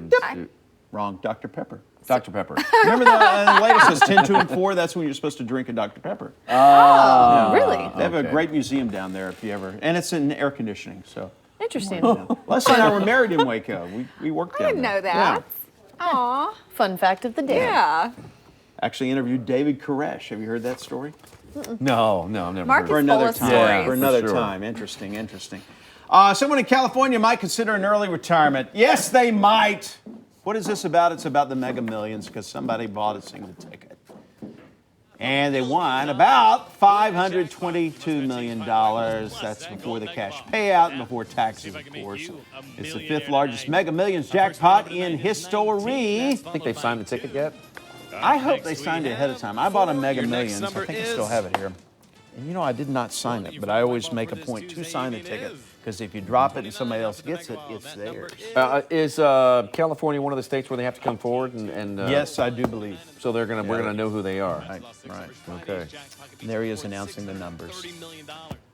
Wrong. Dr. Pepper. Dr. Pepper. Remember the latest says 10, 2, and 4? That's when you're supposed to drink a Dr. Pepper. Oh, really? They have a great museum down there if you ever, and it's in air conditioning, so. Interesting. Leslie and I were married in Waco. We worked down I didn't there. know that. Aw. Fun fact of the day. Yeah. Actually interviewed David Koresh. Have you heard that story? No, I've never Mark heard is For another full of time. stories. For another sure. time. Interesting. Someone in California might consider an early retirement. Yes, they might. What is this about? It's about the Mega Millions because somebody bought a single ticket. And they won about $522 million. That's before the cash payout and before taxes, of course. It's the 5th largest Mega Millions jackpot in history. Think they've signed the ticket yet? I hope they signed it ahead of time. I bought a Mega Millions. I think I still have it here. And you know, I did not sign it, but I always make a point to sign the ticket because if you drop it and somebody else gets it, it's theirs. Is California one of the states where they have to come forward and Yes, I do believe. So we're gonna know who they are. Right. Okay. And there he is announcing the numbers.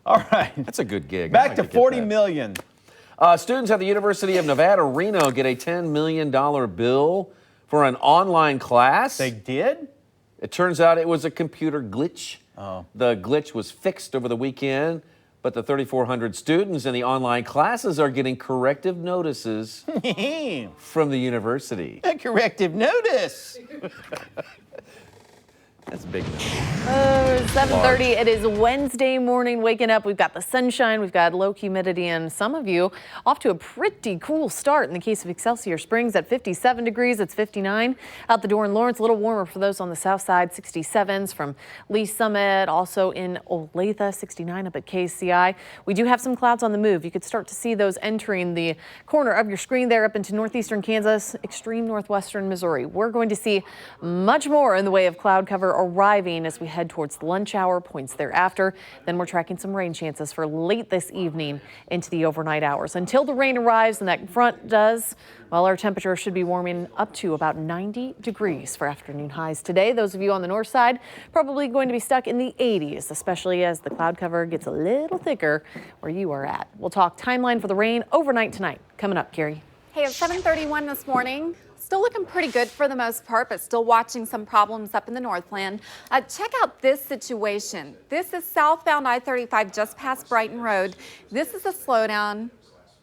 All right. That's a good gig. Back to 40 million. Students at the University of Nevada, Reno get a $10 million bill for an online class. They did? It turns out it was a computer glitch. Oh. The glitch was fixed over the weekend, but the 3,400 students in the online classes are getting corrective notices from the university. A corrective notice. That's big. 7:30. It is Wednesday morning. Waking up, we've got the sunshine, we've got low humidity, and some of you off to a pretty cool start. In the case of Excelsior Springs, at 57 degrees, it's 59 out the door in Lawrence. A little warmer for those on the south side. 67s from Lee Summit, also in Olathe. 69 up at KCI. We do have some clouds on the move. You could start to see those entering the corner of your screen there up into northeastern Kansas, extreme northwestern Missouri. We're going to see much more in the way of cloud cover arriving as we head towards the lunch hour, points thereafter. Then we're tracking some rain chances for late this evening into the overnight hours. Until the rain arrives and that front does, well, our temperature should be warming up to about 90 degrees for afternoon highs today. Those of you on the north side probably going to be stuck in the 80s, especially as the cloud cover gets a little thicker where you are at. We'll talk timeline for the rain overnight tonight. Coming up, Carrie. Hey, it's 7:31 this morning. Still looking pretty good for the most part, but still watching some problems up in the Northland. Check out this situation. This is southbound I-35 just past Brighton Road. This is a slowdown.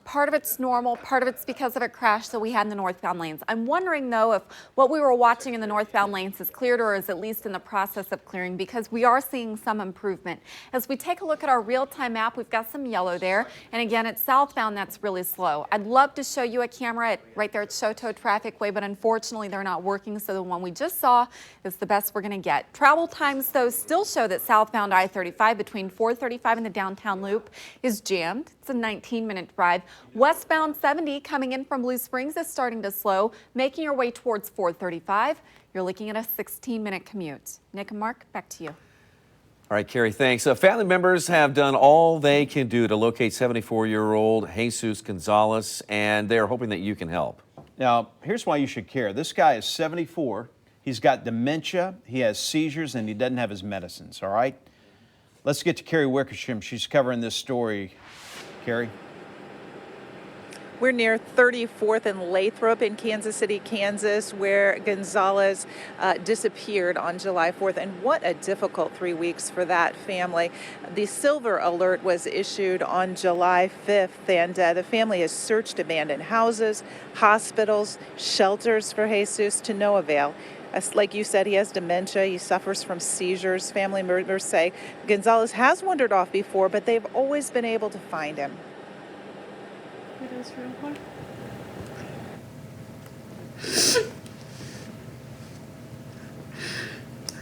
Part of it's normal, part of it's because of a crash that we had in the northbound lanes. I'm wondering, though, if what we were watching in the northbound lanes is cleared or is at least in the process of clearing, because we are seeing some improvement. As we take a look at our real-time map, we've got some yellow there. And again, it's southbound that's really slow. I'd love to show you a camera right there at Shoto Traffic Way, but unfortunately they're not working, so the one we just saw is the best we're going to get. Travel times, though, still show that southbound I-35 between 435 and the downtown loop is jammed. It's a 19-minute drive. Westbound 70 coming in from Blue Springs is starting to slow, making your way towards 435. You're looking at a 16-minute commute. Nick and Mark, back to you. All right, Carrie, thanks. Family members have done all they can do to locate 74-year-old Jesus Gonzalez, and they're hoping that you can help. Now, here's why you should care. This guy is 74. He's got dementia, he has seizures, and he doesn't have his medicines, all right? Let's get to Carrie Wickersham. She's covering this story. Carrie? We're near 34th and Lathrop in Kansas City, Kansas, where Gonzalez disappeared on July 4th. And what a difficult 3 weeks for that family. The silver alert was issued on July 5th, and the family has searched abandoned houses, hospitals, shelters for Jesus to no avail. Like you said, he has dementia. He suffers from seizures. Family members say Gonzalez has wandered off before, but they've always been able to find him. It is real hard.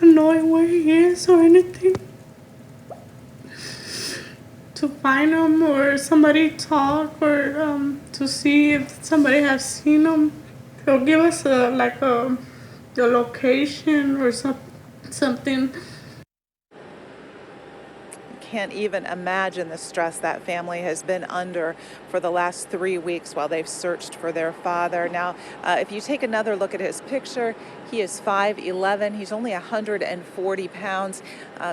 Not knowing where he is or anything. To find him or somebody talk or to see if somebody has seen him. He'll give us the location or something. Can't even imagine the stress that family has been under for the last 3 weeks while they've searched for their father. Now, if you take another look at his picture, he is 5'11". He's only 140 pounds.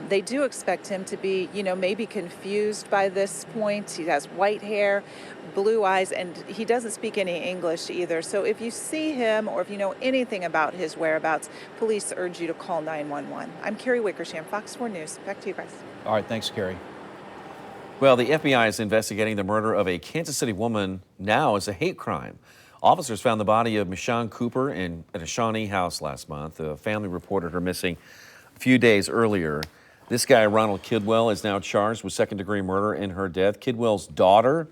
They do expect him to be, maybe confused by this point. He has white hair, blue eyes, and he doesn't speak any English either. So if you see him or if you know anything about his whereabouts, police urge you to call 911. I'm Carrie Wickersham, Fox 4 News. Back to you guys. All right, thanks, Carrie. Well, the FBI is investigating the murder of a Kansas City woman now as a hate crime. Officers found the body of Michonne Cooper at a Shawnee house last month. The family reported her missing a few days earlier. This guy, Ronald Kidwell, is now charged with second-degree murder in her death. Kidwell's daughter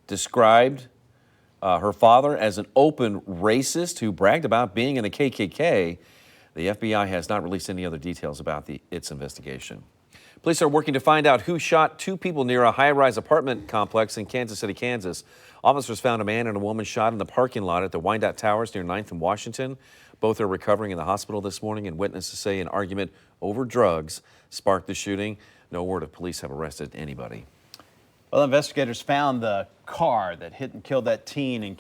described her father as an open racist who bragged about being in the KKK. The FBI has not released any other details about its investigation. Police are working to find out who shot two people near a high-rise apartment complex in Kansas City, Kansas. Officers found a man and a woman shot in the parking lot at the Wyandotte Towers near 9th and Washington. Both are recovering in the hospital this morning, and witnesses say an argument over drugs sparked the shooting. No word if police have arrested anybody. Well, investigators found the car that hit and killed that teen in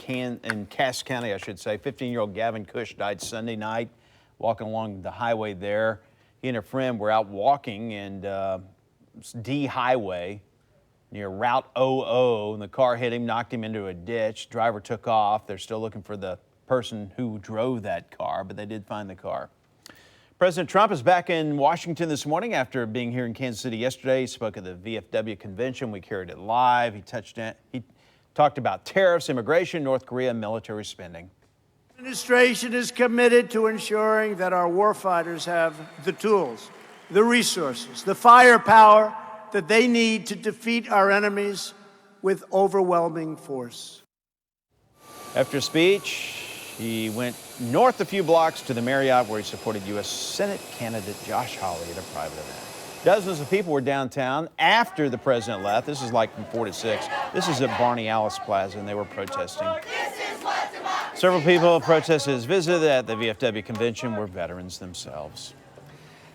Cass County, 15-year-old Gavin Cush died Sunday night walking along the highway there. He and a friend were out walking and D Highway near Route 00, and the car hit him, knocked him into a ditch. Driver took off. They're still looking for the person who drove that car, but they did find the car. President Trump is back in Washington this morning after being here in Kansas City yesterday. He spoke at the VFW convention. We carried it live. He talked about tariffs, immigration, North Korea, military spending. The administration is committed to ensuring that our warfighters have the tools, the resources, the firepower that they need to defeat our enemies with overwhelming force. After speech, he went north a few blocks to the Marriott where he supported U.S. Senate candidate Josh Hawley at a private event. Dozens of people were downtown after the president left. This is like from 4 to 6. This is at Barney Alice Plaza, and they were protesting. Several people protested his visit at the VFW convention were veterans themselves.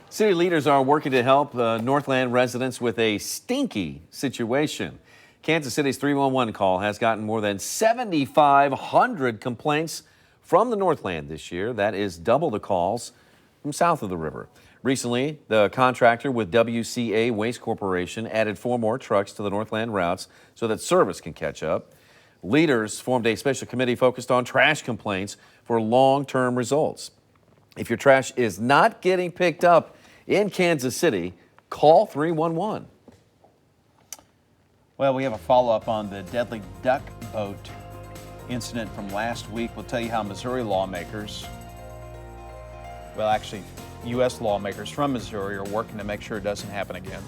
City leaders are working to help Northland residents with a stinky situation. Kansas City's 311 call has gotten more than 7,500 complaints from the Northland this year. That is double the calls from south of the river. Recently, the contractor with WCA Waste Corporation added 4 more trucks to the Northland routes so that service can catch up. Leaders formed a special committee focused on trash complaints for long-term results. If your trash is not getting picked up in Kansas City, call 311. Well, we have a follow-up on the deadly duck boat incident from last week. We'll tell you how Missouri lawmakers, U.S. lawmakers from Missouri are working to make sure it doesn't happen again.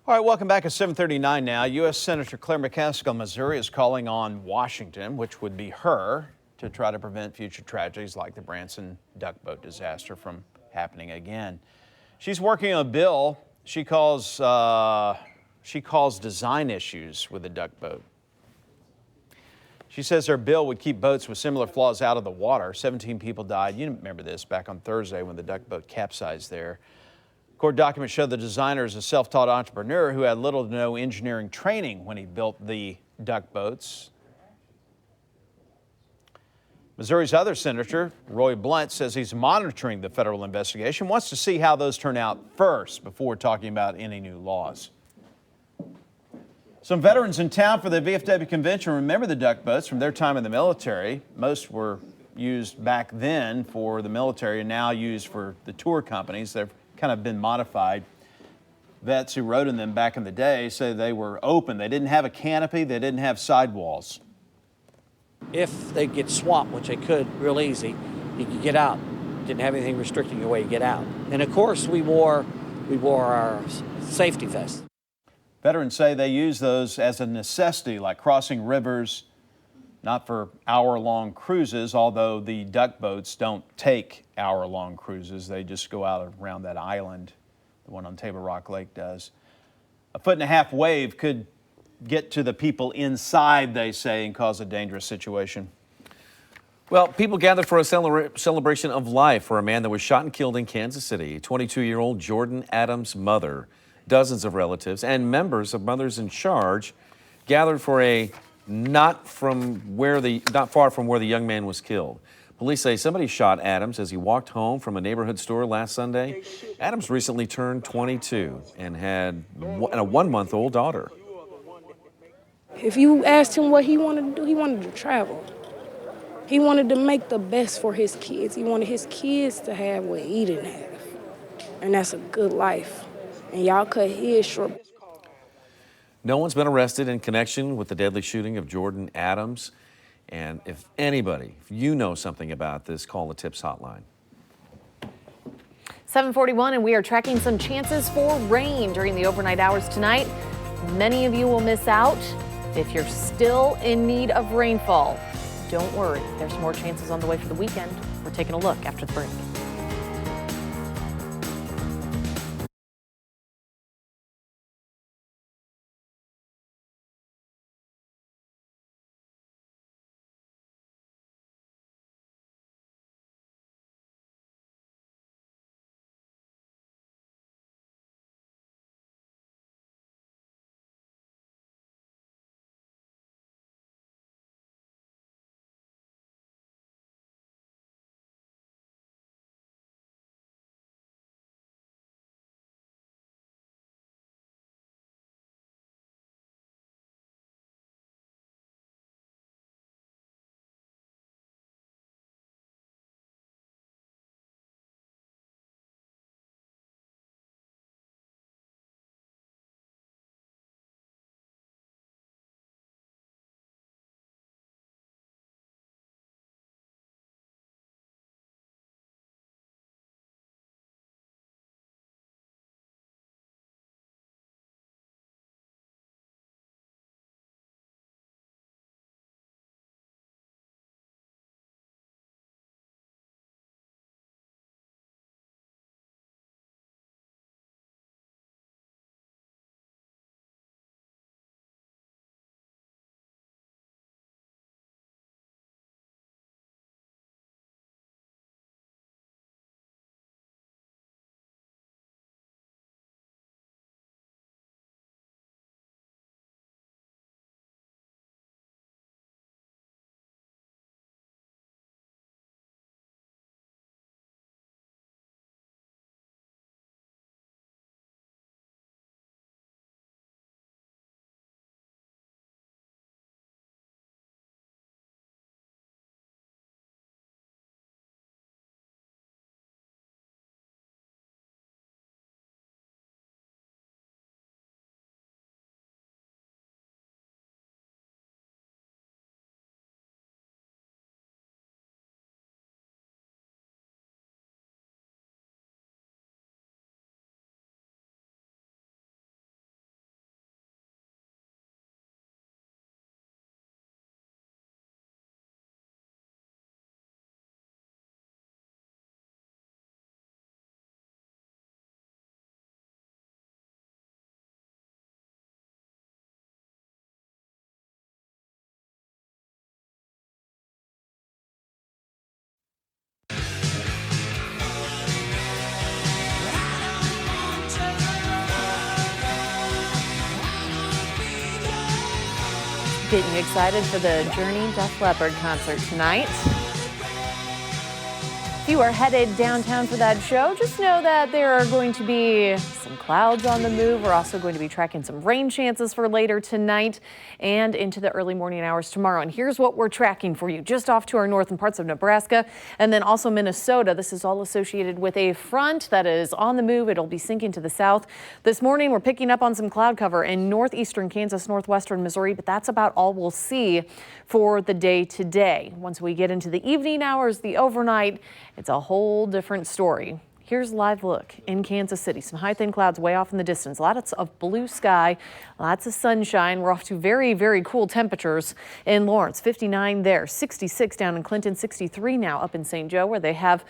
All right, welcome back at 7:39 now. U.S. Senator Claire McCaskill of Missouri is calling on Washington, which would be her, to try to prevent future tragedies like the Branson duck boat disaster from happening again. She's working on a bill she calls design issues with the duck boat. She says her bill would keep boats with similar flaws out of the water. 17 people died. You remember this back on Thursday when the duck boat capsized there. Court documents show the designer is a self-taught entrepreneur who had little to no engineering training when he built the duck boats. Missouri's other senator, Roy Blunt, says he's monitoring the federal investigation, wants to see how those turn out first before talking about any new laws. Some veterans in town for the VFW convention remember the duck boats from their time in the military. Most were used back then for the military and now used for the tour companies. They've kind of been modified. Vets who rode in them back in the day say they were open. They didn't have a canopy. They didn't have sidewalls. If they get swamped, which they could real easy, you could get out. Didn't have anything restricting your way to get out. And of course, we wore our safety vests. Veterans say they use those as a necessity, like crossing rivers, not for hour-long cruises, although the duck boats don't take hour-long cruises. They just go out around that island. The one on Table Rock Lake does. A 1.5-foot wave could get to the people inside, they say, and cause a dangerous situation. Well, people gathered for a celebration of life for a man that was shot and killed in Kansas City. 22-year-old Jordan Adams' mother, dozens of relatives, and members of Mothers in Charge gathered for a not far from where the young man was killed. Police say somebody shot Adams as he walked home from a neighborhood store last Sunday. Adams recently turned 22 and had a 1-month-old daughter. If you asked him what he wanted to do, he wanted to travel. He wanted to make the best for his kids. He wanted his kids to have what he didn't have. And that's a good life. And y'all cut his short. No one's been arrested in connection with the deadly shooting of Jordan Adams. And if you know something about this, call the TIPS hotline. 7:41, and we are tracking some chances for rain during the overnight hours tonight. Many of you will miss out if you're still in need of rainfall. Don't worry, there's more chances on the way for the weekend. We're taking a look after the break. Getting excited for the Journey Def Leppard concert tonight. If you are headed downtown for that show, just know that there are going to be some clouds on the move. We're also going to be tracking some rain chances for later tonight and into the early morning hours tomorrow. And here's what we're tracking for you just off to our north and parts of Nebraska and then also Minnesota. This is all associated with a front that is on the move. It'll be sinking to the south. This morning, we're picking up on some cloud cover in northeastern Kansas, northwestern Missouri, but that's about all we'll see for the day today. Once we get into the evening hours, the overnight, it's a whole different story. Here's a live look in Kansas City. Some high thin clouds way off in the distance. Lots of blue sky, lots of sunshine. We're off to very, very cool temperatures in Lawrence. 59 there, 66 down in Clinton, 63 now up in St. Joe, where they have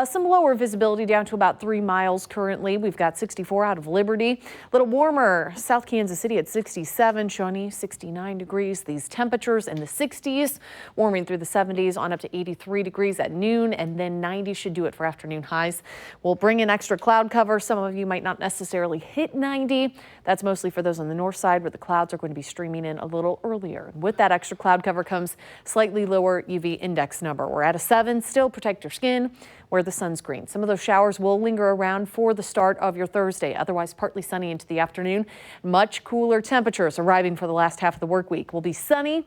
some lower visibility down to about 3 miles currently. We've got 64 out of Liberty. A little warmer, South Kansas City at 67, Shawnee 69 degrees. These temperatures in the 60s, warming through the 70s on up to 83 degrees at noon, and then 90 should do it for afternoon highs. We'll bring in extra cloud cover. Some of you might not necessarily hit 90. That's mostly for those on the north side where the clouds are going to be streaming in a little earlier. With that extra cloud cover comes slightly lower UV index number. We're at a 7. Still protect your skin. Wear the sunscreen. Some of those showers will linger around for the start of your Thursday. Otherwise, partly sunny into the afternoon. Much cooler temperatures arriving for the last half of the work week. Will be sunny.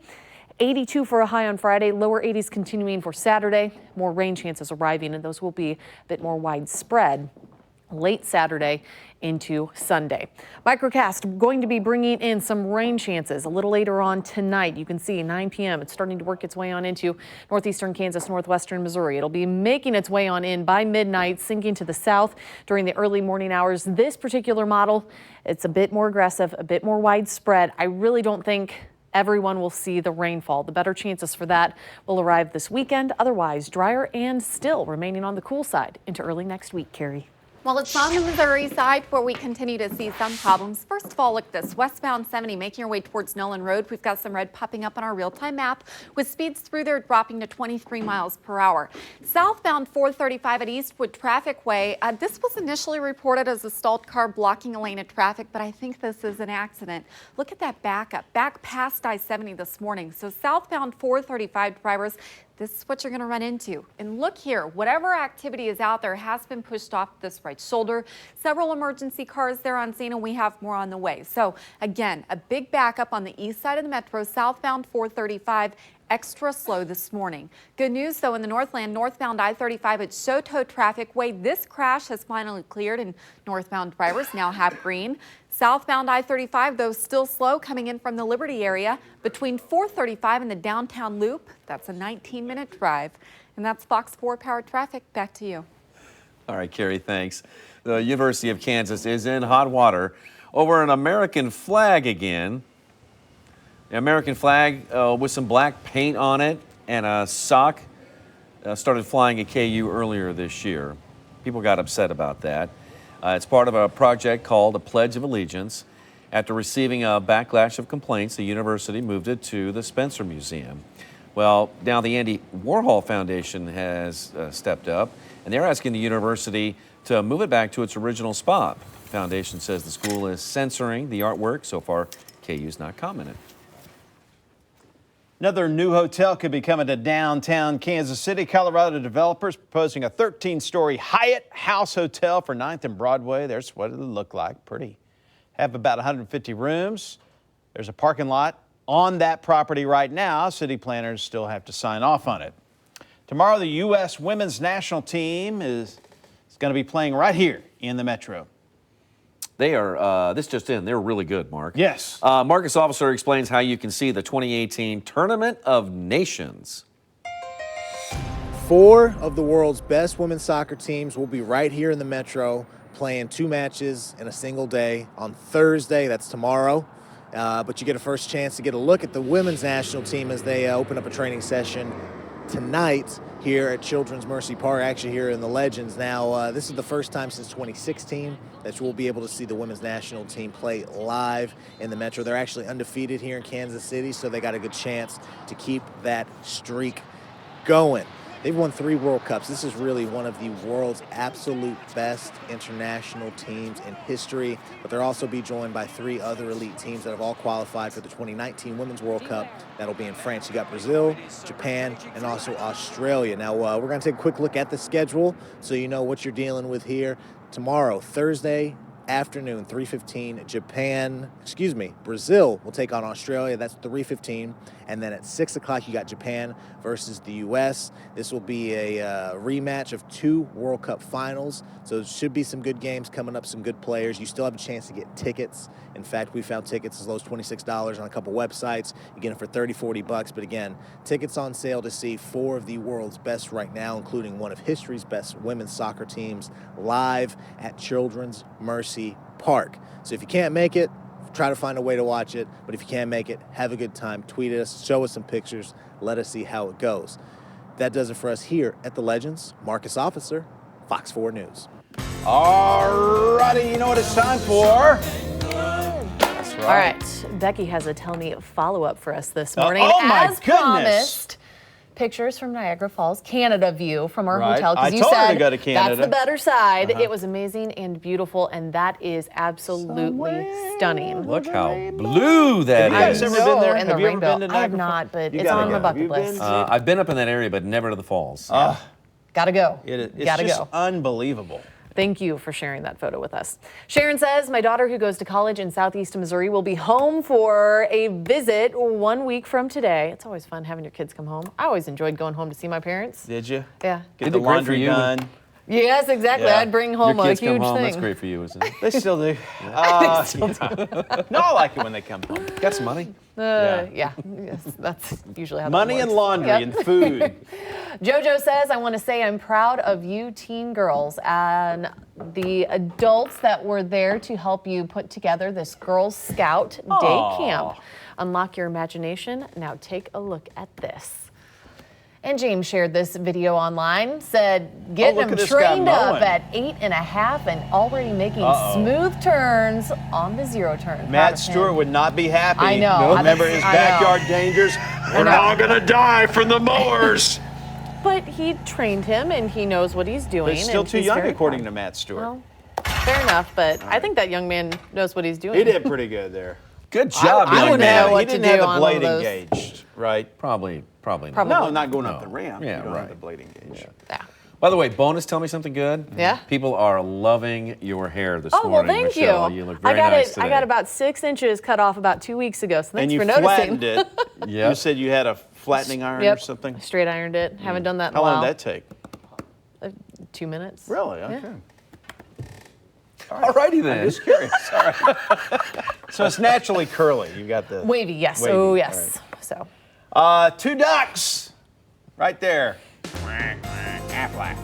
82 for a high on Friday, lower 80s continuing for Saturday. More rain chances arriving, and those will be a bit more widespread late Saturday into Sunday. Microcast going to be bringing in some rain chances a little later on tonight. You can see 9 p.m. It's starting to work its way on into northeastern Kansas, northwestern Missouri. It'll be making its way on in by midnight, sinking to the south during the early morning hours. This particular model, it's a bit more aggressive, a bit more widespread. I really don't think everyone will see the rainfall. The better chances for that will arrive this weekend. Otherwise, drier and still remaining on the cool side into early next week, Carrie. Well, it's on the Missouri side where we continue to see some problems. First of all, look at this. Westbound 70 making your way towards Nolan Road. We've got some red popping up on our real-time map with speeds through there dropping to 23 miles per hour. Southbound 435 at Eastwood Traffic Way. This was initially reported as a stalled car blocking a lane of traffic, but I think this is an accident. Look at that backup back past I-70 this morning. So southbound 435 drivers, this is what you're going to run into. And look here, whatever activity is out there has been pushed off this right shoulder. Several emergency cars there on scene, and we have more on the way. So again, a big backup on the east side of the metro, southbound 435. Extra slow this morning. Good news, though, in the Northland, northbound I-35 at Soto Traffic Way. This crash has finally cleared, and northbound drivers now have green. Southbound I-35, though, still slow coming in from the Liberty area between 435 and the downtown loop. That's a 19-minute drive. And that's Fox 4 Power Traffic. Back to you. All right, Carrie, thanks. The University of Kansas is in hot water over an American flag again. The American flag with some black paint on it and a sock started flying at KU earlier this year. People got upset about that. It's part of a project called the Pledge of Allegiance. After receiving a backlash of complaints, the university moved it to the Spencer Museum. Well, now the Andy Warhol Foundation has stepped up, and they're asking the university to move it back to its original spot. The foundation says the school is censoring the artwork. So far, KU's not commented. Another new hotel could be coming to downtown Kansas City. Colorado developers proposing a 13-story Hyatt House Hotel for 9th and Broadway. There's what it'll look like. Pretty. Have about 150 rooms. There's a parking lot on that property right now. City planners still have to sign off on it. Tomorrow, the U.S. women's national team is going to be playing right here in the Metro. They are, this just in, they're really good, Mark. Yes. Marcus Officer explains how you can see the 2018 Tournament of Nations. 4 of the world's best women's soccer teams will be right here in the Metro playing 2 matches in a single day on Thursday. That's tomorrow. But you get a first chance to get a look at the women's national team as they open up a training session tonight here at Children's Mercy Park, actually here in the Legends. Now, this is the first time since 2016 that we'll be able to see the women's national team play live in the Metro. They're actually undefeated here in Kansas City, so they got a good chance to keep that streak going. They've won 3 World Cups. This is really one of the world's absolute best international teams in history, but they'll also be joined by 3 other elite teams that have all qualified for the 2019 Women's World Cup. That'll be in France. You got Brazil, Japan, and also Australia. Now, we're going to take a quick look at the schedule so you know what you're dealing with here. Tomorrow, Thursday afternoon, 3:15, Brazil will take on Australia. That's 3:15. And then at 6 o'clock, you got Japan versus the U.S. This will be a rematch of 2 World Cup finals. So it should be some good games coming up, some good players. You still have a chance to get tickets. In fact, we found tickets as low as $26 on a couple websites. You get them for $30, $40. But again, tickets on sale to see 4 of the world's best right now, including one of history's best women's soccer teams live at Children's Mercy Park. So if you can't make it, try to find a way to watch it. But if you can't make it, have a good time. Tweet us, show us some pictures, let us see how it goes. That does it for us here at The Legends. Marcus Officer, Fox 4 News. All righty, you know what it's time for? That's right. All right, Becky has a Tell Me follow-up for us this morning. Oh, my As goodness. promised, pictures from Niagara Falls, Canada view from our Right. hotel. I Because you told her said to go to Canada. that's the better side. Uh-huh. It was amazing and beautiful, and that is absolutely stunning. Look how blue that Have you guys is. ever been there? And Have the you ever rainbow. been to I have Niagara not, but You it's gotta on my go. bucket Have you list. been? I've been up in that area, but never to the falls. Gotta go. It's Gotta just go. unbelievable. Thank you for sharing that photo with us. Sharon says, my daughter who goes to college in southeast Missouri will be home for a visit 1 week from today. It's always fun having your kids come home. I always enjoyed going home to see my parents. Did you? Yeah. Get They the did great for laundry you. done. Yes, exactly. Yeah. I'd bring home Your a kids huge come home. thing. That's great for you, isn't it? They still do. No, I like it when they come home. Got some money? Yeah. Yes, that's usually how Money that and works. laundry Yep. and food. JoJo says, I want to say I'm proud of you teen girls and the adults that were there to help you put together this Girl Scout Aw. day camp. Unlock your imagination. Now take a look at this. And James shared this video online, said getting look him at this guy trained up mowing. at 8.5 and already making smooth turns on the zero turn. Proud Matt of Stewart him. would not be happy. I know. Remember his I know. backyard dangers? We're all going to die from the mowers. But he trained him and he knows what he's doing. But he's still and too he's young, very according proud. to Matt Stewart. Well, fair enough, but I think that young man knows what he's doing. He did pretty good there. Good job, I young wouldn't man. know what He to didn't do have the on one of blade those. engaged, right? Probably not. Probably. No, not going up the ramp. Yeah, you don't right. have the blade engaged. Yeah. By the way, bonus, tell me something good. Yeah? People are loving your hair this Oh, well, morning, thank Michelle. you. You look very I got nice it. today. I got about 6 inches cut off about 2 weeks ago. So thanks And you for noticing. flattened it. Yep. You said you had a flattening iron Yep. or something? Straight ironed it. Haven't done that in How a while. long did that take? 2 minutes. Really? Yeah. Okay. All righty then. I'm just curious. All right. So it's naturally curly. You got the Wavy, yes. wavy. Oh, yes. So. 2 ducks right there. Aflac.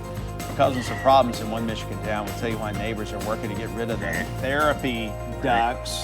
Causing some problems in one Michigan town. We'll tell you why neighbors are working to get rid of the therapy ducks.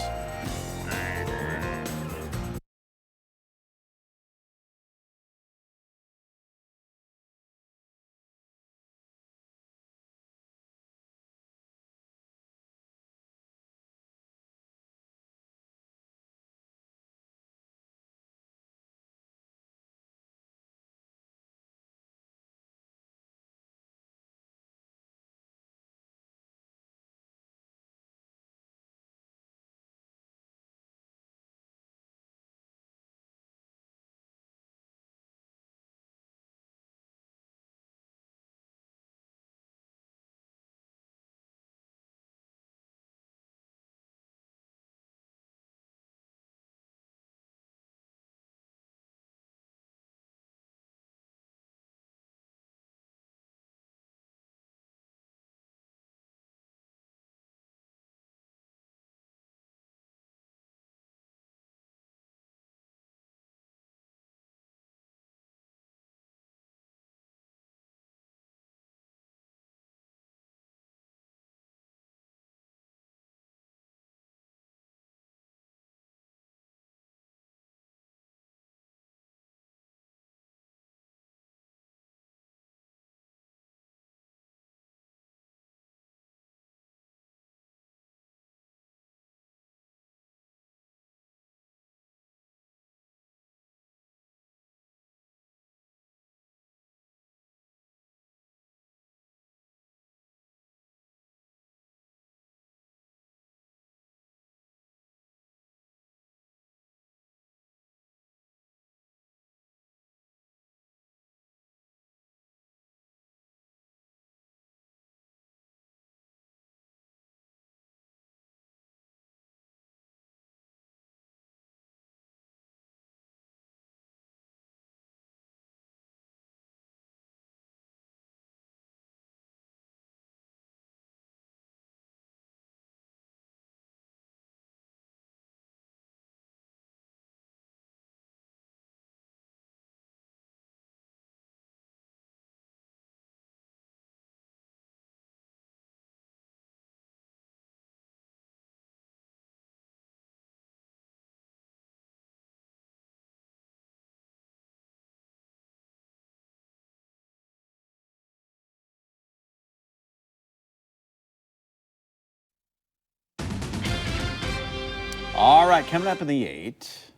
All right, coming up in the 8,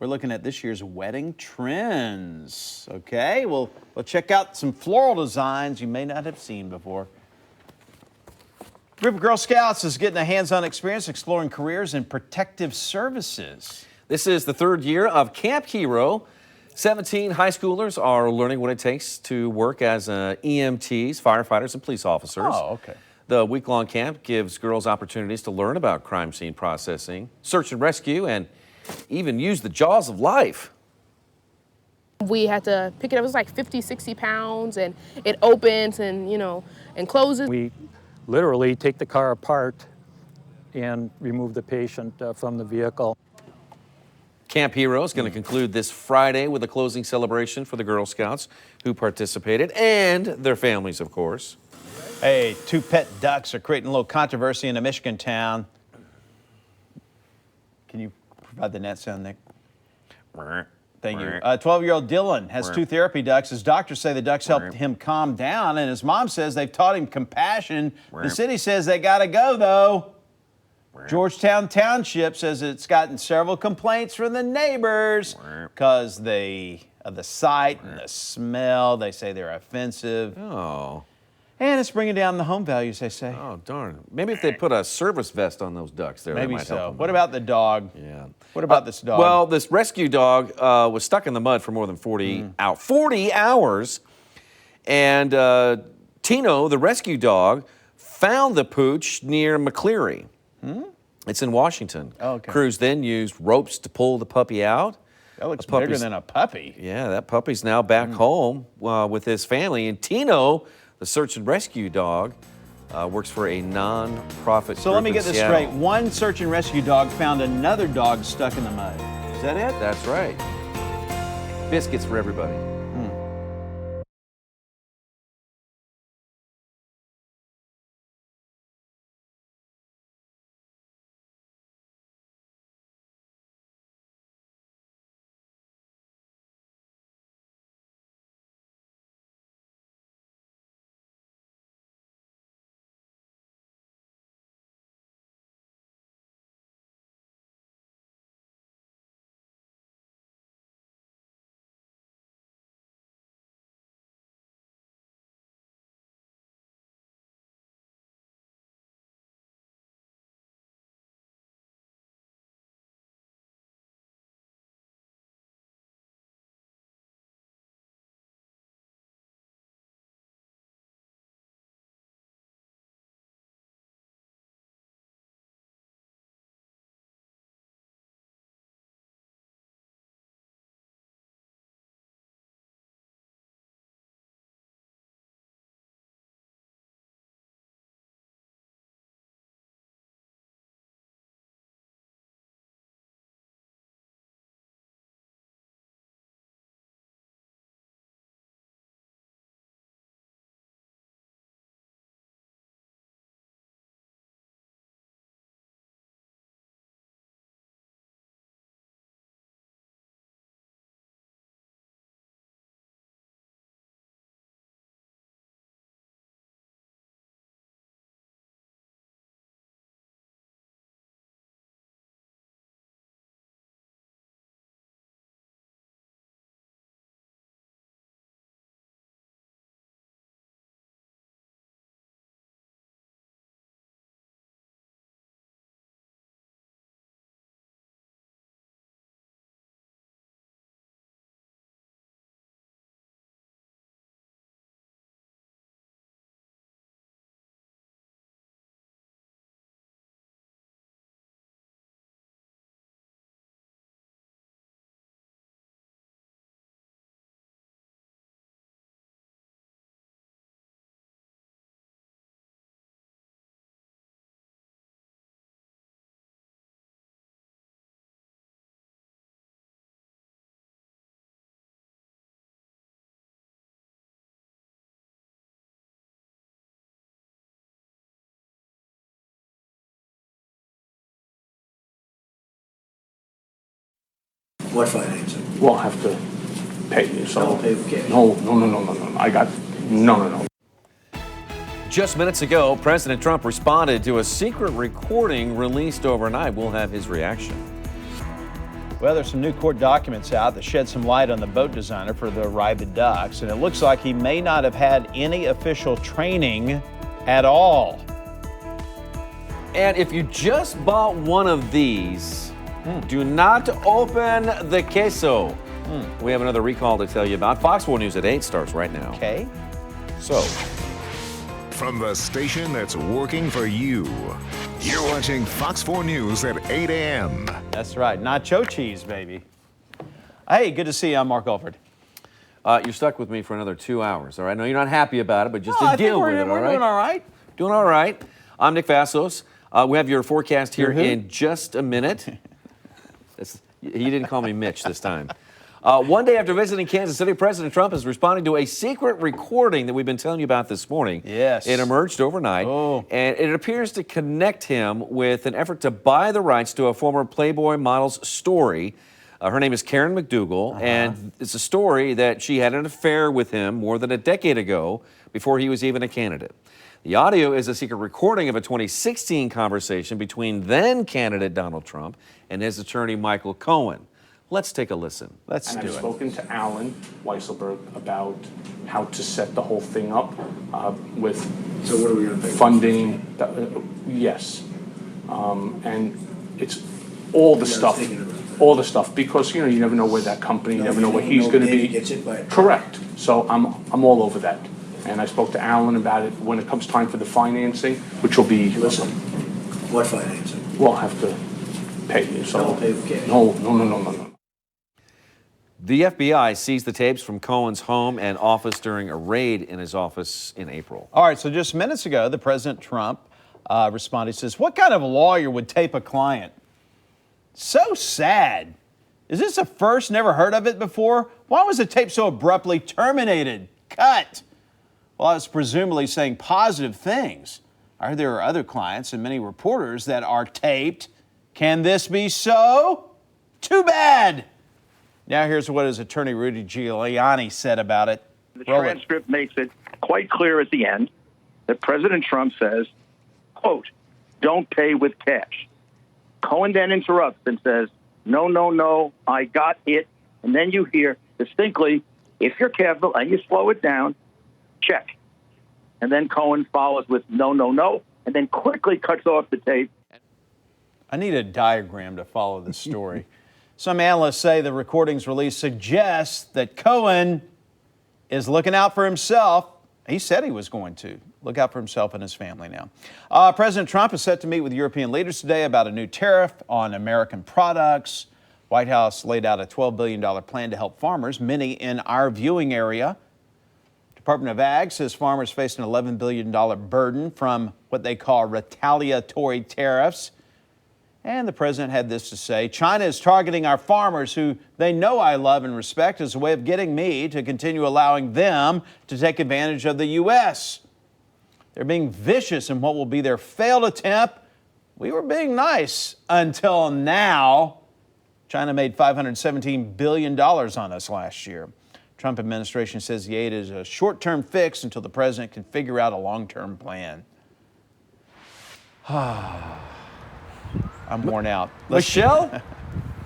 we're looking at this year's wedding trends. Okay, we'll check out some floral designs you may not have seen before. A group of Girl Scouts is getting a hands-on experience exploring careers in protective services. This is the 3rd year of Camp Hero. 17 high schoolers are learning what it takes to work as EMTs, firefighters, and police officers. Oh, okay. The week-long camp gives girls opportunities to learn about crime scene processing, search and rescue, and even use the jaws of life. We had to pick it up. It was like 50, 60 pounds, and it opens and, and closes. We literally take the car apart and remove the patient from the vehicle. Camp Hero is going to conclude this Friday with a closing celebration for the Girl Scouts who participated and their families, of course. Hey, 2 pet ducks are creating a little controversy in a Michigan town. Can you provide the net sound, Nick? Thank you. 12-year-old Dylan has 2 therapy ducks. His doctors say the ducks helped him calm down, and his mom says they've taught him compassion. The city says they got to go, though. Georgetown Township says it's gotten several complaints from the neighbors because of the sight and the smell. They say they're offensive. Oh. And it's bringing down the home values, they say. Oh, darn. Maybe if they put a service vest on those ducks there, Maybe that might help so. them. What about the dog? Yeah. What about this dog? Well, this rescue dog was stuck in the mud for more than 40 hours. And Tino, the rescue dog, found the pooch near McCleary. It's in Washington. Oh, okay. Crews then used ropes to pull the puppy out. That looks bigger than a puppy. Yeah, that puppy's now back home with his family. And Tino, the search and rescue dog, works for a non-profit So group let me in get this Seattle. straight. One search and rescue dog found another dog stuck in the mud. Is that it? That's right. Biscuits for everybody. What financing? We'll have to pay you. So Don't pay with cash. No. I got no. Just minutes ago, President Trump responded to a secret recording released overnight. We'll have his reaction. Well, there's some new court documents out that shed some light on the boat designer for the Ride the Ducks, and it looks like he may not have had any official training at all. And if you just bought one of these, do not open the queso. We have another recall to tell you about. Fox 4 News at 8 starts right now. Okay. So, from the station that's working for you, you're watching Fox 4 News at 8 a.m. That's right. Nacho cheese, baby. Hey, good to see you. I'm Mark Alford. You're stuck with me for another 2 hours, all right? I know you're not happy about it, but just I to think deal with it, all we're right? doing all right. Doing all right. I'm Nick Vassos. We have your forecast here You're who? in just a minute. He didn't call me Mitch this time. One day after visiting Kansas City, President Trump is responding to a secret recording that we've been telling you about this morning. Yes. It emerged overnight, and it appears to connect him with an effort to buy the rights to a former Playboy model's story. Her name is Karen McDougal, and it's a story that she had an affair with him more than a decade ago before he was even a candidate. The audio is a secret recording of a 2016 conversation between then candidate Donald Trump and his attorney Michael Cohen. Let's take a listen. Let's do I've it. spoken to Alan Weisselberg about how to set the whole thing up with So what are we going to pay? funding. Yes. And it's all the stuff. All the stuff, because you never know where that company, you never know where he's going to be. Gets it by Correct. So I'm all over that. And I spoke to Alan about it when it comes time for the financing, which will be. Listen, what financing? We'll have to pay you. So Don't pay with cash. No. The FBI seized the tapes from Cohen's home and office during a raid in his office in April. All right, so just minutes ago, the President Trump responded. He says, what kind of lawyer would tape a client? So sad. Is this a first? Never heard of it before? Why was the tape so abruptly terminated? Cut. Well, I was presumably saying positive things. I heard there are other clients and many reporters that are taped. Can this be so? Too bad. Now here's what his attorney Rudy Giuliani said about it. The transcript makes it quite clear at the end that President Trump says, quote, don't pay with cash. Cohen then interrupts and says, no, I got it. And then you hear distinctly, if you're careful and you slow it down, check. And then Cohen follows with no, and then quickly cuts off the tape. I need a diagram to follow this story. Some analysts say the recordings release suggests that Cohen is looking out for himself. He said he was going to look out for himself and his family now. President Trump is set to meet with European leaders today about a new tariff on American products. White House laid out a $12 billion plan to help farmers, many in our viewing area. Department of Ag says farmers face an $11 billion burden from what they call retaliatory tariffs. And the president had this to say: China is targeting our farmers, who they know I love and respect, as a way of getting me to continue allowing them to take advantage of the U.S. They're being vicious in what will be their failed attempt. We were being nice until now. China made $517 billion on us last year. Trump administration says the aid is a short-term fix until the president can figure out a long-term plan. I'm worn out. Michelle,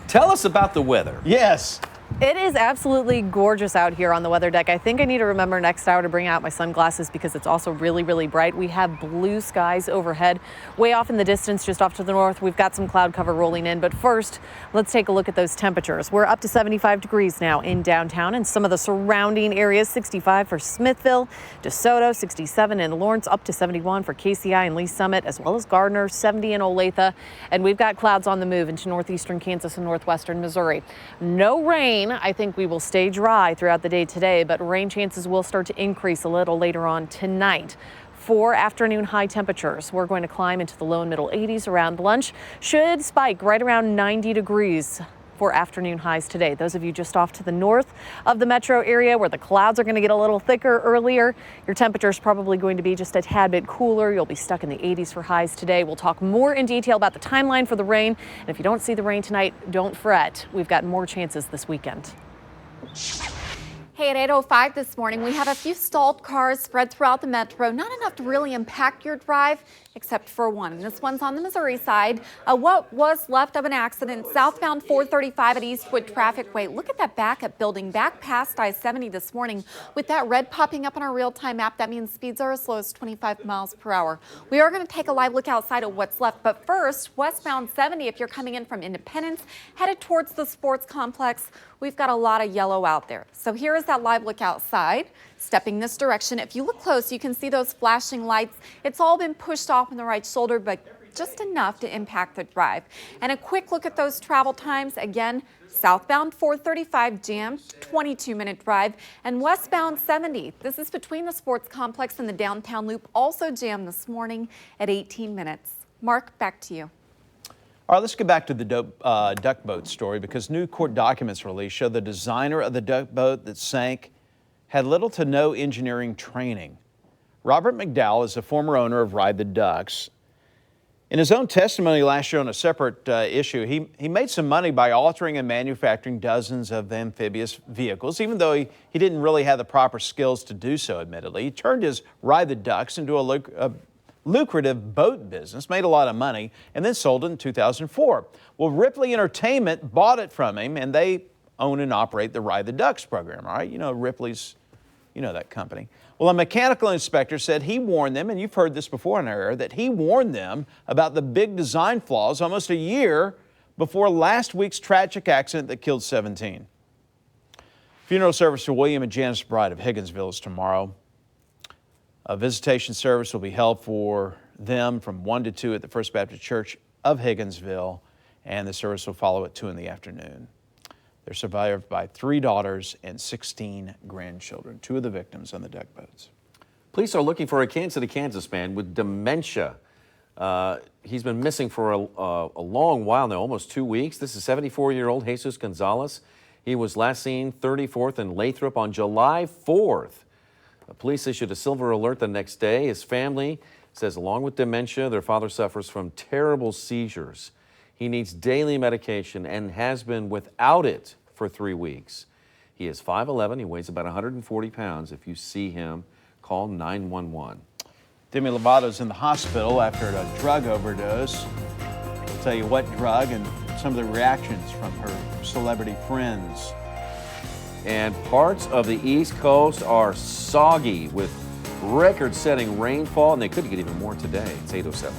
tell us about the weather. Yes. It is absolutely gorgeous out here on the weather deck. I think I need to remember next hour to bring out my sunglasses because it's also really, really bright. We have blue skies overhead. Way off in the distance, just off to the north, we've got some cloud cover rolling in. But first, let's take a look at those temperatures. We're up to 75 degrees now in downtown and some of the surrounding areas. 65 for Smithville, DeSoto, 67 in Lawrence, up to 71 for KCI and Lee Summit, as well as Gardner, 70 in Olathe. And we've got clouds on the move into northeastern Kansas and northwestern Missouri. No rain. I think we will stay dry throughout the day today, but rain chances will start to increase a little later on tonight. For afternoon high temperatures, we're going to climb into the low and middle 80s around lunch. Should spike right around 90 degrees for afternoon highs today. Those of you just off to the north of the metro area where the clouds are going to get a little thicker earlier, your temperature is probably going to be just a tad bit cooler. You'll be stuck in the 80s for highs today. We'll talk more in detail about the timeline for the rain. And if you don't see the rain tonight, don't fret. We've got more chances this weekend. Hey, at 8:05 this morning, we have a few stalled cars spread throughout the metro. Not enough to really impact your drive, except for one. And this one's on the Missouri side. What was left of an accident southbound 435 at Eastwood Trafficway. Look at that backup building back past I-70 this morning. With that red popping up on our real-time map, that means speeds are as slow as 25 miles per hour. We are going to take a live look outside of what's left. But first, westbound 70, if you're coming in from Independence, headed towards the sports complex, we've got a lot of yellow out there. So here is that live look outside. Stepping this direction, if you look close, you can see those flashing lights. It's all been pushed off on the right shoulder, but just enough to impact the drive. And a quick look at those travel times. Again, southbound 435 jammed, 22-minute drive, and westbound 70. This is between the sports complex and the downtown loop, also jammed this morning at 18 minutes. Mark, back to you. All right, let's get back to the duck boat story, because new court documents released show the designer of the duck boat that sank had little to no engineering training. Robert McDowell is a former owner of Ride the Ducks. In his own testimony last year on a separate issue, he made some money by altering and manufacturing dozens of amphibious vehicles, even though he didn't really have the proper skills to do so, admittedly. He turned his Ride the Ducks into a lucrative boat business, made a lot of money, and then sold it in 2004. Well, Ripley Entertainment bought it from him, and they own and operate the Ride the Ducks program, all right? You know, Ripley's, you know that company. Well, a mechanical inspector said he warned them, and you've heard this before in our area, that he warned them about the big design flaws almost a year before last week's tragic accident that killed 17. Funeral service for William and Janice Bride of Higginsville is tomorrow. A visitation service will be held for them from 1 to 2 at the First Baptist Church of Higginsville, and the service will follow at 2 in the afternoon. They're survived by 3 daughters and 16 grandchildren, 2 of the victims on the duck boats. Police are looking for a Kansas City, Kansas man with dementia. He's been missing for a long while now, almost 2 weeks. This is 74-year-old Jesus Gonzalez. He was last seen 34th and Lathrop on July 4th. The police issued a silver alert the next day. His family says along with dementia, their father suffers from terrible seizures. He needs daily medication and has been without it for 3 weeks. He is 5'11". He weighs about 140 pounds. If you see him, call 911. Demi Lovato's in the hospital after a drug overdose. We'll tell you what drug and some of the reactions from her celebrity friends. And parts of the East Coast are soggy with record-setting rainfall, and they could get even more today. It's 8:07.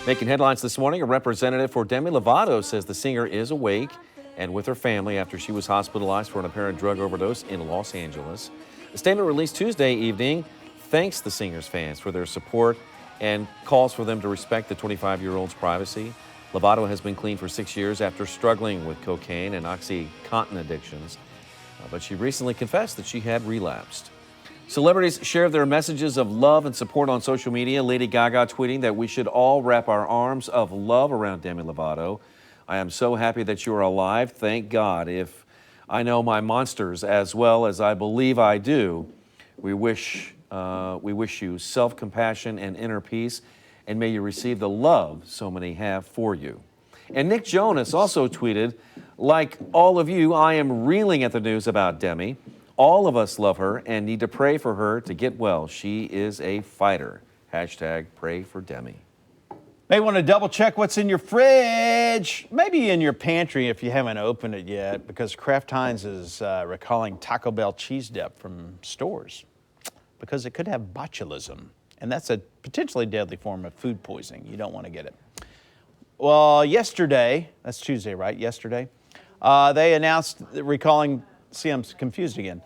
Making headlines this morning, a representative for Demi Lovato says the singer is awake and with her family after she was hospitalized for an apparent drug overdose in Los Angeles. The statement released Tuesday evening thanks the singer's fans for their support and calls for them to respect the 25-year-old's privacy. Lovato has been clean for 6 years after struggling with cocaine and OxyContin addictions, but she recently confessed that she had relapsed. Celebrities shared their messages of love and support on social media. Lady Gaga tweeting that we should all wrap our arms of love around Demi Lovato. I am so happy that you are alive. Thank God. If I know my monsters as well as I believe I do, we wish you self-compassion and inner peace, and may you receive the love so many have for you. And Nick Jonas also tweeted, like all of you, I am reeling at the news about Demi. All of us love her and need to pray for her to get well. She is a fighter. Hashtag pray for Demi. May want to double check what's in your fridge, maybe in your pantry if you haven't opened it yet, because Kraft Heinz is recalling Taco Bell cheese dip from stores because it could have botulism, and that's a potentially deadly form of food poisoning. You don't want to get it. Well, yesterday, that's Tuesday, right? Yesterday, they announced recalling, see, I'm confused again,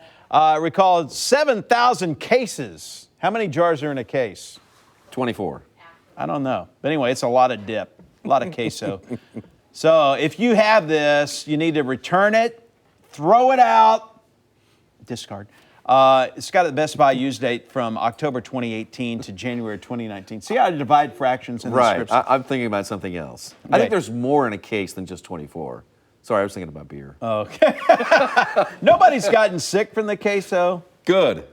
recalled 7,000 cases. How many jars are in a case? 24. I don't know. But anyway, it's a lot of dip, a lot of queso. So if you have this, you need to return it, throw it out, discard. It's got a Best Buy use date from October 2018 to January 2019. See how I divide fractions in the Right. scripts? I'm thinking about something else. I Okay. think there's more in a case than just 24. Sorry, I was thinking about beer. Okay. Nobody's gotten sick from the queso. Good.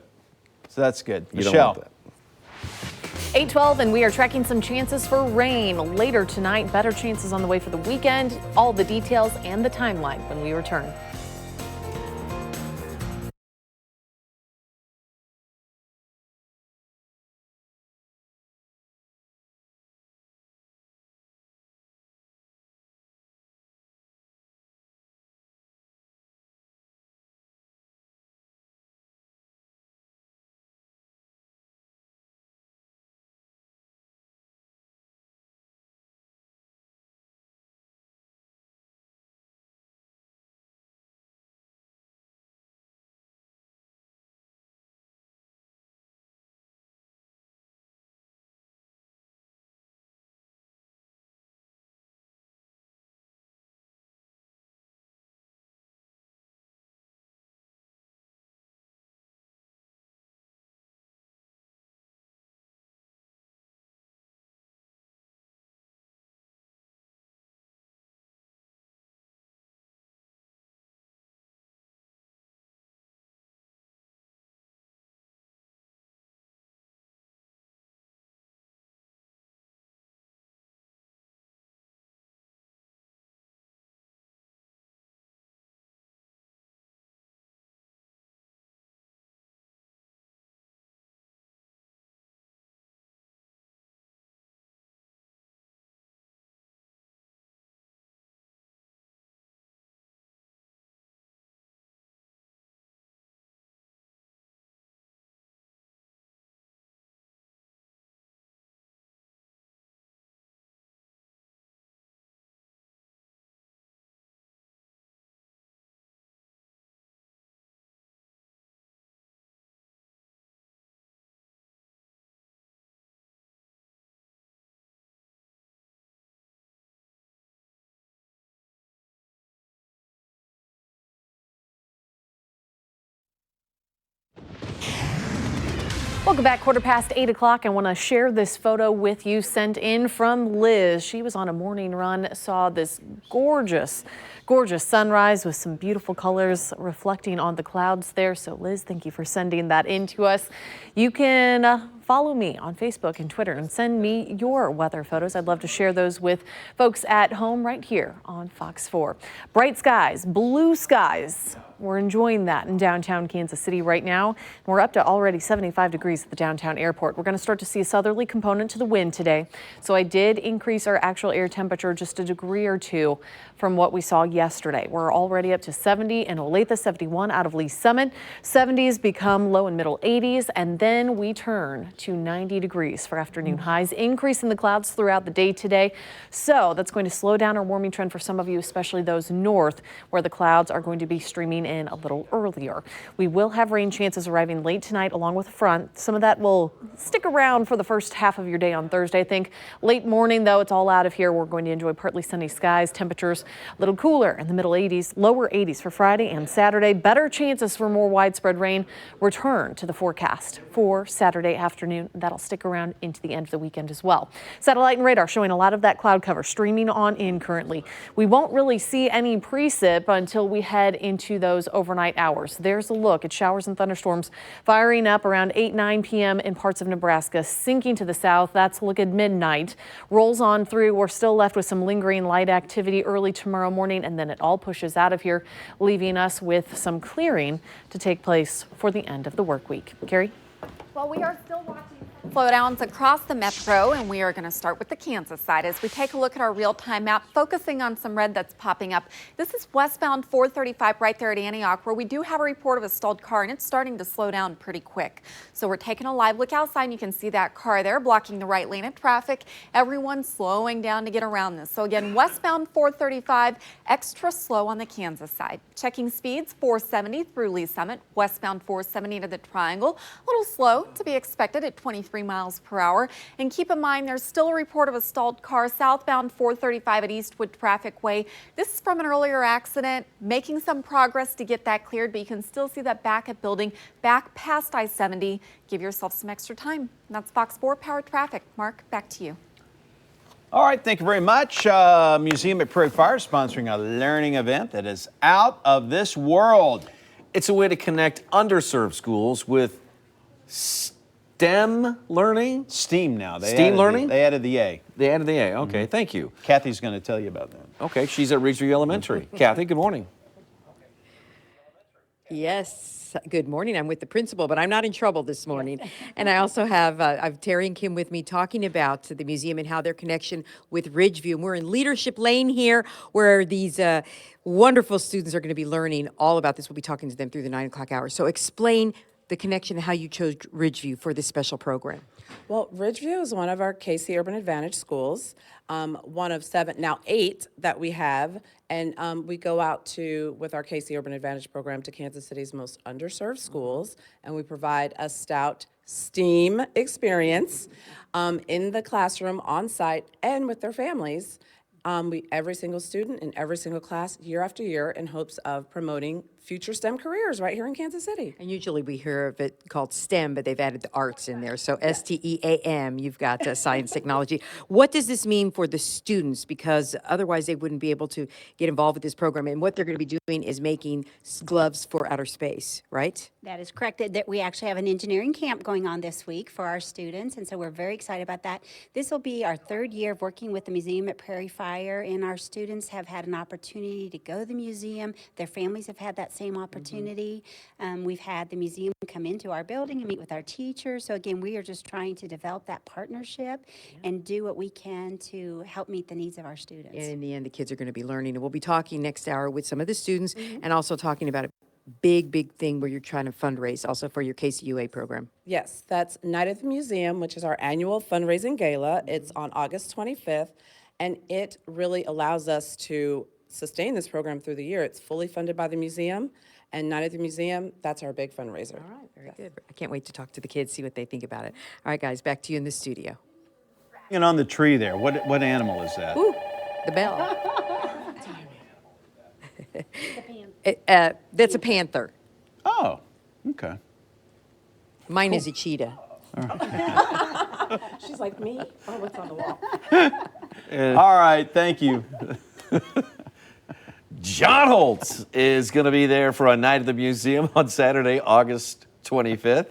So that's good. You don't Michelle. want that. 8:12, and we are tracking some chances for rain later tonight. Better chances on the way for the weekend. All the details and the timeline when we return. Welcome back, 8:15. I want to share this photo with you sent in from Liz. She was on a morning run, saw this gorgeous sunrise with some beautiful colors reflecting on the clouds there. So Liz, thank you for sending that in to us. You can follow me on Facebook and Twitter and send me your weather photos. I'd love to share those with folks at home right here on Fox 4. Bright skies, blue skies. We're enjoying that in downtown Kansas City right now. We're up to already 75 degrees at the downtown airport. We're going to start to see a southerly component to the wind today. So I did increase our actual air temperature just a degree or two from what we saw yesterday. We're already up to 70 in Olathe, 71 out of Lee Summit. 70s become low and middle 80s, and then we turn to 90 degrees for afternoon highs. Increase in the clouds throughout the day today. So that's going to slow down our warming trend for some of you, especially those north, where the clouds are going to be streaming in a little earlier. We will have rain chances arriving late tonight along with a front. Some of that will stick around for the first half of your day on Thursday. I think late morning, though, it's all out of here. We're going to enjoy partly sunny skies, temperatures a little cooler in the middle 80s, lower 80s for Friday and Saturday. Better chances for more widespread rain return to the forecast for Saturday afternoon. That'll stick around into the end of the weekend as well. Satellite and radar showing a lot of that cloud cover streaming on in currently. We won't really see any precip until we head into those overnight hours. There's a look at showers and thunderstorms firing up around 8-9 p.m. in parts of Nebraska, sinking to the south. That's a look at midnight. Rolls on through. We're still left with some lingering light activity early tomorrow morning, and then it all pushes out of here, leaving us with some clearing to take place for the end of the work week. Carrie? Well, we are still watching slowdowns across the metro, and we are going to start with the Kansas side as we take a look at our real-time map, focusing on some red that's popping up. This is westbound 435 right there at Antioch, where we do have a report of a stalled car, and it's starting to slow down pretty quick. So we're taking a live look outside, and you can see that car there blocking the right lane of traffic. Everyone's slowing down to get around this. So again, westbound 435, extra slow on the Kansas side. Checking speeds, 470 through Lee Summit, westbound 470 to the Triangle. A little slow to be expected at 23 miles per hour. And keep in mind, there's still a report of a stalled car southbound 435 at Eastwood Traffic Way. This is from an earlier accident, making some progress to get that cleared, but you can still see that backup building back past I-70. Give yourself some extra time. And that's Fox 4 Power Traffic. Mark, back to you. All right, thank you very much. Museum at Prairie Fire sponsoring a learning event that is out of this world. It's a way to connect underserved schools with STEM learning? STEAM now. STEAM learning? They added the A. They added the A. Okay, thank you. Kathy's going to tell you about that. Okay, she's at Ridgeview Elementary. Kathy, good morning. Yes. Good morning. I'm with the principal, but I'm not in trouble this morning. And I also have Terry and Kim with me talking about the museum and how their connection with Ridgeview. And we're in Leadership Lane here, where these wonderful students are going to be learning all about this. We'll be talking to them through the 9 o'clock hour. So explain the connection and how you chose Ridgeview for this special program. Well, Ridgeview is one of our KC Urban Advantage schools, one of 7, now 8 that we have. And we go out with our KC Urban Advantage program to Kansas City's most underserved schools, and we provide a stout STEAM experience in the classroom, on site, and with their families. Every single student in every single class, year after year, in hopes of promoting future STEM careers right here in Kansas City. And usually we hear of it called STEM, but they've added the arts in there. So STEAM, you've got science, technology. What does this mean for the students? Because otherwise they wouldn't be able to get involved with this program. And what they're going to be doing is making gloves for outer space, right? That is correct. That we actually have an engineering camp going on this week for our students, and so we're very excited about that. This will be our 3rd year of working with the museum at Prairie Fire, and our students have had an opportunity to go to the museum. Their families have had that same opportunity. We've had the museum come into our building and meet with our teachers. So again, we are just trying to develop that partnership and do what we can to help meet the needs of our students. And in the end, the kids are going to be learning. And we'll be talking next hour with some of the students and also talking about a big thing where you're trying to fundraise also for your KCUA program. Yes, that's Night at the Museum, which is our annual fundraising gala. It's on August 25th, and it really allows us to sustain this program through the year. It's fully funded by the museum, and Night at the Museum, that's our big fundraiser. All right, very good. I can't wait to talk to the kids, see what they think about it. All right, guys, back to you in the studio. And on the tree there, what animal is that? Ooh, the bell. That's a panther. Oh, okay. Mine is a cheetah. She's like me. Oh, what's on the wall? All right, thank you. John Holt is going to be there for a Night at the Museum on Saturday, August 25th.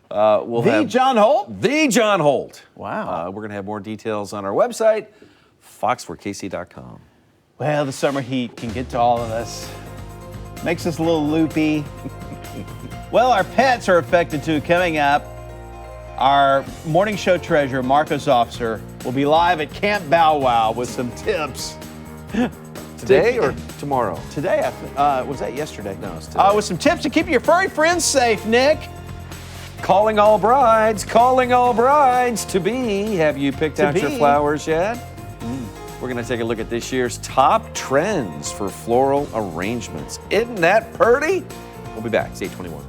The John Holt? The John Holt. Wow. We're going to have more details on our website, fox4kc.com. Well, the summer heat can get to all of us. Makes us a little loopy. Well, our pets are affected too. Coming up, our morning show treasurer, Marcos Officer, will be live at Camp Bow Wow with some tips. Today or tomorrow? Today, was that yesterday? No, it's today. With some tips to keep your furry friends safe, Nick. Calling all brides to be. Have you picked out your flowers yet? We're going to take a look at this year's top trends for floral arrangements. Isn't that pretty? We'll be back. It's 8:21.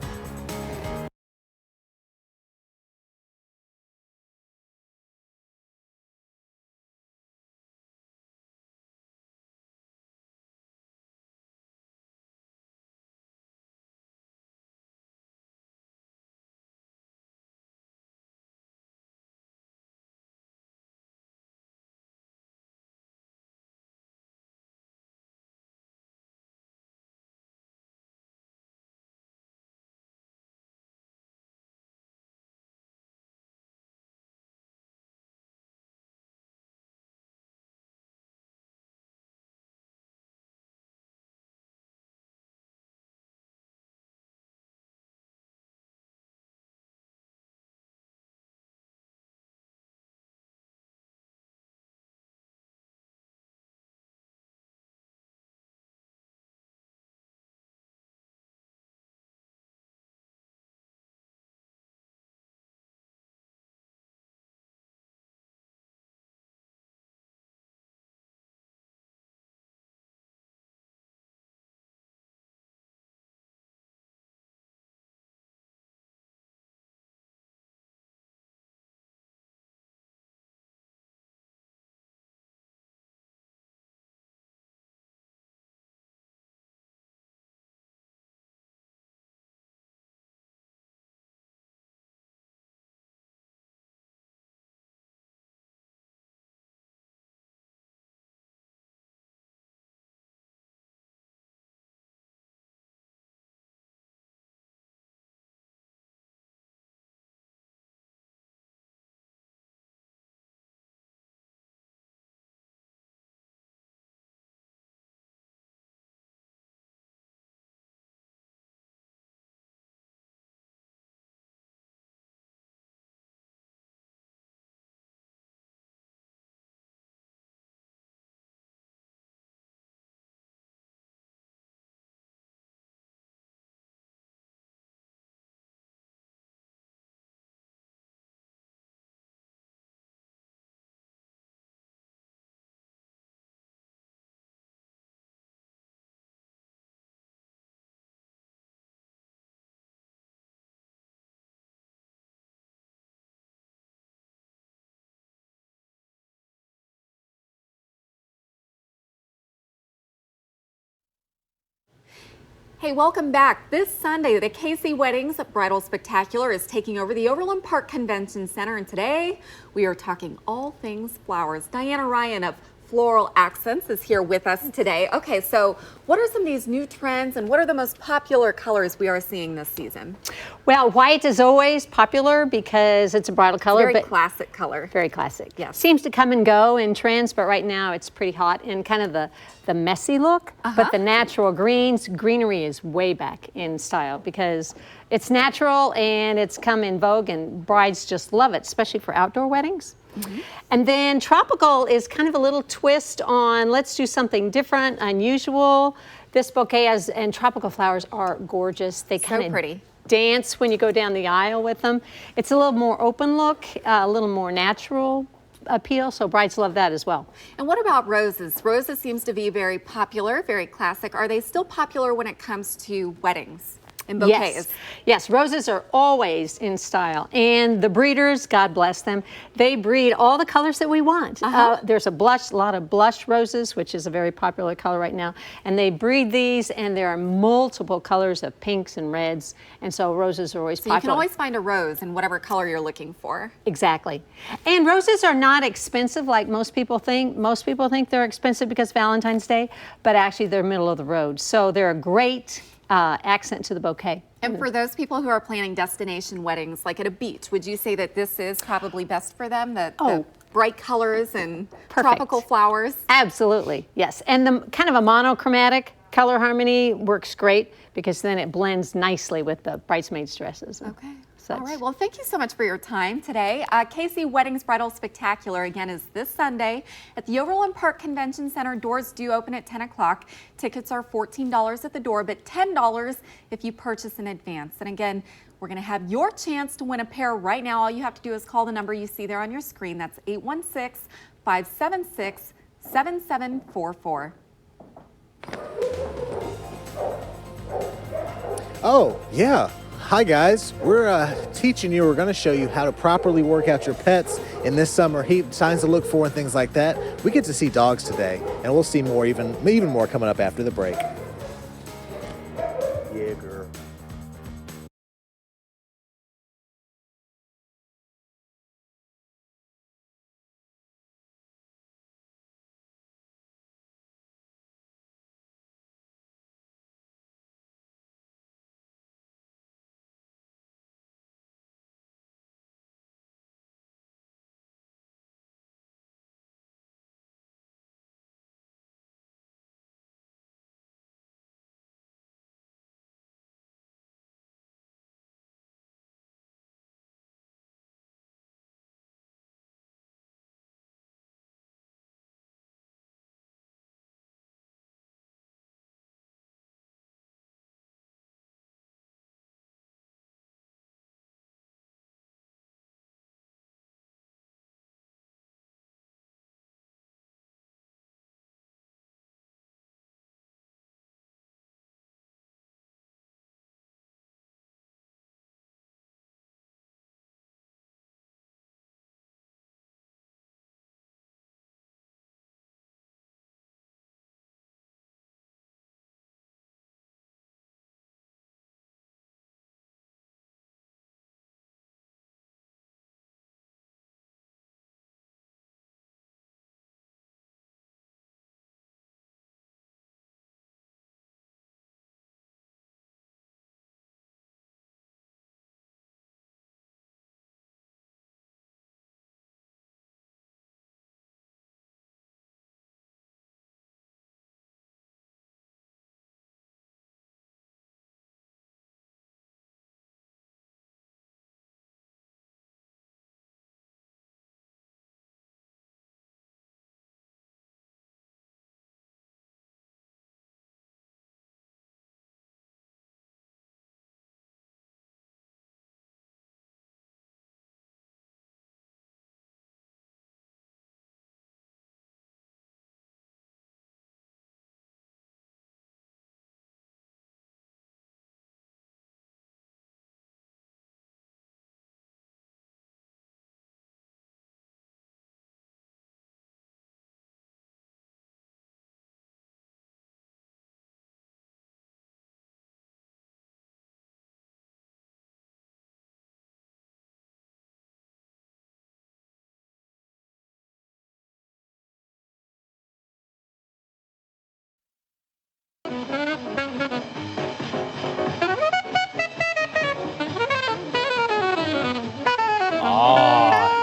Hey, welcome back. This Sunday, the KC Weddings Bridal Spectacular is taking over the Overland Park Convention Center, and today we are talking all things flowers. Diana Ryan of Floral Accents is here with us today. Okay, so what are some of these new trends and what are the most popular colors we are seeing this season? Well, white is always popular because it's a bridal color. Very classic color. Very classic. Yes. Seems to come and go in trends, but right now it's pretty hot in kind of the messy look. But the natural greens, greenery is way back in style because it's natural and it's come in vogue and brides just love it, especially for outdoor weddings. And then tropical is kind of a little twist on let's do something different, unusual. This bouquet and tropical flowers are gorgeous. They kind of pretty. Dance when you go down the aisle with them. It's a little more open look, a little more natural appeal, so brides love that as well. And what about roses? Roses seems to be very popular, very classic. Are they still popular when it comes to weddings? And bouquets. Yes, roses are always in style. And the breeders, God bless them, they breed all the colors that we want. There's a lot of blush roses, which is a very popular color right now. And they breed these, and there are multiple colors of pinks and reds. And so roses are always popular. You can always find a rose in whatever color you're looking for. Exactly. And roses are not expensive like most people think. Most people think they're expensive because Valentine's Day, but actually they're middle of the road. So they're a great accent to the bouquet. And for those people who are planning destination weddings, like at a beach, would you say that this is probably best for them? The bright colors and tropical flowers? Absolutely, yes. And the kind of a monochromatic color harmony works great because then it blends nicely with the bridesmaids' dresses. Okay. All right, well, thank you so much for your time today. KC Weddings Bridal Spectacular, again, is this Sunday at the Overland Park Convention Center. Doors do open at 10 o'clock. Tickets are $14 at the door, but $10 if you purchase in advance. And again, We're going to have your chance to win a pair right now. All you have to do is call the number you see there on your screen. That's 816-576-7744. Oh, yeah. Hi, guys. We're teaching you, we're going to show you how to properly work out your pets in this summer heat, signs to look for and things like that. We get to see dogs today, and we'll see more, even more coming up after the break. Yeah, girl.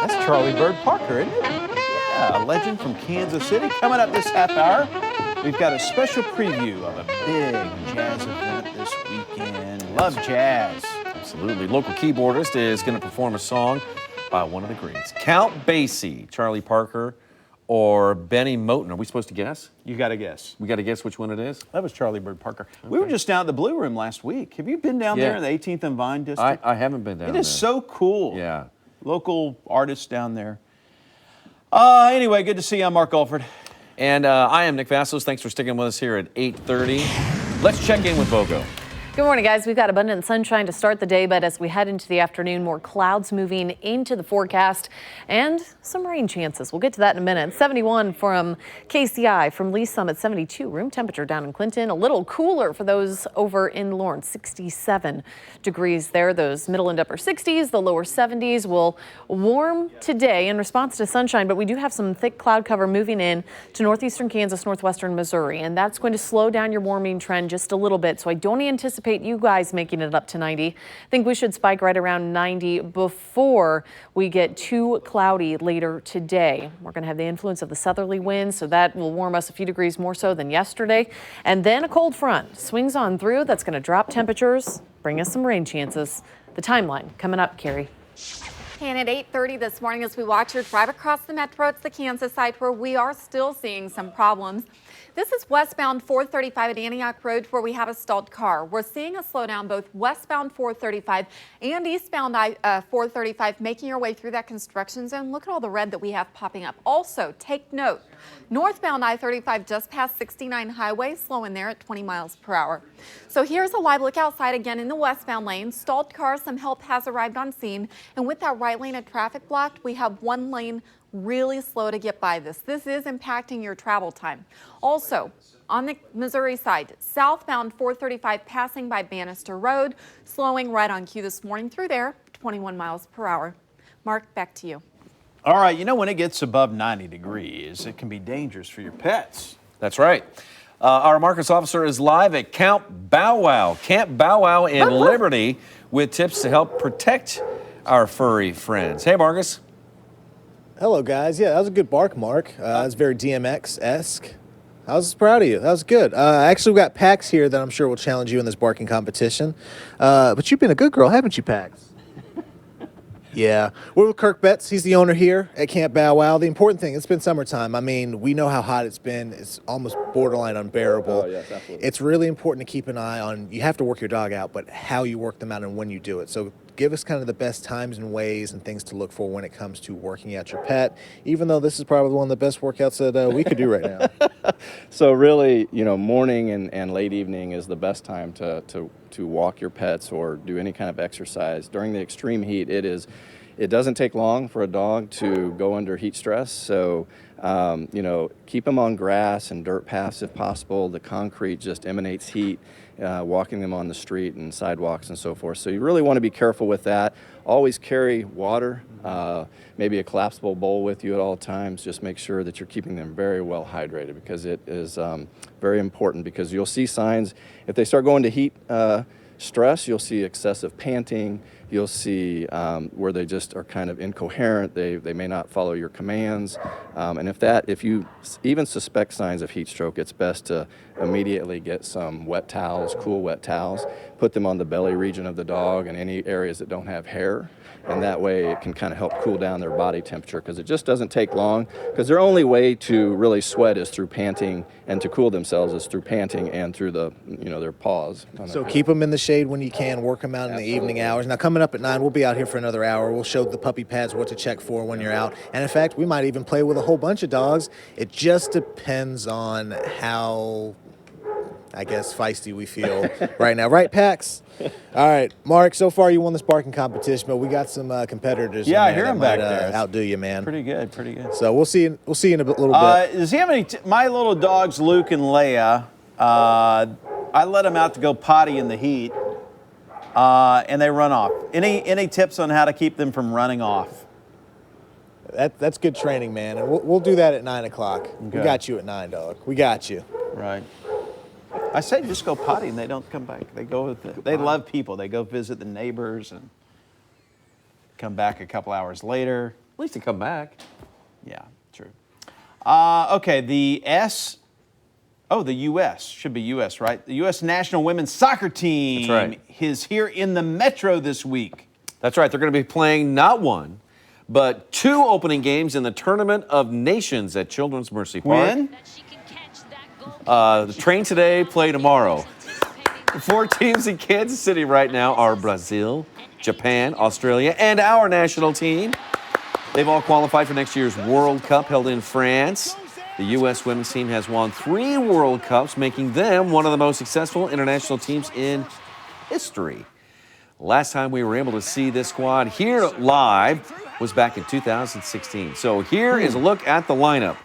That's Charlie Bird Parker, isn't it? Yeah, a legend from Kansas City. Coming up this half hour, we've got a special preview of a big jazz event this weekend. Love jazz. Absolutely. Local keyboardist is going to perform a song by one of the greats. Count Basie, Charlie Parker, or Benny Moten. Are we supposed to guess? You got to guess. We got to guess which one it is? That was Charlie Bird Parker. Okay. We were just down at the Blue Room last week. Have you been down there in the 18th and Vine district? I haven't been down there. It is so cool. Yeah. Local artists down there. Anyway, good to see you. I'm Mark Alford. And I am Nick Vassos. Thanks for sticking with us here at 8:30. Let's check in with Bogo. Good morning, guys. We've got abundant sunshine to start the day, but as we head into the afternoon, more clouds moving into the forecast and some rain chances. We'll get to that in a minute. 71 from KCI, from Lee Summit, 72. Room temperature down in Clinton. A little cooler for those over in Lawrence, 67 degrees there. Those middle and upper 60s, the lower 70s will warm today in response to sunshine, but we do have some thick cloud cover moving in to northeastern Kansas, northwestern Missouri, and that's going to slow down your warming trend just a little bit. So I don't anticipate you guys making it up to 90. I think we should spike right around 90 before we get too cloudy later today. We're going to have the influence of the southerly winds, so that will warm us a few degrees more so than yesterday. And then a cold front swings on through. That's going to drop temperatures, bring us some rain chances. The timeline coming up, Carrie. And at 8:30 this morning, as we watch your drive across the metro, it's the Kansas side where we are still seeing some problems. This is westbound 435 at Antioch Road where we have a stalled car. We're seeing a slowdown both westbound 435 and eastbound 435, making your way through that construction zone. Look at all the red that we have popping up. Also, take note, northbound I-35 just past 69 Highway, slowing there at 20 miles per hour. So here's a live look outside again in the westbound lane. Stalled car, some help has arrived on scene. And with that right lane of traffic blocked, we have one lane really slow to get by this. This is impacting your travel time. Also, on the Missouri side, southbound 435 passing by Bannister Road, slowing right on cue this morning through there, 21 miles per hour. Mark, back to you. All right, you know, when it gets above 90 degrees, it can be dangerous for your pets. That's right. Our Marcus officer is live at Camp Bow Wow in Liberty with tips to help protect our furry friends. Hey, Marcus. Hello, guys. Yeah, that was a good bark, Mark. That's very DMX-esque. I was proud of you. That was good. Actually, we got Pax here that I'm sure will challenge you in this barking competition. But you've been a good girl, haven't you, Pax? Yeah. We're with Kirk Betts. He's the owner here at Camp Bow Wow. The important thing, it's been summertime. I mean, we know how hot it's been. It's almost borderline unbearable. Oh, yes, absolutely. It's really important to keep an eye on, you have to work your dog out, but how you work them out and when you do it. So give us kind of the best times and ways and things to look for when it comes to working out your pet, even though this is probably one of the best workouts that we could do right now. So really, you know, morning and late evening is the best time to walk your pets or do any kind of exercise. During the extreme heat, it doesn't take long for a dog to go under heat stress. So, you know, keep them on grass and dirt paths if possible. The concrete just emanates heat, walking them on the street and sidewalks and so forth. So you really want to be careful with that. Always carry water, maybe a collapsible bowl with you at all times. Just make sure that you're keeping them very well hydrated because it is very important, because you'll see signs if they start going to heat stress. You'll see excessive panting. You'll see where they just are kind of incoherent. They may not follow your commands. And if you even suspect signs of heat stroke, it's best to immediately get some wet towels, cool wet towels, put them on the belly region of the dog and any areas that don't have hair. And that way it can kind of help cool down their body temperature, because it just doesn't take long, because their only way to really sweat is through panting, and to cool themselves is through panting and through their paws. So keep them in the shade when you can, work them out in the evening hours. Now coming up at 9, we'll be out here for another hour. We'll show the puppy pads what to check for when you're out. And in fact, we might even play with a whole bunch of dogs. It just depends on how, I guess, feisty we feel right now. Right, Pax? All right, Mark, so far you won this barking competition, but we got some competitors. Yeah, I in there hear him that back might, there. Outdo you, man. Pretty good, pretty good. So we'll see in a little bit. Does he have any? My little dogs, Luke and Leia, I let them out to go potty in the heat, and they run off. Any tips on how to keep them from running off? That's good training, man. And we'll do that at 9 o'clock. Okay. We got you at 9, dog. We got you. Right. I say just go potty and they don't come back. They love people. They go visit the neighbors and come back a couple hours later. At least they come back. Yeah, true. Okay, the U.S. should be U.S., right? The U.S. national women's soccer team is here in the Metro this week. That's right. They're going to be playing not one, but 2 opening games in the Tournament of Nations at Children's Mercy Park. When? The train today, play tomorrow. The 4 teams in Kansas City right now are Brazil, Japan, Australia, and our national team. They've all qualified for next year's World Cup held in France. The U.S. women's team has won 3 World Cups, making them one of the most successful international teams in history. Last time we were able to see this squad here live was back in 2016. So here is a look at the lineup.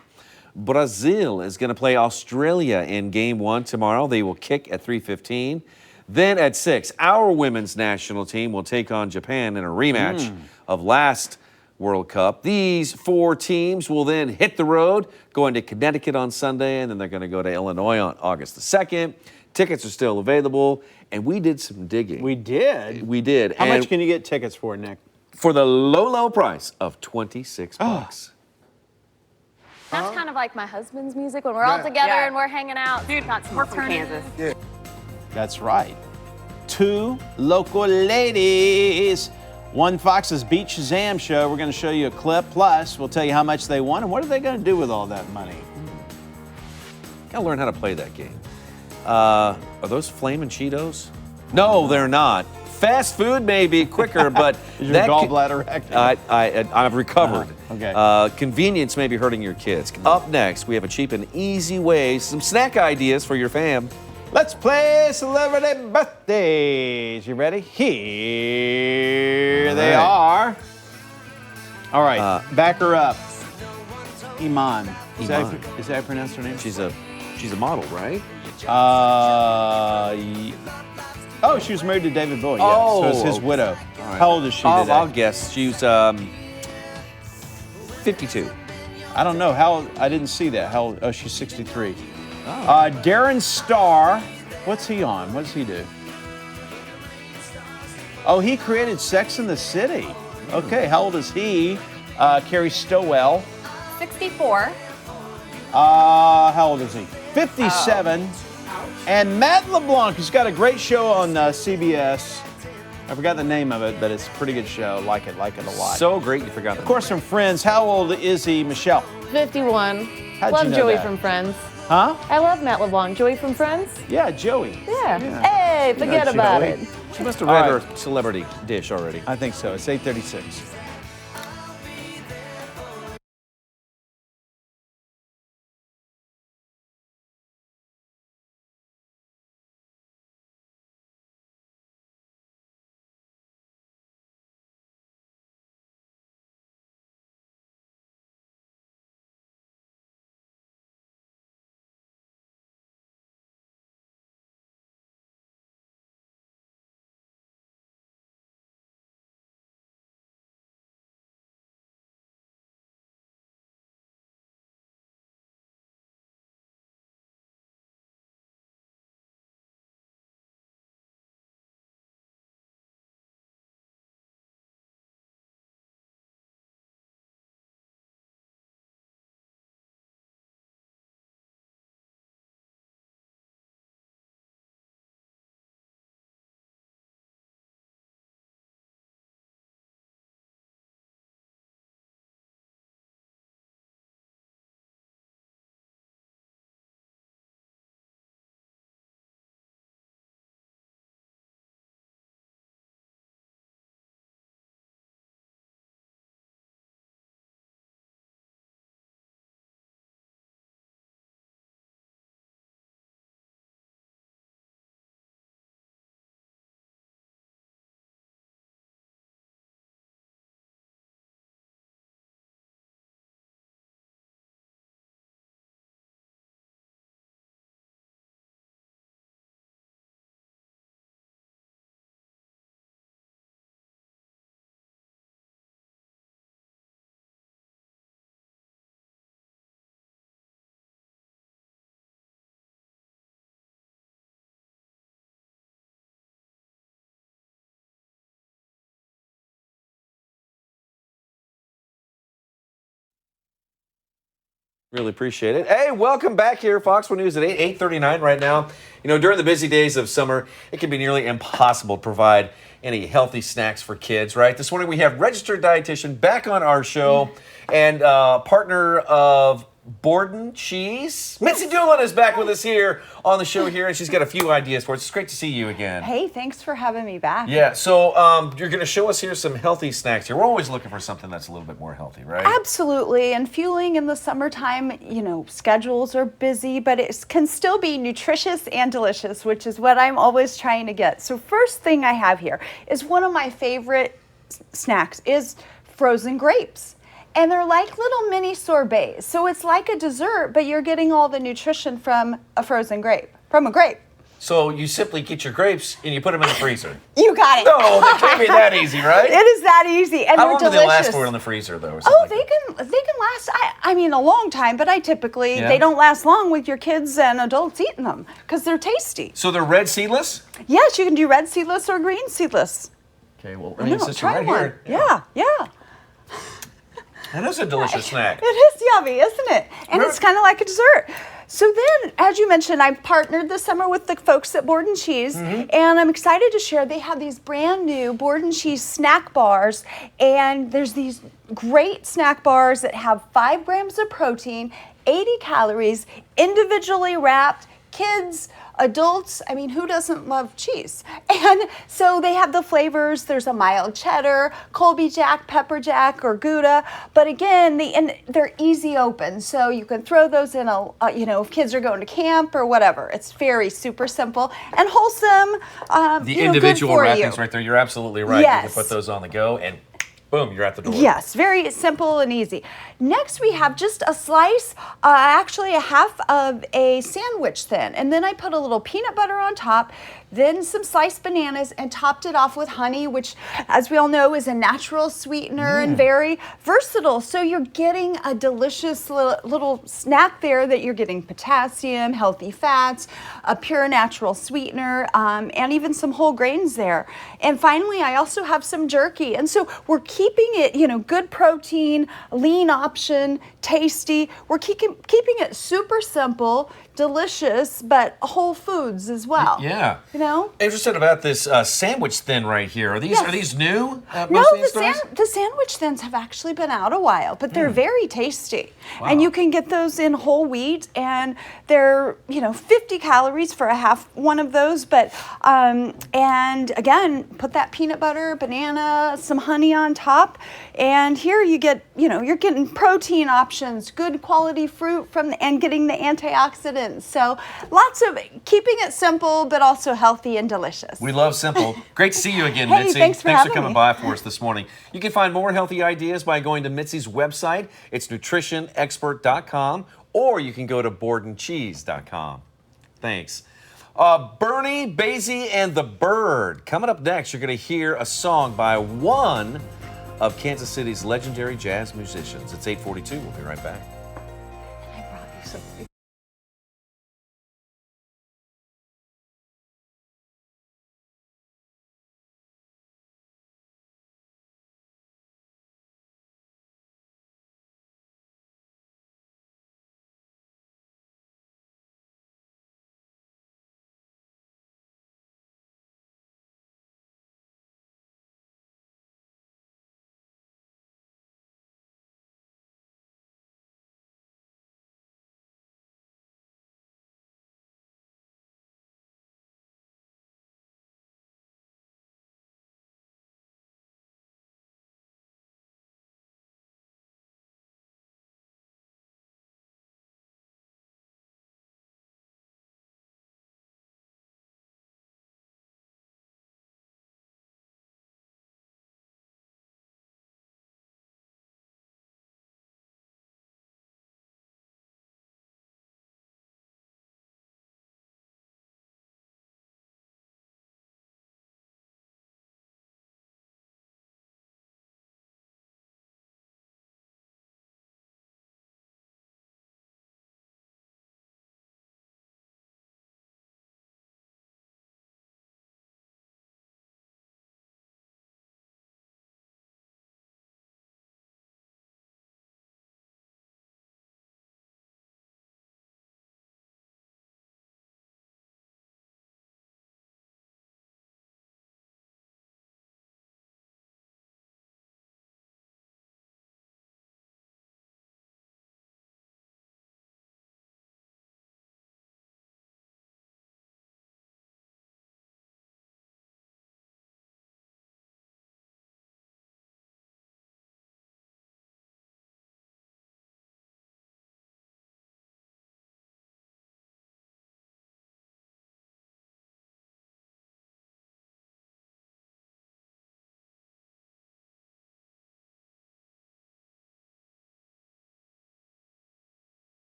Brazil is going to play Australia in Game 1 tomorrow. They will kick at 3:15. Then at 6, our women's national team will take on Japan in a rematch of last World Cup. These 4 teams will then hit the road, going to Connecticut on Sunday, and then they're going to go to Illinois on August the 2nd. Tickets are still available, and we did some digging. We did? We did. How much can you get tickets for, Nick? For the low price of $26. That's kind of like my husband's music when we're all together and we're hanging out. Dude, we're from Kansas. That's right. 2 local ladies won Fox's Beat Shazam show. We're going to show you a clip. Plus, we'll tell you how much they won and what are they going to do with all that money. Gotta learn how to play that game. Are those Flamin' Cheetos? No, they're not. Fast food may be quicker, but Is your gallbladder active? I've recovered. Okay. Convenience may be hurting your kids. Up next, we have a cheap and easy way, some snack ideas for your fam. Let's play Celebrity Birthdays. You ready? Here they are. All right, back her up. Iman. Is that how you pronounce her name? She's a model, right? Oh, she was married to David Bowie. Yeah, Oh, so it's his widow. All right. How old is she today? I'll guess. She's 52. I don't know. I didn't see that. How old? Oh, she's 63. Oh. Darren Star. What's he on? What does he do? Oh, he created Sex and the City. Okay, how old is he? Carrie Stowell. 64. How old is he? 57. And Matt LeBlanc, who's got a great show on CBS. I forgot the name of it, but it's a pretty good show. Like it a lot. So great you forgot that. Of course, from Friends. How old is he, Michelle? 51. How'd Love you know Joey that? from Friends. Huh? I love Matt LeBlanc. Joey from Friends? Yeah, Joey. Yeah. Hey, forget about Joey. it. She must have read her celebrity dish already. I think so. It's 8:36. Really appreciate it. Hey, welcome back here, Fox 4 News at 8:39 right now. You know, during the busy days of summer, it can be nearly impossible to provide any healthy snacks for kids, right? This morning we have registered dietitian back on our show and partner of Borden Cheese. Mitzi Doolin is back with us here on the show here, and she's got a few ideas for us. It's great to see you again. Hey, thanks for having me back. Yeah, so you're going to show us here some healthy snacks here. We're always looking for something that's a little bit more healthy, right? Absolutely, and fueling in the summertime, you know, schedules are busy, but it can still be nutritious and delicious, which is what I'm always trying to get. So first thing I have here is one of my favorite snacks is frozen grapes. And they're like little mini sorbets. So it's like a dessert, but you're getting all the nutrition from a frozen grape, from a grape. So you simply get your grapes and you put them in the freezer. You got it. No, that can't be that easy, right? It is that easy, and How they're long do delicious. they last for in the freezer, though? Or something Oh, like that? they can last. I mean, a long time, but I typically Yeah. they don't last long with your kids and adults eating them because they're tasty. So they're red seedless? Yes, you can do red seedless or green seedless. Okay, well, I I mean, know, it's try right one. here. Yeah. That is a delicious snack. It is yummy, isn't it? And it's kind of like a dessert. So then, as you mentioned, I've partnered this summer with the folks at Board and Cheese, and I'm excited to share they have these brand new Board and Cheese snack bars, and there's these great snack bars that have 5 grams of protein, 80 calories, individually wrapped, kids, adults, I mean, who doesn't love cheese? And so they have the flavors. There's a mild cheddar, Colby Jack, pepper jack, or Gouda. But again, they're easy open. So you can throw those in if kids are going to camp or whatever. It's very super simple and wholesome. The individual good for wrappings you. right there. You're absolutely right. Yes. You can put those on the go and boom, you're at the door. Yes, very simple and easy. Next, we have just a slice, actually a half of a sandwich thin. And then I put a little peanut butter on top, then some sliced bananas, and topped it off with honey, which, as we all know, is a natural sweetener and very versatile. So you're getting a delicious little snack there that you're getting potassium, healthy fats, a pure natural sweetener, and even some whole grains there. And finally, I also have some jerky. And so we're keeping it, good protein, lean option, tasty. We're keeping it super simple, delicious, but whole foods as well. Yeah. You know? Interested about this sandwich thin right here. Are these new? No, Most of these stores? the sandwich thins have actually been out a while, but they're very tasty. And you can get those in whole wheat, and they're 50 calories for a half one of those. But and again, put that peanut butter, banana, some honey on top, and here you get you're getting protein options, good quality fruit and getting the antioxidants. So lots of keeping it simple, but also healthy and delicious. We love simple. Great to see you again, Hey, Mitzi. thanks for having coming me. by for us this morning. You can find more healthy ideas by going to Mitzi's website. It's nutritionexpert.com, or you can go to boardandcheese.com. Thanks. Bernie, Basie, and the Bird. Coming up next, you're going to hear a song by one of Kansas City's legendary jazz musicians. It's 8:42. We'll be right back.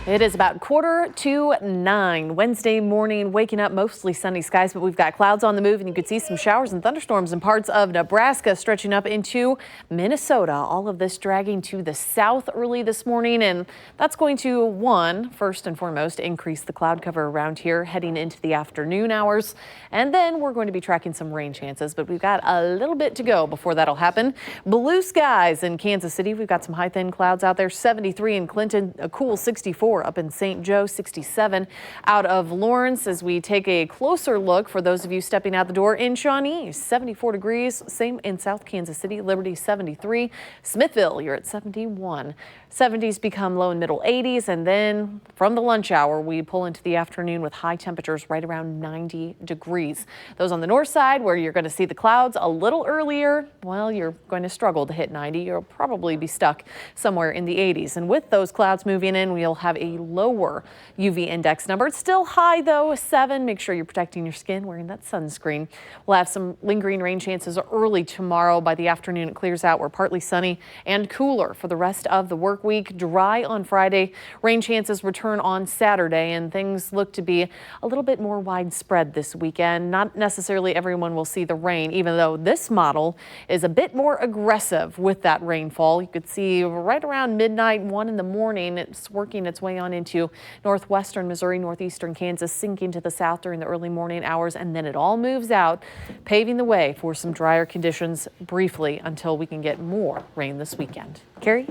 It is about 8:45 Wednesday morning, waking up mostly sunny skies, but we've got clouds on the move and you could see some showers and thunderstorms in parts of Nebraska stretching up into Minnesota. All of this dragging to the south early this morning, and that's going to, first and foremost, increase the cloud cover around here heading into the afternoon hours. And then we're going to be tracking some rain chances, but we've got a little bit to go before that'll happen. Blue skies in Kansas City. We've got some high thin clouds out there. 73 in Clinton, a cool 64 up in St. Joe, 67 out of Lawrence. As we take a closer look for those of you stepping out the door in Shawnee, 74 degrees. Same in South Kansas City, Liberty 73. Smithville, you're at 71. 70s become low and middle 80s, and then from the lunch hour we pull into the afternoon with high temperatures right around 90 degrees. Those on the north side where you're going to see the clouds a little earlier, well, you're going to struggle to hit 90. You'll probably be stuck somewhere in the 80s. And with those clouds moving in, we'll have a lower UV index number. It's still high though, 7. Make sure you're protecting your skin, wearing that sunscreen. We'll have some lingering rain chances early tomorrow. By the afternoon it clears out. We're partly sunny and cooler for the rest of the work week. Dry on Friday. Rain chances return on Saturday, and things look to be a little bit more widespread this weekend. Not necessarily everyone will see the rain, even though this model is a bit more aggressive with that rainfall. You could see right around midnight, 1 in the morning, it's working its way on into northwestern Missouri, northeastern Kansas, sinking to the south during the early morning hours, and then it all moves out, paving the way for some drier conditions briefly until we can get more rain this weekend. Carrie?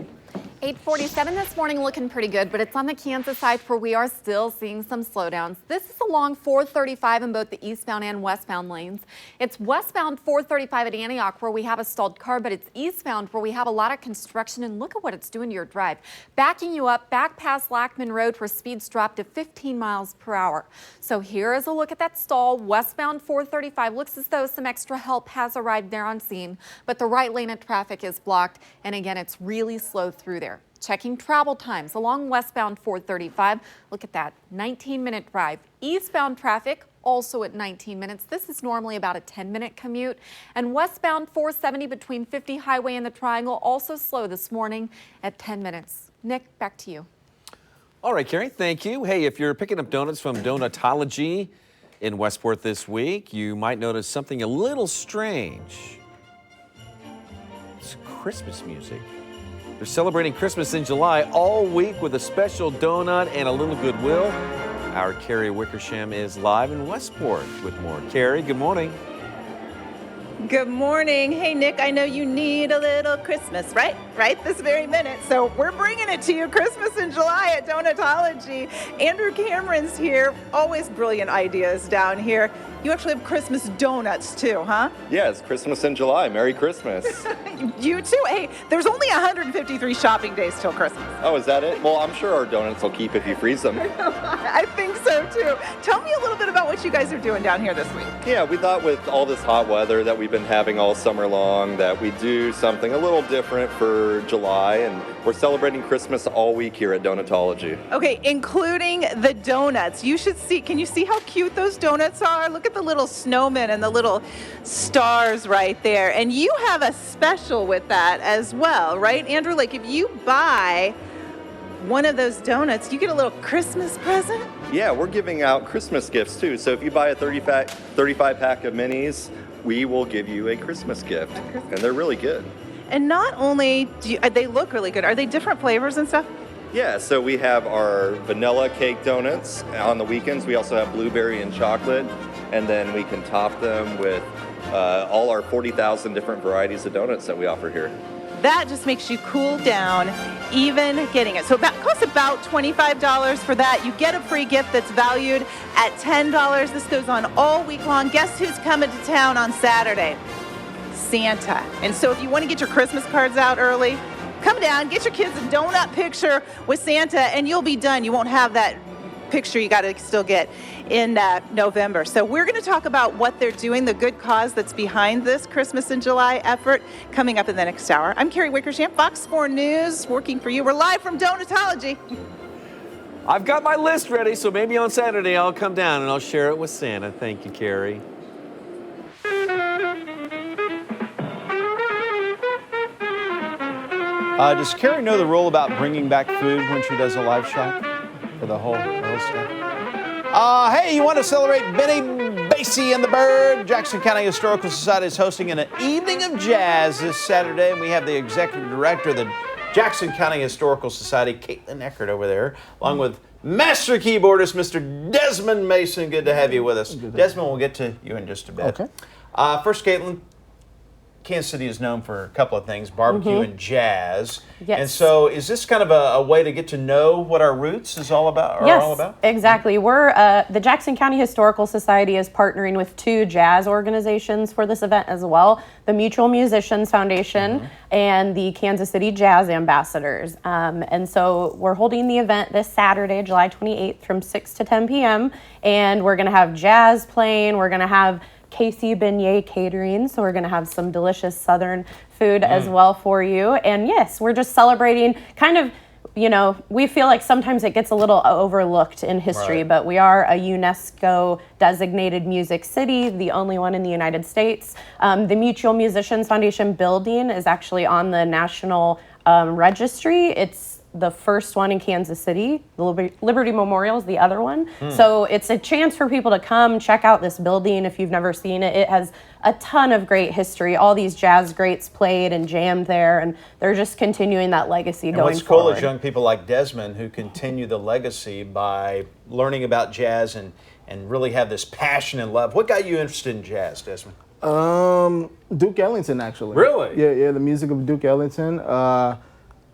8:47 this morning, looking pretty good, but it's on the Kansas side where we are still seeing some slowdowns. This is along 435 in both the eastbound and westbound lanes. It's westbound 435 at Antioch where we have a stalled car, but it's eastbound where we have a lot of construction, and look at what it's doing to your drive. Backing you up back past Lackman Road where speeds drop to 15 miles per hour. So here is a look at that stall. Westbound 435 looks as though some extra help has arrived there on scene, but the right lane of traffic is blocked, and again, it's really slow through there. Checking travel times along westbound 435. Look at that, 19-minute drive. Eastbound traffic also at 19 minutes. This is normally about a 10-minute commute. And westbound 470 between 50 Highway and the Triangle also slow this morning at 10 minutes. Nick, back to you. All right, Carrie, thank you. Hey, if you're picking up donuts from Donutology in Westport this week, you might notice something a little strange. It's Christmas music. They're celebrating Christmas in July all week with a special donut and a little goodwill. Our Carrie Wickersham is live in Westport with more. Carrie, good morning. Good morning. Hey, Nick, I know you need a little Christmas, right? Right this very minute. So we're bringing it to you, Christmas in July at Donutology. Andrew Cameron's here. Always brilliant ideas down here. You actually have Christmas donuts too, huh? Yeah, it's Christmas in July. Merry Christmas. You too. Hey, there's only 153 shopping days till Christmas. Oh, is that it? Well, I'm sure our donuts will keep if you freeze them. I think so too. Tell me a little bit about what you guys are doing down here this week. Yeah, we thought with all this hot weather that we've been having all summer long that we'd do something a little different for July, and we're celebrating Christmas all week here at Donutology. Okay, including the donuts. You should see, can you see how cute those donuts are? Look at the little snowmen and the little stars right there. And you have a special with that as well, right, Andrew? Like if you buy one of those donuts, you get a little Christmas present? Yeah, we're giving out Christmas gifts too. So if you buy a 35 pack of minis, we will give you a Christmas gift. And they're really good. And not only they look really good, are they different flavors and stuff? Yeah, so we have our vanilla cake donuts on the weekends. We also have blueberry and chocolate, and then we can top them with all our 40,000 different varieties of donuts that we offer here. That just makes you cool down even getting it. So it costs about $25 for that. You get a free gift that's valued at $10. This goes on all week long. Guess who's coming to town on Saturday? Santa. And so if you want to get your Christmas cards out early, come down, get your kids a donut picture with Santa, and you'll be done. You won't have that picture you got to still get in November. So we're going to talk about what they're doing, the good cause that's behind this Christmas in July effort coming up in the next hour. I'm Carrie Wickersham, Fox 4 News, working for you. We're live from Donutology. I've got my list ready, so maybe on Saturday I'll come down and I'll share it with Santa. Thank you, Carrie. Does Carrie know the rule about bringing back food when she does a live shot? for the whole staff. Hey, you want to celebrate Benny Basie and the Bird? Jackson County Historical Society is hosting an evening of jazz this Saturday, and we have the executive director of the Jackson County Historical Society, Caitlin Eckert, over there, along with master keyboardist, Mr. Desmond Mason. Good to have you with us. Desmond, we'll get to you in just a bit. Okay. First, Caitlin, Kansas City is known for a couple of things, barbecue and jazz. Yes. And so is this kind of a way to get to know what our roots is all about? Yes, exactly. We're the Jackson County Historical Society is partnering with 2 jazz organizations for this event as well, the Mutual Musicians Foundation and the Kansas City Jazz Ambassadors. And so we're holding the event this Saturday, July 28th from 6 to 10 p.m. And we're going to have jazz playing. We're going to have KC Beignet Catering, so we're going to have some delicious Southern food as well for you. And yes, we're just celebrating kind of, you know, we feel like sometimes it gets a little overlooked in history, but we are a UNESCO designated music city, the only one in the United States. The Mutual Musicians Foundation building is actually on the National Registry. It's the first one in Kansas City. The Liberty Memorial is the other one. So it's a chance for people to come check out this building if you've never seen it. It has a ton of great history. All these jazz greats played and jammed there, and they're just continuing that legacy going what's cool forward. is young people like Desmond who continue the legacy by learning about jazz and really have this passion and love. What got you interested in jazz, Desmond? Duke Ellington, actually. Really? Yeah, the music of Duke Ellington.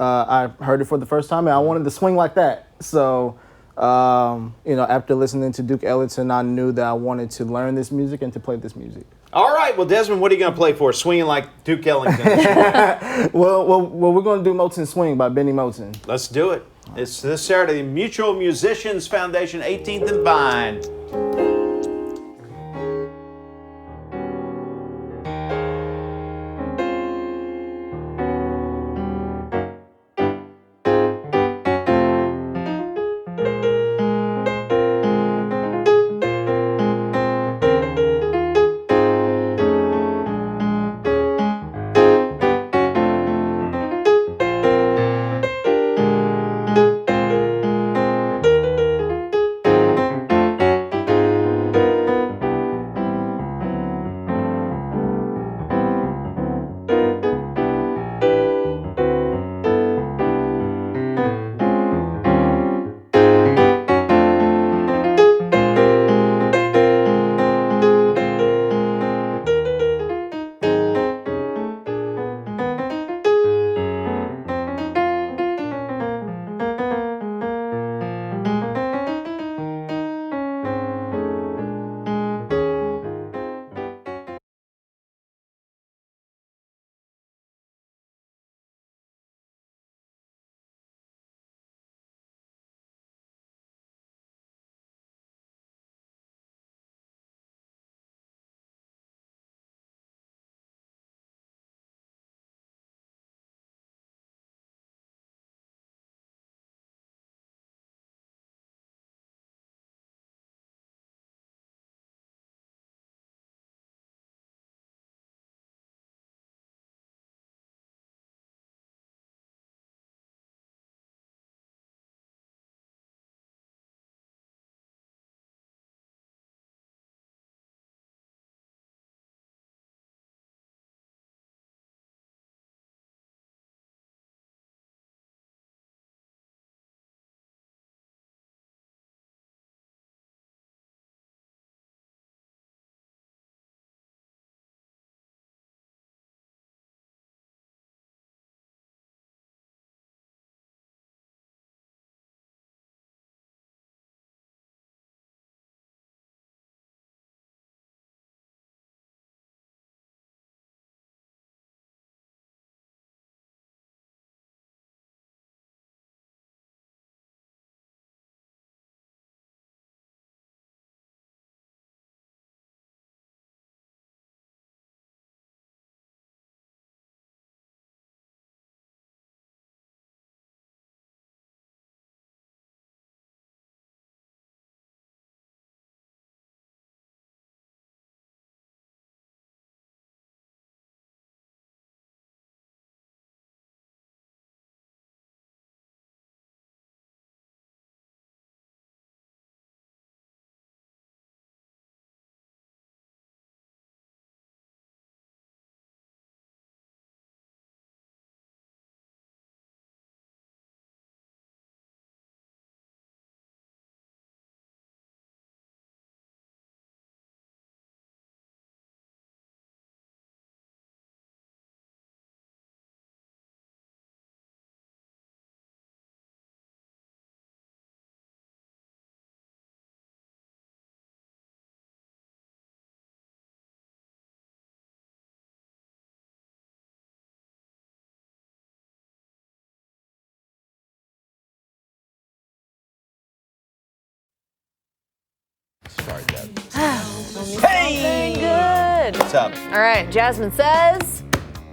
I heard it for the first time, and I wanted to swing like that. So, you know, after listening to Duke Ellington, I knew that I wanted to learn this music and to play this music. All right, well, Desmond, what are you going to play for us? Swinging like Duke Ellington. well, we're going to do Moten Swing by Benny Moten. Let's do it. It's this Saturday, Mutual Musicians Foundation, 18th and Vine. Sorry, Dad. Hey! Good. What's up? All right, Jasmine says,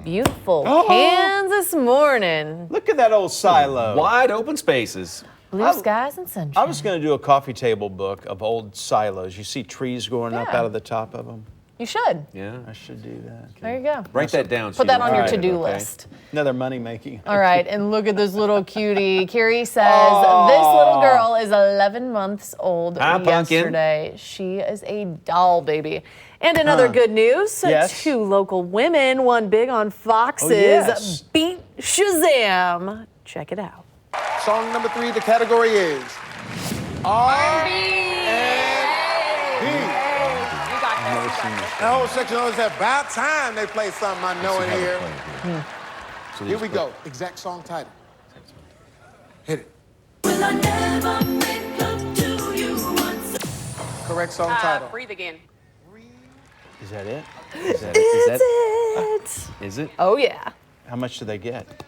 beautiful Kansas morning. Look at that old silo. Wide open spaces. Blue skies and sunshine. I was going to do a coffee table book of old silos. You see trees growing up Yeah. out of the top of them? You should. Yeah. I should do that. There you go. Write that down. Put that on your to-do okay? list. Another money making. All right, and look at this little cutie. Carrie says this little girl is 11 months old Hi, pumpkin. yesterday. She is a doll baby. And another good news, Yes. 2 local women won big on Fox's yes. Beat Shazam. Check it out. Song number 3, the category is R&B. The whole section knows that about time they play something I know in here. Here we go. Exact song title. Hit it. Correct song title. Breathe again. Is that it? Is it? Oh, yeah. How much do they get?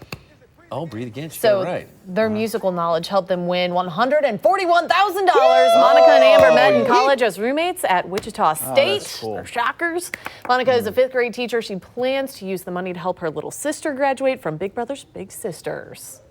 Oh, breathe again. She So got it right. their musical knowledge helped them win $141,000. Monica and Amber met in college as roommates at Wichita State. that's cool. They're shockers. Monica is a 5th grade teacher. She plans to use the money to help her little sister graduate from Big Brothers Big Sisters.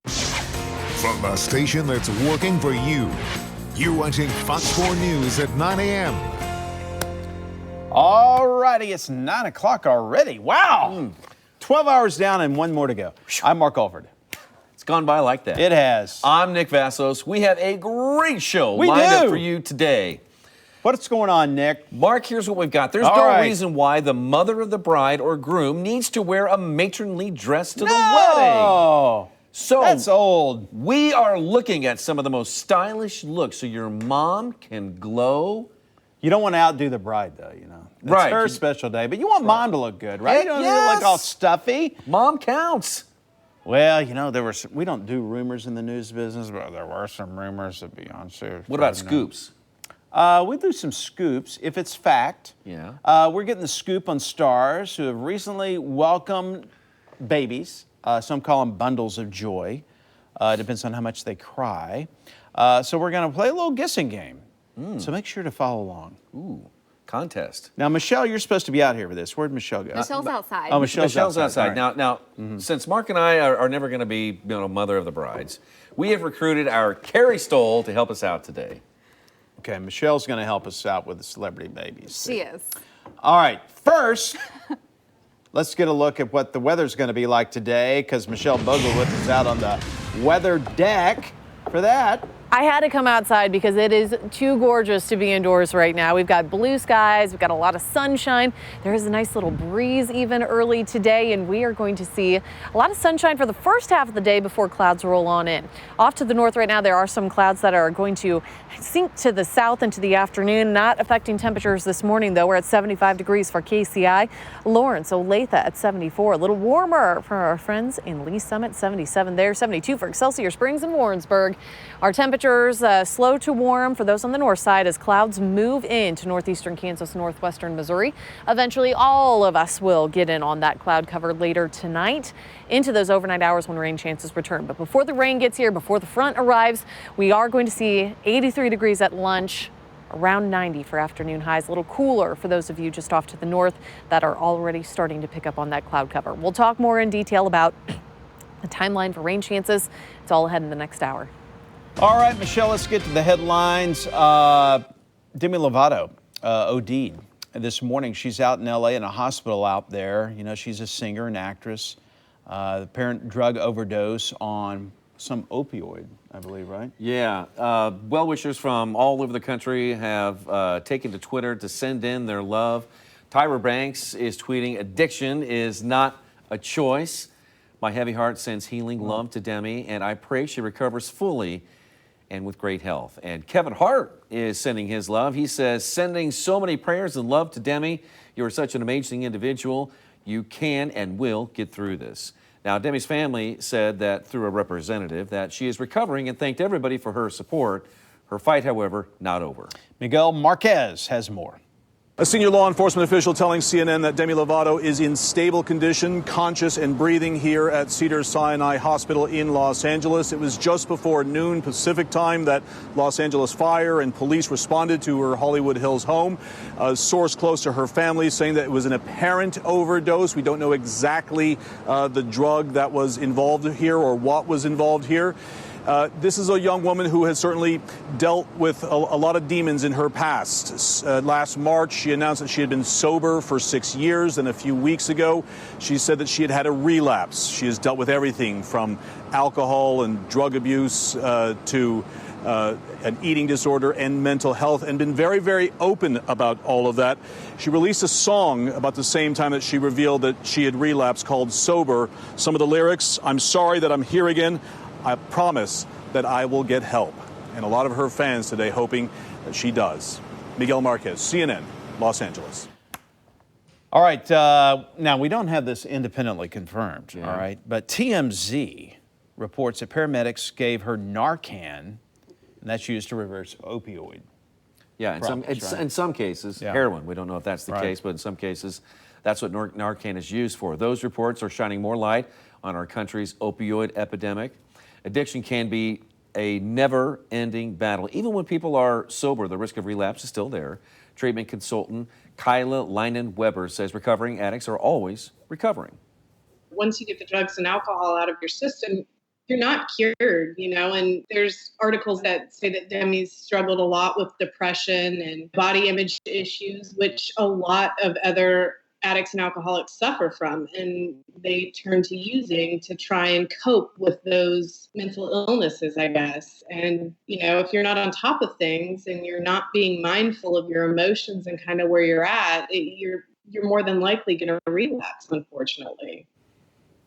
From the station that's working for you. You're watching Fox 4 News at 9 a.m. All righty, it's 9 o'clock already. Wow. 12 hours down and 1 more to go. I'm Mark Alford. It's gone by like that. It has. I'm Nick Vassos. We have a great show We lined do. up for you today. What's going on, Nick? Mark, here's what we've got. There's All no right. reason why the mother of the bride or groom needs to wear a matronly dress to the wedding. Oh, So that's old. we are looking at some of the most stylish looks so your mom can glow. You don't want to outdo the bride, though, you know. It's Right. her special day, but you want mom to look good, right? Heck You don't need to look all yes. stuffy. Mom counts. Well, you know, we don't do rumors in the news business, but there were some rumors that Beyonce was What about pregnant. scoops? We do some scoops, if it's fact. Yeah. We're getting the scoop on stars who have recently welcomed babies. Some call them bundles of joy. Depends on how much they cry. So we're going to play a little guessing game. So make sure to follow along. Ooh, contest. Now, Michelle, you're supposed to be out here for this. Where'd Michelle go? Michelle's outside. Oh, Michelle's outside. All right. Now, since Mark and I are never going to be, mother of the brides, we have recruited our Carrie Stoll to help us out today. Okay, Michelle's going to help us out with the celebrity babies. She is. All right, first, let's get a look at what the weather's going to be like today because Michelle Boglewitz is out on the weather deck for that. I had to come outside because it is too gorgeous to be indoors right now. We've got blue skies, we've got a lot of sunshine. There is a nice little breeze even early today, and we are going to see a lot of sunshine for the first half of the day before clouds roll on in. Off to the north right now, there are some clouds that are going to sink to the south into the afternoon, not affecting temperatures this morning, though. We're at 75 degrees for KCI. Lawrence, Olathe at 74. A little warmer for our friends in Lee Summit, 77 there, 72 for Excelsior Springs and Warrensburg. Our temperatures slow to warm for those on the north side as clouds move into northeastern Kansas, northwestern Missouri. Eventually, all of us will get in on that cloud cover later tonight into those overnight hours when rain chances return. But before the rain gets here, before the front arrives, we are going to see 83 degrees at lunch, around 90 for afternoon highs. A little cooler for those of you just off to the north that are already starting to pick up on that cloud cover. We'll talk more in detail about the timeline for rain chances. It's all ahead in the next hour. All right, Michelle, let's get to the headlines. Demi Lovato OD'd this morning. She's out in L.A. in a hospital out there. You know, she's a singer and actress. The apparent drug overdose on some opioid, I believe, right? Yeah. Well-wishers from all over the country have taken to Twitter to send in their love. Tyra Banks is tweeting, "Addiction is not a choice. My heavy heart sends healing love to Demi, and I pray she recovers fully and with great health." And Kevin Hart is sending his love. He says, "Sending so many prayers and love to Demi. You are such an amazing individual. You can and will get through this." Now, Demi's family said that through a representative that she is recovering and thanked everybody for her support. Her fight, however, not over. Miguel Marquez has more. A senior law enforcement official telling CNN that Demi Lovato is in stable condition, conscious and breathing here at Cedars-Sinai Hospital in Los Angeles. It was just before noon Pacific time that Los Angeles Fire and police responded to her Hollywood Hills home. A source close to her family saying that it was an apparent overdose. We don't know exactly the drug that was involved here or what was involved here. This is a young woman who has certainly dealt with a lot of demons in her past. Last March, she announced that she had been sober for 6 years, and a few weeks ago, she said that she had had a relapse. She has dealt with everything from alcohol and drug abuse to an eating disorder and mental health, and been very, very open about all of that. She released a song about the same time that she revealed that she had relapsed called Sober. Some of the lyrics: "I'm sorry that I'm here again. I promise that I will get help." And a lot of her fans today hoping that she does. Miguel Marquez, CNN, Los Angeles. All right, now we don't have this independently confirmed, all right, but TMZ reports that paramedics gave her Narcan, and that's used to reverse opioid. Yeah, in some cases, heroin. We don't know if that's the case, but in some cases, that's what Narcan is used for. Those reports are shining more light on our country's opioid epidemic. Addiction can be a never-ending battle. Even when people are sober, the risk of relapse is still there. Treatment consultant Kyla Leinen-Weber says recovering addicts are always recovering. Once you get the drugs and alcohol out of your system, you're not cured, you know, and there's articles that say that Demi's struggled a lot with depression and body image issues, which a lot of other addicts and alcoholics suffer from, and they turn to using to try and cope with those mental illnesses, I guess. And, you know, if you're not on top of things and you're not being mindful of your emotions and kind of where you're at, you're more than likely going to relapse, unfortunately.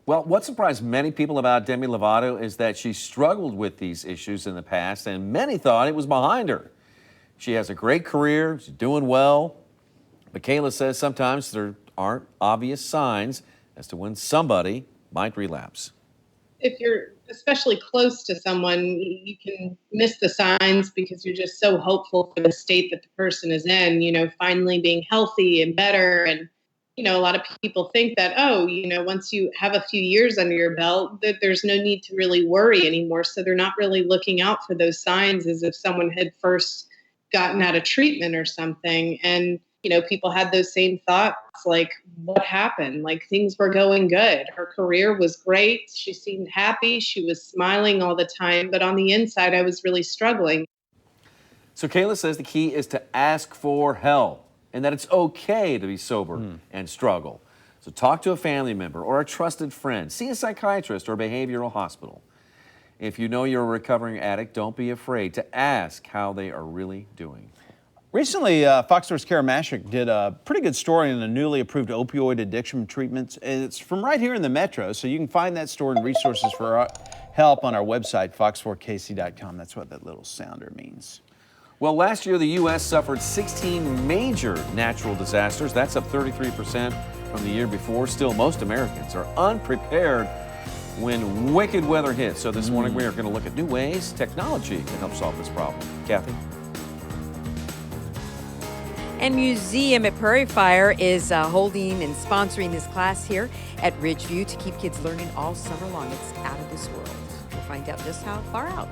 Well, what surprised many people about Demi Lovato is that she struggled with these issues in the past, and many thought it was behind her. She has a great career, she's doing well. Michaela says sometimes there aren't obvious signs as to when somebody might relapse. If you're especially close to someone, you can miss the signs because you're just so hopeful for the state that the person is in, you know, finally being healthy and better. And, you know, a lot of people think that, oh, you know, once you have a few years under your belt, that there's no need to really worry anymore. So they're not really looking out for those signs as if someone had first gotten out of treatment or something. And, you know, people had those same thoughts, like, what happened? Like, things were going good. Her career was great. She seemed happy. She was smiling all the time. But on the inside, I was really struggling. So Kayla says the key is to ask for help and that it's okay to be sober and struggle. So talk to a family member or a trusted friend. See a psychiatrist or behavioral hospital. If you know you're a recovering addict, don't be afraid to ask how they are really doing. Recently, Fox 4's Kara Mashik did a pretty good story on the newly approved opioid addiction treatments. And it's from right here in the Metro, so you can find that story and resources for help on our website, fox4kc.com. That's what that little sounder means. Well, last year, the U.S. suffered 16 major natural disasters. That's up 33% from the year before. Still, most Americans are unprepared when wicked weather hits. So this morning, we are going to look at new ways technology can help solve this problem. Kathy? And Museum at Prairie Fire is holding and sponsoring this class here at Ridgeview to keep kids learning all summer long. It's out of this world. We'll find out just how far out.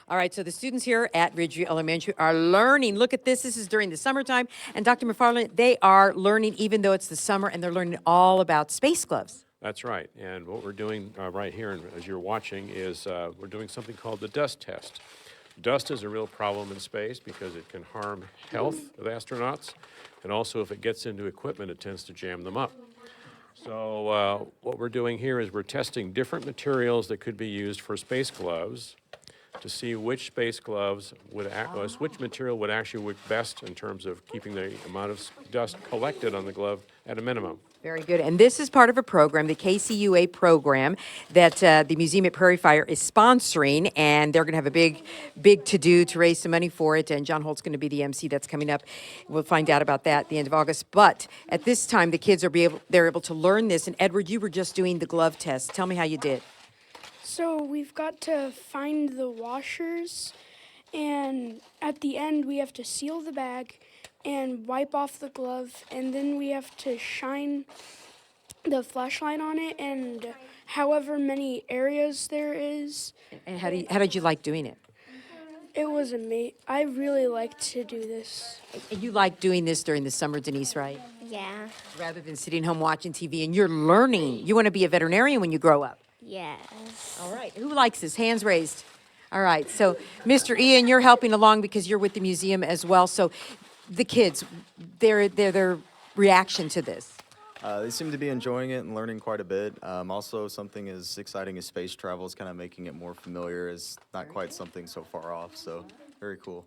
All right, so the students here at Ridgeview Elementary are learning. Look at this. This is during the summertime. And Dr. McFarland, they are learning even though it's the summer, and they're learning all about space gloves. That's right. And what we're doing right here, and as you're watching, is we're doing something called the dust test. Dust is a real problem in space because it can harm health of astronauts. And also, if it gets into equipment, it tends to jam them up. So what we're doing here is we're testing different materials that could be used for space gloves. to see which space gloves would which material would actually work best in terms of keeping the amount of dust collected on the glove at a minimum. Very good. And this is part of a program, the KCUA program, that the Museum at Prairie Fire is sponsoring, and they're going to have a big to-do to raise some money for it, and John Holt's going to be the MC. That's coming up. We'll find out about that at the end of August. But at this time, the kids they're able to learn this. And Edward, you were just doing the glove test. Tell me how you did. So we've got to find the washers, and at the end we have to seal the bag and wipe off the glove, and then we have to shine the flashlight on it and however many areas there is. And how did you like doing it? It was amazing. I really like to do this. And you like doing this during the summer, Denise, right? Yeah. Rather than sitting home watching TV, and you're learning. You want to be a veterinarian when you grow up. Yes. All right. Who likes this? Hands raised. All right. So, Mr. Ian, you're helping along because you're with the museum as well. So, the kids, their reaction to this. They seem to be enjoying it and learning quite a bit. Also, something as exciting as space travel is kind of making it more familiar. It's not quite something so far off. So, very cool.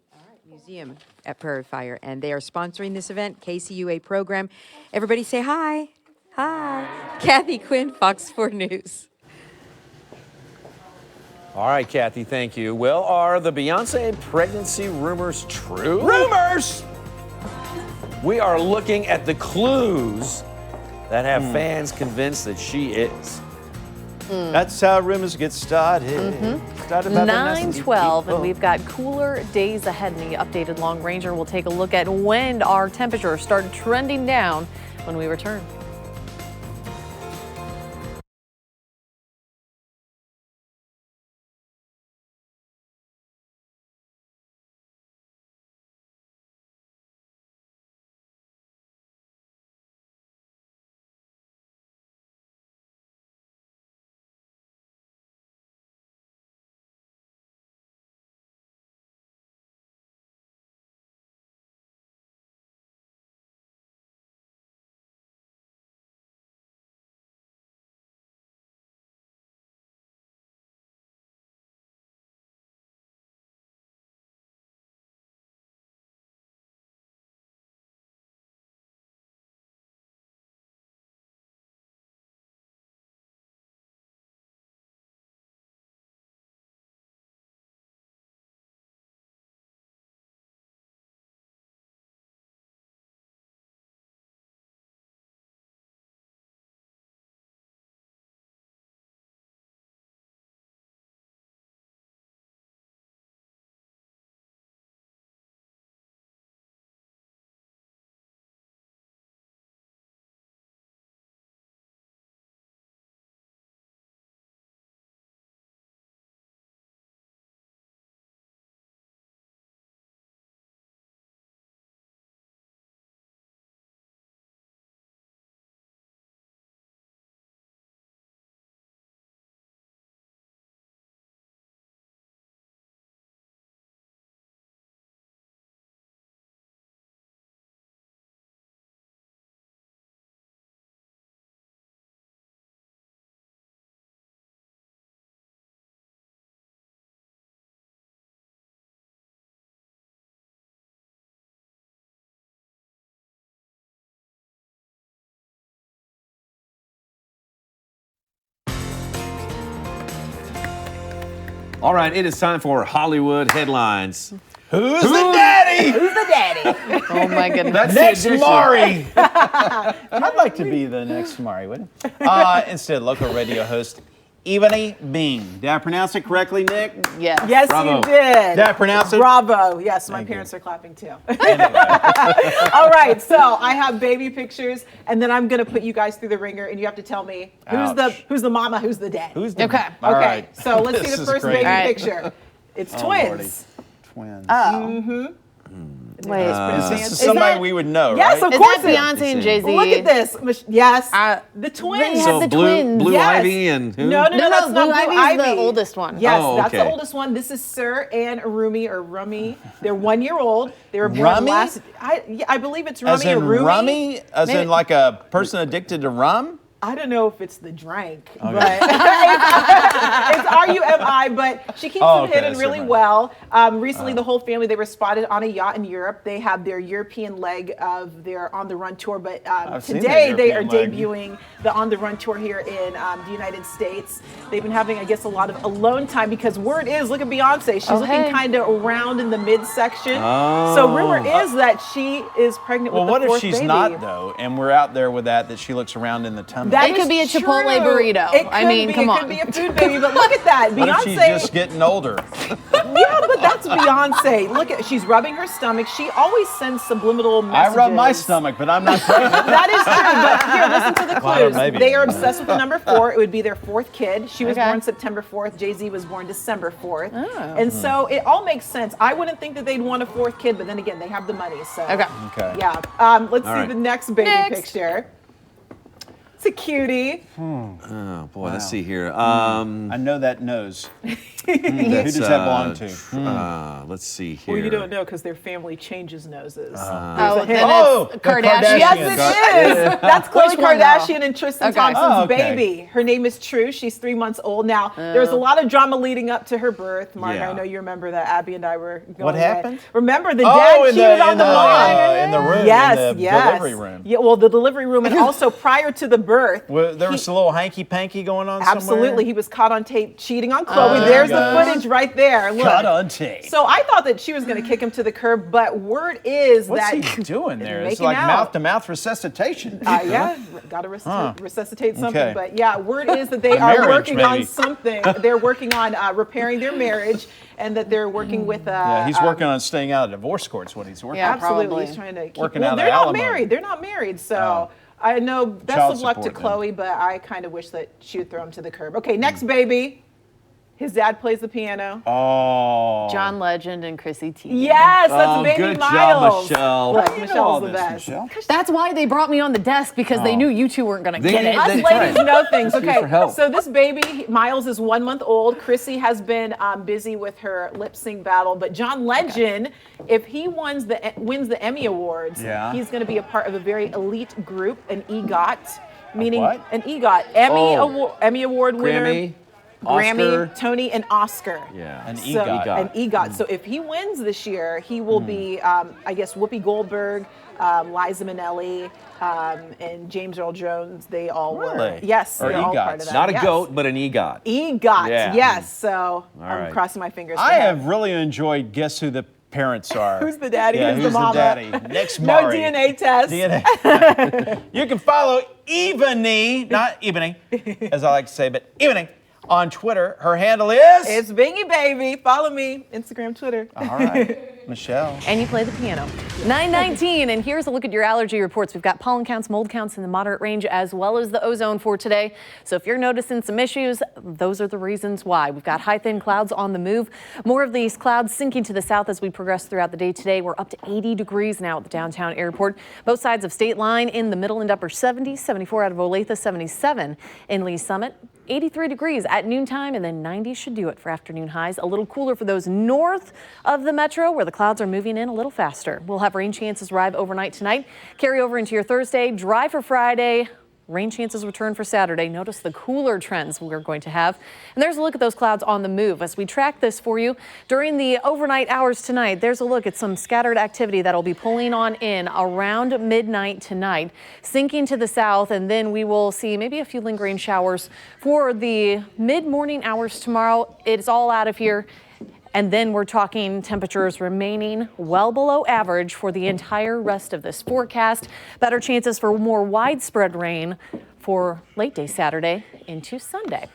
Museum at Prairie Fire, and they are sponsoring this event, KCUA program. Everybody say hi. Hi. Kathy Quinn, Fox 4 News. All right, Kathy, thank you. Well, are the Beyonce pregnancy rumors true? Rumors! We are looking at the clues that have fans convinced that she is. That's how rumors get started. Started by the nasty 9:12, people. and we've got cooler days ahead in the updated Long Ranger. We'll take a look at when our temperatures start trending down when we return. All right, it is time for Hollywood headlines. Who's the daddy? Who's the daddy? Oh my goodness. Next Mari. I'd like to be the next Mari, wouldn't I? Instead, local radio host Ebony Bing. Did I pronounce it correctly, Nick? Yes. Yes, Bravo. you did. Did I pronounce it? Bravo. Yes, my parents are clapping too. All right, so I have baby pictures, and then I'm gonna put you guys through the ringer, and you have to tell me who's the mama, who's the dad. Who's the Okay. All Okay. right. So let's see This the is first great. baby picture. It's Oh, twins. Lordy. Twins. Mm-hmm. Wait. This is somebody we would know, Yes, right? of course. Is that Beyonce and Jay-Z? Look at this. Yes, the twins. They have So the Blue twins. Blue Yes. Ivy and who? No, that's Blue not Blue Ivy's Ivy. the oldest one. Yes, Oh, that's the okay. oldest one. This is Sir and Rumi or Rummy. They're 1 year old. They were born Rummy? last. I believe it's As Rummy or in Rumi. rummy? As Maybe- in like a person addicted to rum? I don't know if it's the drank, but it's R-U-M-I, but she keeps them hidden that's really right. well. Recently, the whole family, they were spotted on a yacht in Europe. They have their European leg of their On the Run tour, but today they are debuting the On the Run tour here in the United States. They've been having, I guess, a lot of alone time because word is, look at Beyonce. She's looking kind of around in the midsection. So rumor is that she is pregnant with the fourth baby. Well, what if she's not, though, and we're out there with that she looks around in the tummy? It could be a Chipotle burrito. Come on. It could be a food baby, but look at that. What if Beyonce. she's just getting older? Yeah, but that's Beyonce. Look at, she's rubbing her stomach. She always sends subliminal messages. I rub my stomach, but I'm not pregnant. That is true, but here, listen to the Well, clues. maybe. They are obsessed with the number 4. It would be their 4th kid. She was born September 4th. Jay-Z was born December 4th. And so it all makes sense. I wouldn't think that they'd want a 4th kid, but then again, they have the money, so. Okay. Yeah. Let's see the next baby picture. It's a cutie. Oh boy, let's see here. I know that nose. Who does that belong to? Let's see here. Well, you don't know because their family changes noses. Kardashian. Yes, it is. That's Khloe Which one, Kardashian and Tristan Thompson's Oh, okay. baby. Her name is True. She's 3 months old now. There was a lot of drama leading up to her birth. Mark, Yeah. I know you remember that. Abby and I were going. What happened? Remember the dad cheated on the mom in the room. Yes, in the yes. delivery room. Yeah, well, the delivery room, and also prior to the birth. Well, there was a little hanky-panky going on somewhere? Absolutely, he was caught on tape cheating on Khloe. There's the footage right there. Look. Caught on tape. So I thought that she was going to kick him to the curb, but word is What's that he doing there? It's making like out. mouth-to-mouth resuscitation. Yeah, got to resuscitate something. Okay. But yeah, word is that they A are marriage, working on maybe. something. They're working on repairing their marriage, and that they're working with. Yeah, he's working on staying out of divorce courts. What he's working on. Absolutely, probably. he's trying to keep. Working Well, out of they're not alimony. married. They're not married, so. I know, best Child of luck to support, then. Khloe, but I kind of wish that she would throw him to the curb. Okay, next baby. His dad plays the piano. Oh. John Legend and Chrissy Teigen. Yes, that's baby good Miles. job, Michelle. Look, How do you know Michelle's all the this, best. Michelle? That's why they brought me on the desk, because they knew you two weren't going to get it. Us ladies know things. Ask you Okay, for help. so this baby, Miles, is 1 month old. Chrissy has been busy with her lip sync battle, but John Legend, if he wins the Emmy Awards, he's going to be a part of a very elite group, an EGOT, meaning what? an EGOT, Emmy Award winner. Grammy, Grammy, Oscar. Tony, and Oscar. Yeah. An So, EGOT. An EGOT. So if he wins this year, he will be, I guess, Whoopi Goldberg, Liza Minnelli, and James Earl Jones. They all were. Really? Yes, Or they're all part EGOTs. of that. Not a Yes. goat, but an EGOT. EGOT. Yeah. Yes. So I'm right. crossing my fingers. I for him. have really enjoyed Guess Who the Parents Are. Who's the daddy? Yeah, Who's who's the mama? daddy? Next No Mari. DNA test. DNA. You can follow Ebony, not Ebony, as I like to say, but Ebony on Twitter. Her handle is. It's Bingy Baby. Follow me, Instagram, Twitter. All right, Michelle. And you play the piano. 9:19, and here's a look at your allergy reports. We've got pollen counts, mold counts in the moderate range, as well as the ozone for today. So if you're noticing some issues, those are the reasons why. We've got high, thin clouds on the move. More of these clouds sinking to the south as we progress throughout the day today. We're up to 80 degrees now at the downtown airport. Both sides of State Line in the middle and upper 70s, 74 out of Olathe, 77 in Lee Summit. 83 degrees at noontime, and then 90 should do it for afternoon highs. A little cooler for those north of the metro where the clouds are moving in a little faster. We'll have rain chances arrive overnight tonight, carry over into your Thursday, dry for Friday. Rain chances return for Saturday. Notice the cooler trends we're going to have. And there's a look at those clouds on the move as we track this for you. During the overnight hours tonight, there's a look at some scattered activity that'll be pulling on in around midnight tonight, sinking to the south, and then we will see maybe a few lingering showers for the mid-morning hours tomorrow. It's all out of here. And then we're talking temperatures remaining well below average for the entire rest of this forecast. Better chances for more widespread rain for late day Saturday into Sunday.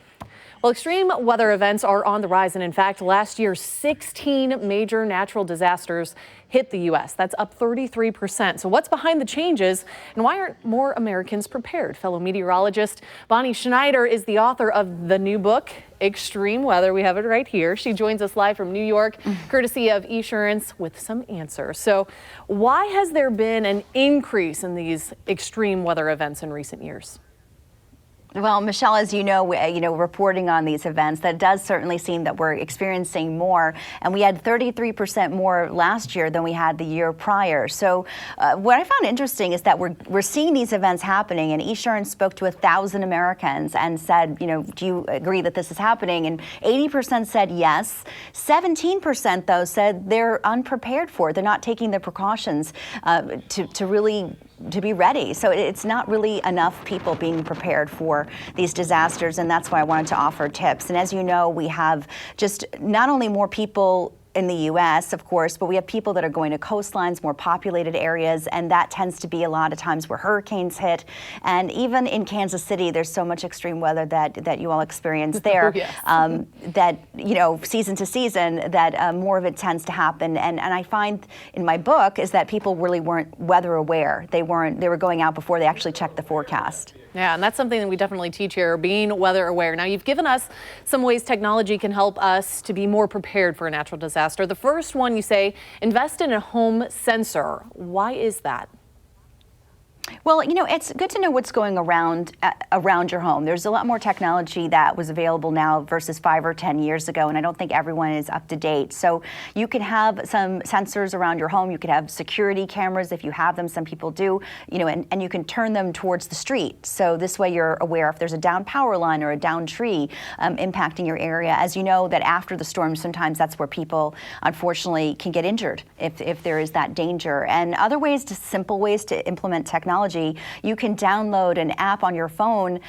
Well, extreme weather events are on the rise, and in fact, last year, 16 major natural disasters hit the U.S. That's up 33%. So what's behind the changes, and why aren't more Americans prepared? Fellow meteorologist Bonnie Schneider is the author of the new book, Extreme Weather. We have it right here. She joins us live from New York, courtesy of Esurance, with some answers. So why has there been an increase in these extreme weather events in recent years? Well, Michelle, as you know, reporting on these events, that does certainly seem that we're experiencing more. And we had 33% more last year than we had the year prior. So what I found interesting is that we're seeing these events happening. And Esurance spoke to 1,000 Americans and said, do you agree that this is happening? And 80% said yes. 17%, though, said they're unprepared for it. They're not taking the precautions to be ready. So it's not really enough people being prepared for these disasters, and that's why I wanted to offer tips. And as you know, we have just not only more people in the U.S., of course, but we have people that are going to coastlines, more populated areas, and that tends to be a lot of times where hurricanes hit. And even in Kansas City, there's so much extreme weather that you all experience there. Yes. That, season to season, that more of it tends to happen. And I find in my book is that people really weren't weather aware. They were going out before they actually checked the forecast. Yeah, and that's something that we definitely teach here, being weather aware. Now, you've given us some ways technology can help us to be more prepared for a natural disaster. The first one, you say, invest in a home sensor. Why is that? Well, it's good to know what's going around your home. There's a lot more technology that was available now versus 5 or 10 years ago, and I don't think everyone is up to date. So you can have some sensors around your home. You could have security cameras if you have them. Some people do, and you can turn them towards the street. So this way you're aware if there's a down power line or a down tree impacting your area. As you know, that after the storm, sometimes that's where people, unfortunately, can get injured if there is that danger. And other ways, simple ways to implement technology. You can download an app on your phone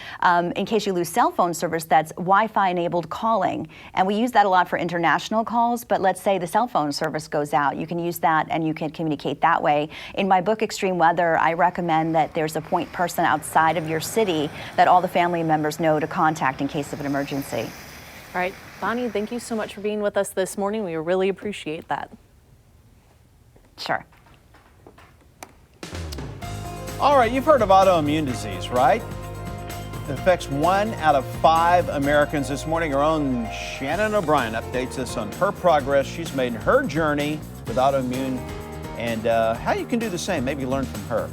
in case you lose cell phone service that's Wi-Fi enabled calling. And we use that a lot for international calls, but let's say the cell phone service goes out. You can use that and you can communicate that way. In my book, Extreme Weather, I recommend that there's a point person outside of your city that all the family members know to contact in case of an emergency. All right, Bonnie, thank you so much for being with us this morning. We really appreciate that. Sure. All right, you've heard of autoimmune disease, right? It affects 1 out of 5 Americans. This morning, our own Shannon O'Brien updates us on her progress she's made in her journey with autoimmune and how you can do the same, maybe learn from her.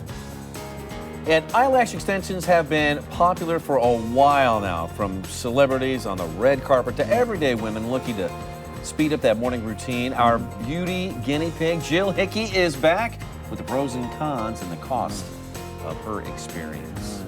And eyelash extensions have been popular for a while now, from celebrities on the red carpet to everyday women looking to speed up that morning routine. Our beauty guinea pig, Jill Hickey, is back with the pros and cons and the cost of her experience.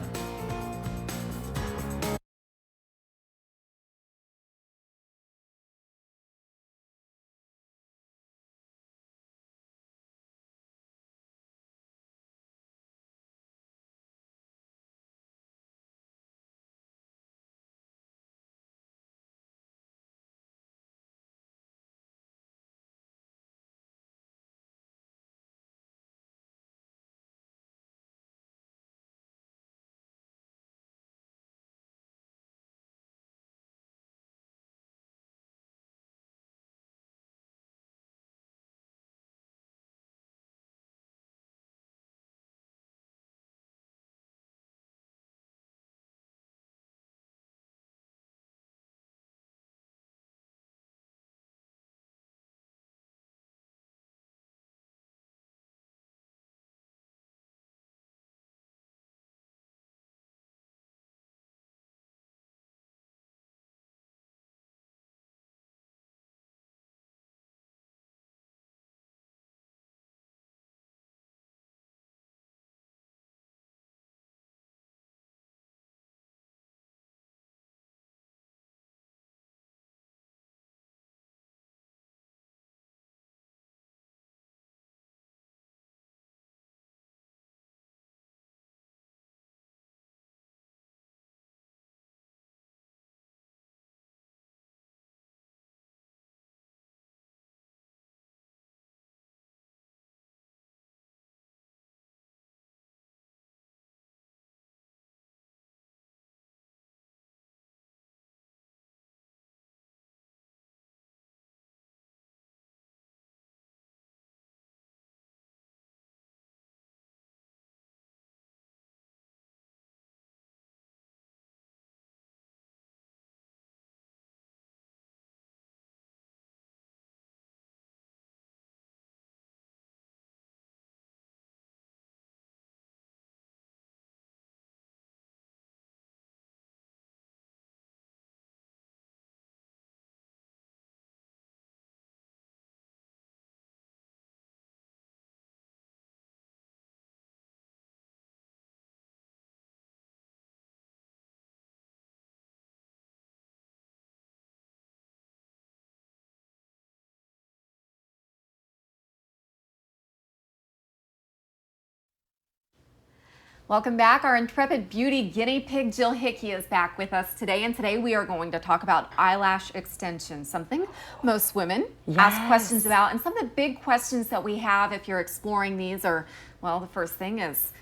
Welcome back. Our intrepid beauty guinea pig Jill Hickey is back with us today, and today we are going to talk about eyelash extensions, something most women ask questions about, and some of the big questions that we have if you're exploring these are, well, the first thing is,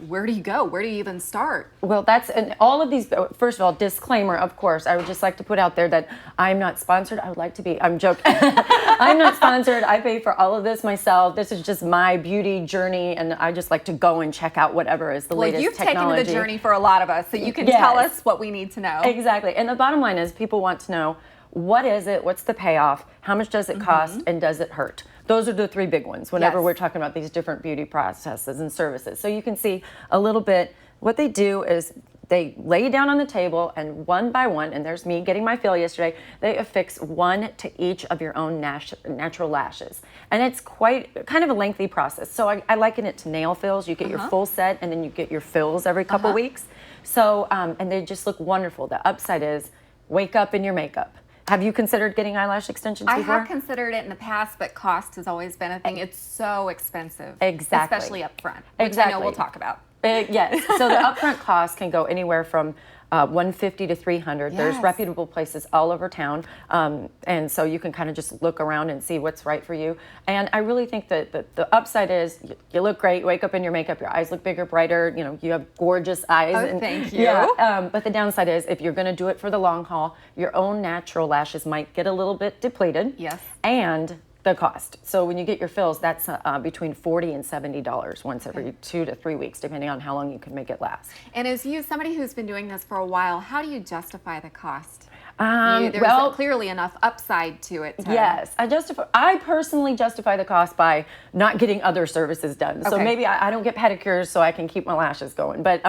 where do you go? Where do you even start? Well, that's, and all of these, first of all, disclaimer, of course, I would just like to put out there that I'm not sponsored. I would like to be. I'm joking. I'm not sponsored. I pay for all of this myself. This is just my beauty journey, and I just like to go and check out whatever is the latest technology. Well, you've taken the journey for a lot of us, so you can tell us what we need to know. Exactly. And the bottom line is people want to know, what is it? What's the payoff? How much does it cost? And does it hurt? Those are the three big ones whenever we're talking about these different beauty processes and services. So you can see a little bit, what they do is they lay you down on the table, and one by one, and there's me getting my fill yesterday, they affix one to each of your own natural lashes. And it's kind of a lengthy process. So I liken it to nail fills. You get your full set, and then you get your fills every couple weeks. So, and they just look wonderful. The upside is, wake up in your makeup. Have you considered getting eyelash extensions before? I have considered it in the past, but cost has always been a thing. It's so expensive. Exactly. Especially up front, which I know we'll talk about. Yes. So the upfront cost can go anywhere from $150 to $300. There's reputable places all over town, and so you can kind of just look around and see what's right for you. And I really think that the upside is you look great, you wake up in your makeup, your eyes look bigger, brighter. You know, you have gorgeous eyes. Oh, and, thank you. Yeah. But the downside is, if you're going to do it for the long haul, your own natural lashes might get a little bit depleted. Yes. And the cost. So when you get your fills, that's between $40 and $70 once every 2 to 3 weeks, depending on how long you can make it last. And as somebody who's been doing this for a while, how do you justify the cost? There's clearly enough upside to it. Yes, I personally justify the cost by not getting other services done. So maybe I don't get pedicures, so I can keep my lashes going. But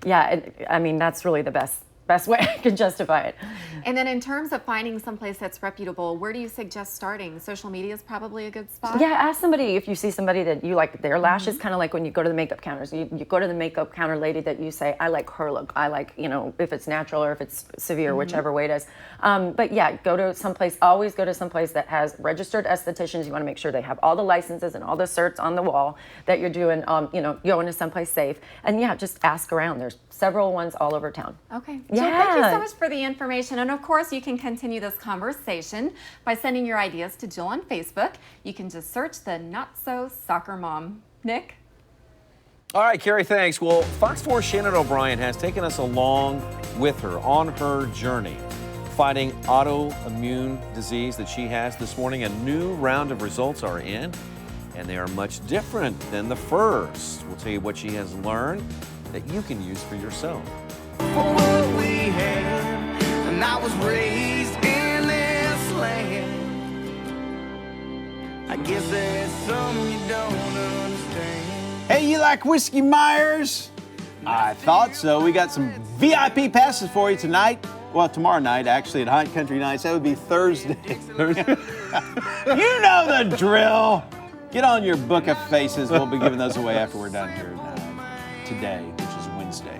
yeah, I mean, that's really the best way I can justify it. And then in terms of finding someplace that's reputable, where do you suggest starting? Social media is probably a good spot? Yeah, ask somebody if you see somebody that you like their lashes, kind of like when you go to the makeup counters. You go to the makeup counter lady that you say, I like her look. I like, you know, if it's natural or if it's severe, whichever way it is. But yeah, always go to someplace that has registered estheticians. You want to make sure they have all the licenses and all the certs on the wall, that you're doing, you know, going to someplace safe. And yeah, just ask around. There's several ones all over town. Okay. Yeah. Jill, thank you so much for the information. And of course, you can continue this conversation by sending your ideas to Jill on Facebook. You can just search the Not So Soccer Mom. Nick? All right, Carrie, thanks. Well, Fox 4's Shannon O'Brien has taken us along with her on her journey fighting autoimmune disease that she has this morning. A new round of results are in, and they are much different than the first. We'll tell you what she has learned that you can use for yourself. And I was raised in this land. I guess there's some you don't understand. Hey, you like Whiskey Myers? I thought so. We got some VIP passes for you tonight. Well, tomorrow night, actually, at Hunt Country Nights. That would be Thursday. You know the drill. Get on your book of faces. We'll be giving those away after we're done here today, which is Wednesday.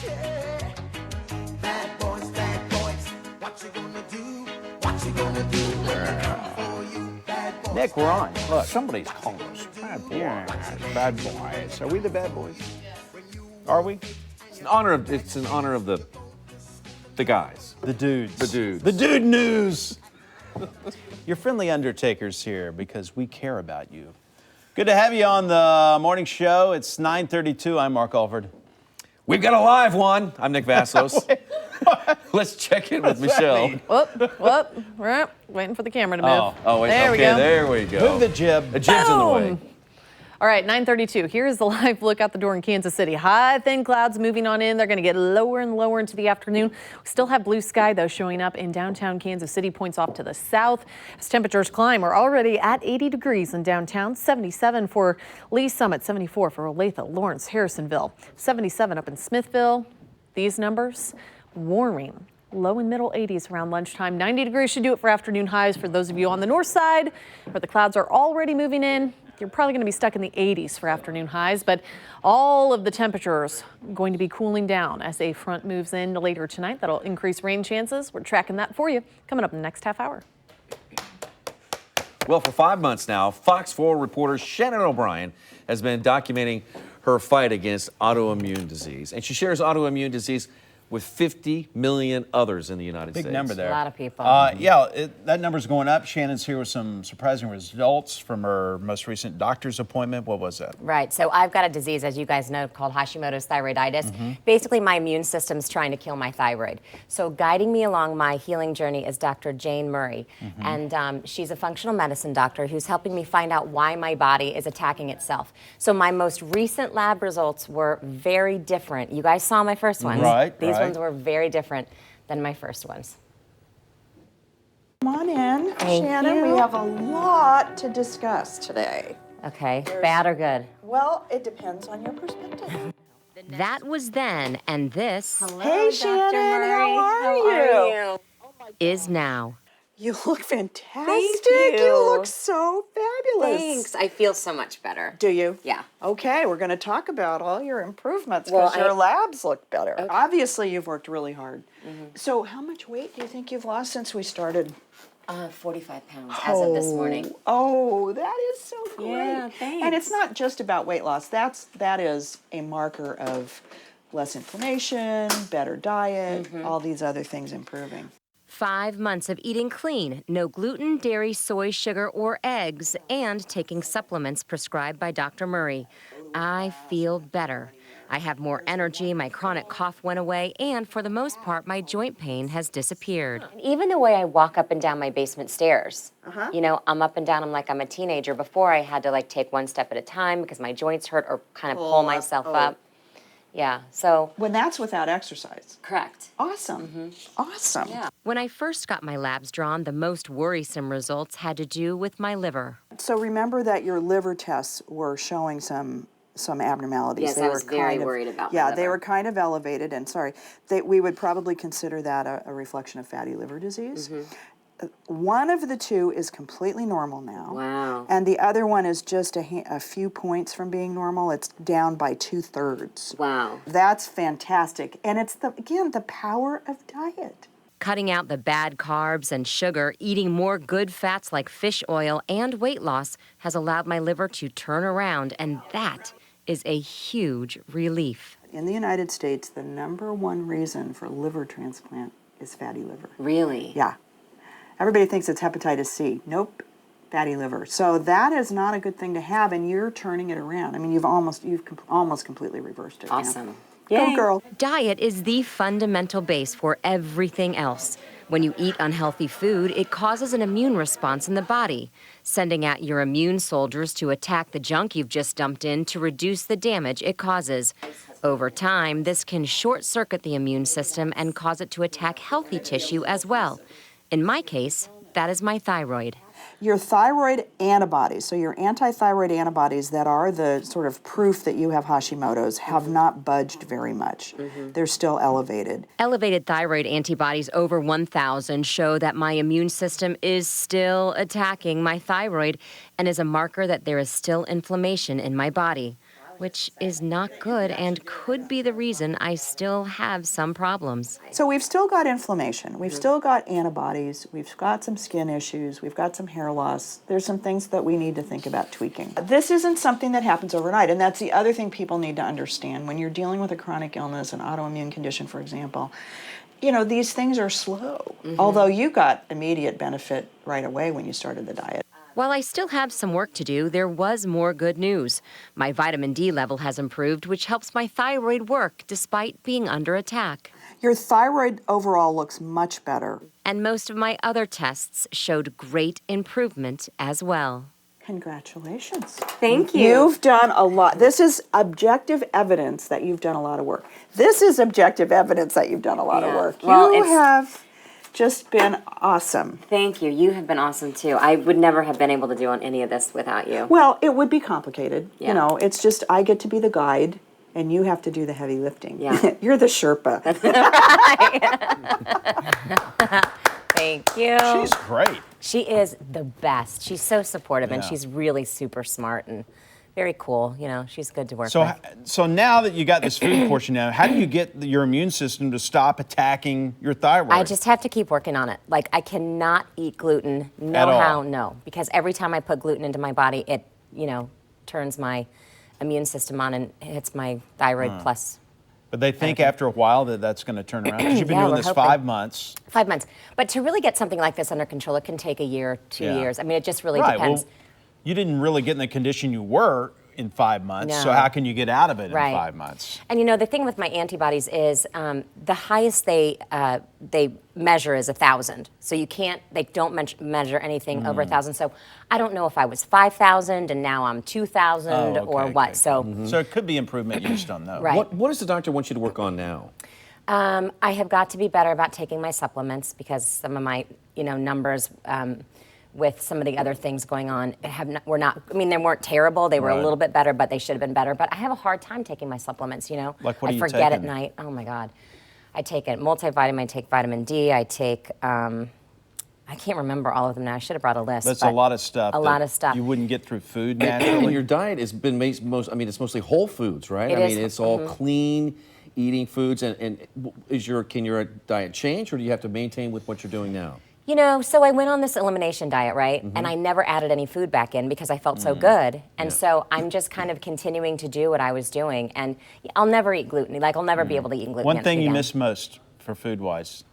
Yeah. Bad boys, what you gonna do? What you gonna do when they come for you? Bad boys. Nick, we're on. Look. Somebody's calling us bad boys. Bad boys. Are we the bad boys? Are we? It's in honor of the guys. The dudes. The dudes. The dude news. Your friendly Undertaker's here because we care about you. Good to have you on the morning show. It's 9:32. I'm Mark Alford. We've got a live one. I'm Nick Vassos. Let's check in with Michelle. Whoop. Right. Waiting for the camera to move. Oh, wait. There we go. There we go. Move the jib. The jib's in the way. All right, 9:32. Here's the live look out the door in Kansas City. High, thin clouds moving on in. They're going to get lower and lower into the afternoon. We still have blue sky, though, showing up in downtown Kansas City. Points off to the south. As temperatures climb, we're already at 80 degrees in downtown. 77 for Lee Summit, 74 for Olathe, Lawrence, Harrisonville, 77 up in Smithville. These numbers warming. Low and middle 80s around lunchtime. 90 degrees should do it for afternoon highs for those of you on the north side where the clouds are already moving in. You're probably going to be stuck in the 80s for afternoon highs, but all of the temperatures going to be cooling down as a front moves in later tonight. That'll increase rain chances. We're tracking that for you coming up in the next half hour. Well, for 5 months now, Fox 4 reporter Shannon O'Brien has been documenting her fight against autoimmune disease. And she shares autoimmune disease with 50 million others in the United States. Big number there. A lot of people. That number's going up. Shannon's here with some surprising results from her most recent doctor's appointment. What was that? Right. So I've got a disease, as you guys know, called Hashimoto's thyroiditis. Basically, my immune system's trying to kill my thyroid. So guiding me along my healing journey is Dr. Jane Murray. And she's a functional medicine doctor who's helping me find out why my body is attacking itself. So my most recent lab results were very different. You guys saw my first ones. These ones were very different than my first ones. Come on in, Thank Shannon. you. We have a lot to discuss today. Okay, bad or good? Well, it depends on your perspective. That was then, and this Hey, Shannon, how are you? is now. You look fantastic. Thank You you. look so fabulous. Thanks. I feel so much better. Do you? Yeah. Okay, we're going to talk about all your improvements Well, because your I- labs look better. Okay. Obviously, you've worked really hard. So, how much weight do you think you've lost since we started? 45 pounds as of this morning. Oh, that is so great. Yeah, thanks. And it's not just about weight loss. That is a marker of less inflammation, better diet, all these other things improving. 5 months of eating clean, no gluten, dairy, soy, sugar, or eggs, and taking supplements prescribed by Dr. Murray. I feel better. I have more energy, my chronic cough went away, and for the most part, my joint pain has disappeared. Even the way I walk up and down my basement stairs, you know, I'm up and down, I'm like I'm a teenager. Before I had to like take one step at a time because my joints hurt or kind of pull myself up. Yeah, so. When that's without exercise. Correct. Awesome. Awesome. Yeah. When I first got my labs drawn, the most worrisome results had to do with my liver. So remember that your liver tests were showing some abnormalities. Yes, I was very worried about my Yeah, they liver. were kind of elevated, and we would probably consider that a reflection of fatty liver disease. One of the two is completely normal now. Wow. And the other one is just a few points from being normal. It's down by 2/3. Wow. That's fantastic. And it's, the power of diet. Cutting out the bad carbs and sugar, eating more good fats like fish oil, and weight loss has allowed my liver to turn around, and that is a huge relief. In the United States, the #1 reason for liver transplant is fatty liver. Really? Yeah. Everybody thinks it's hepatitis C. Nope, fatty liver. So that is not a good thing to have, and you're turning it around. I mean, you've almost completely reversed it. now. Awesome. Go, girl. Diet is the fundamental base for everything else. When you eat unhealthy food, it causes an immune response in the body, sending out your immune soldiers to attack the junk you've just dumped in to reduce the damage it causes. Over time, this can short-circuit the immune system and cause it to attack healthy tissue as well. In my case, that is my thyroid. Your thyroid antibodies, so your anti-thyroid antibodies that are the sort of proof that you have Hashimoto's, have not budged very much. They're still elevated. Elevated thyroid antibodies over 1,000 show that my immune system is still attacking my thyroid and is a marker that there is still inflammation in my body. which is not good and could be the reason I still have some problems. So we've still got inflammation. We've still got antibodies. We've got some skin issues. We've got some hair loss. There's some things that we need to think about tweaking. This isn't something that happens overnight, and that's the other thing people need to understand. When you're dealing with a chronic illness, an autoimmune condition, for example, you know, these things are slow. Although you got immediate benefit right away when you started the diet. While I still have some work to do, there was more good news. My vitamin D level has improved, which helps my thyroid work despite being under attack. Your thyroid overall looks much better. And most of my other tests showed great improvement as well. Congratulations. Thank you. You've done a lot. This is objective evidence that you've done a lot of work. This is objective evidence that you've done a lot of work. Well, you it's- have just been awesome. Thank you. You have been awesome too. I would never have been able to do on any of this without you. Well, it would be complicated. Yeah. You know, it's just I get to be the guide and you have to do the heavy lifting. Yeah. You're the Sherpa. Thank you. She's great. She is the best. She's so supportive and Yeah. she's really super smart and very cool. You know, she's good to work So, with. so now that you got this food portion now, how do you get your immune system to stop attacking your thyroid? I just have to keep working on it. Like, I cannot eat gluten. No At all? how, no. Because every time I put gluten into my body, it, you know, turns my immune system on and hits my thyroid plus. But they think after a while that that's going to turn around. 'Cause you've been Yeah, doing we're this hoping. 5 months. 5 months. But to really get something like this under control, it can take a year, 2 Yeah. years. I mean, it just really Right. depends. Well, you didn't really get in the condition you were in 5 months. So No. how can you get out of it Right. in 5 months? And you know, the thing with my antibodies is the highest they measure is 1,000. So you can't, they don't measure anything over 1,000. So I don't know if I was 5,000 and now I'm 2,000 or what. So So it could be improvement. You just don't know. Right. What does the doctor want you to work on now? I have got to be better about taking my supplements because some of my, you know, numbers with some of the other things going on were not, I mean, they weren't terrible. They were a Right. little bit better, but they should have been better. But I have a hard time taking my supplements, you know. Like what are I you forget at taking? night. Oh my God. I take a multivitamin, I take vitamin D, I take, I can't remember all of them now. I should have brought a list. That's a but lot of stuff. A that lot of stuff. You wouldn't get through food And naturally. your diet has been it's mostly whole foods, right? It I is, mean, it's all mhm. clean eating foods. And can your diet change, or do you have to maintain with what you're doing now? You know, so I went on this elimination diet, right? Mm-hmm. And I never added any food back in because I felt so good. And so I'm just kind of continuing to do what I was doing. And I'll never eat gluten. Like, I'll never be able to eat gluten. One thing you again. miss most for food-wise?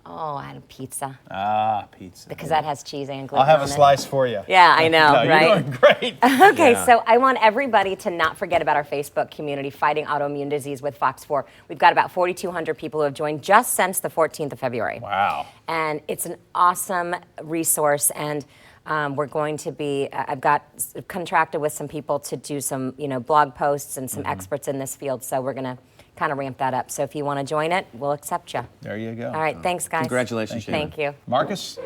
Oh, I had a pizza. Ah, pizza. Because that has cheese and gluten I'll have a on it. slice for you. Yeah, I know, No, right? You're doing great. Okay, Yeah. so I want everybody to not forget about our Facebook community, Fighting Autoimmune Disease with Fox 4. We've got about 4,200 people who have joined just since the 14th of February. Wow. And it's an awesome resource, and we're going to be, I've got contracted with some people to do some, you know, blog posts and some experts in this field, so we're going to kind of ramp that up. So if you want to join it, we'll accept you. There you go. All right, thanks, guys. Congratulations, Shannon. Thank you. Marcus?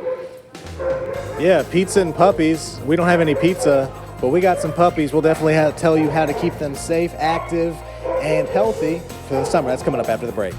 Yeah, pizza and puppies. We don't have any pizza, but we got some puppies. We'll definitely tell you how to keep them safe, active, and healthy for the summer. That's coming up after the break.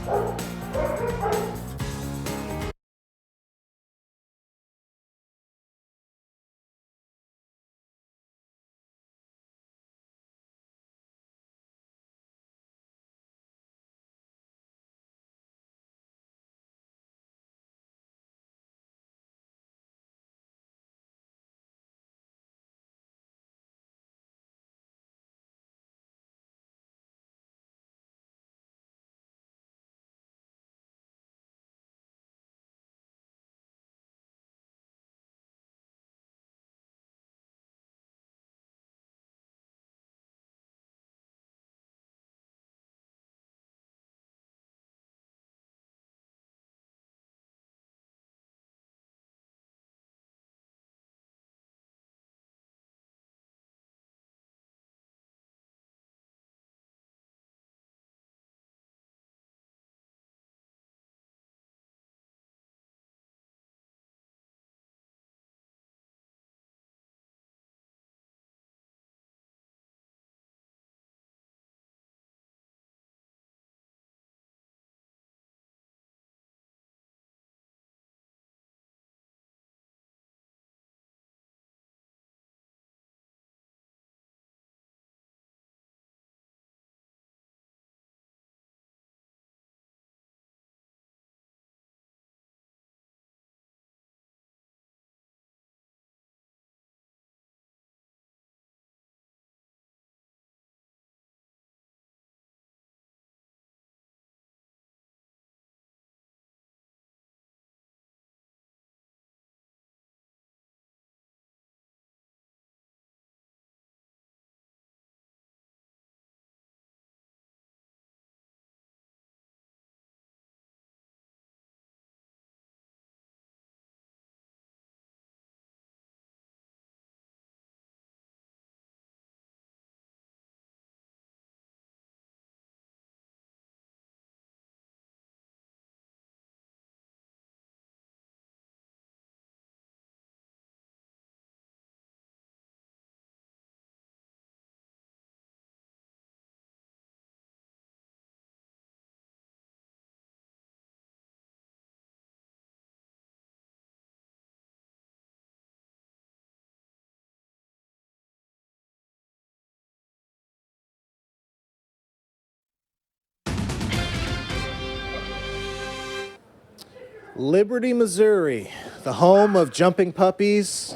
Liberty, Missouri, the home of jumping puppies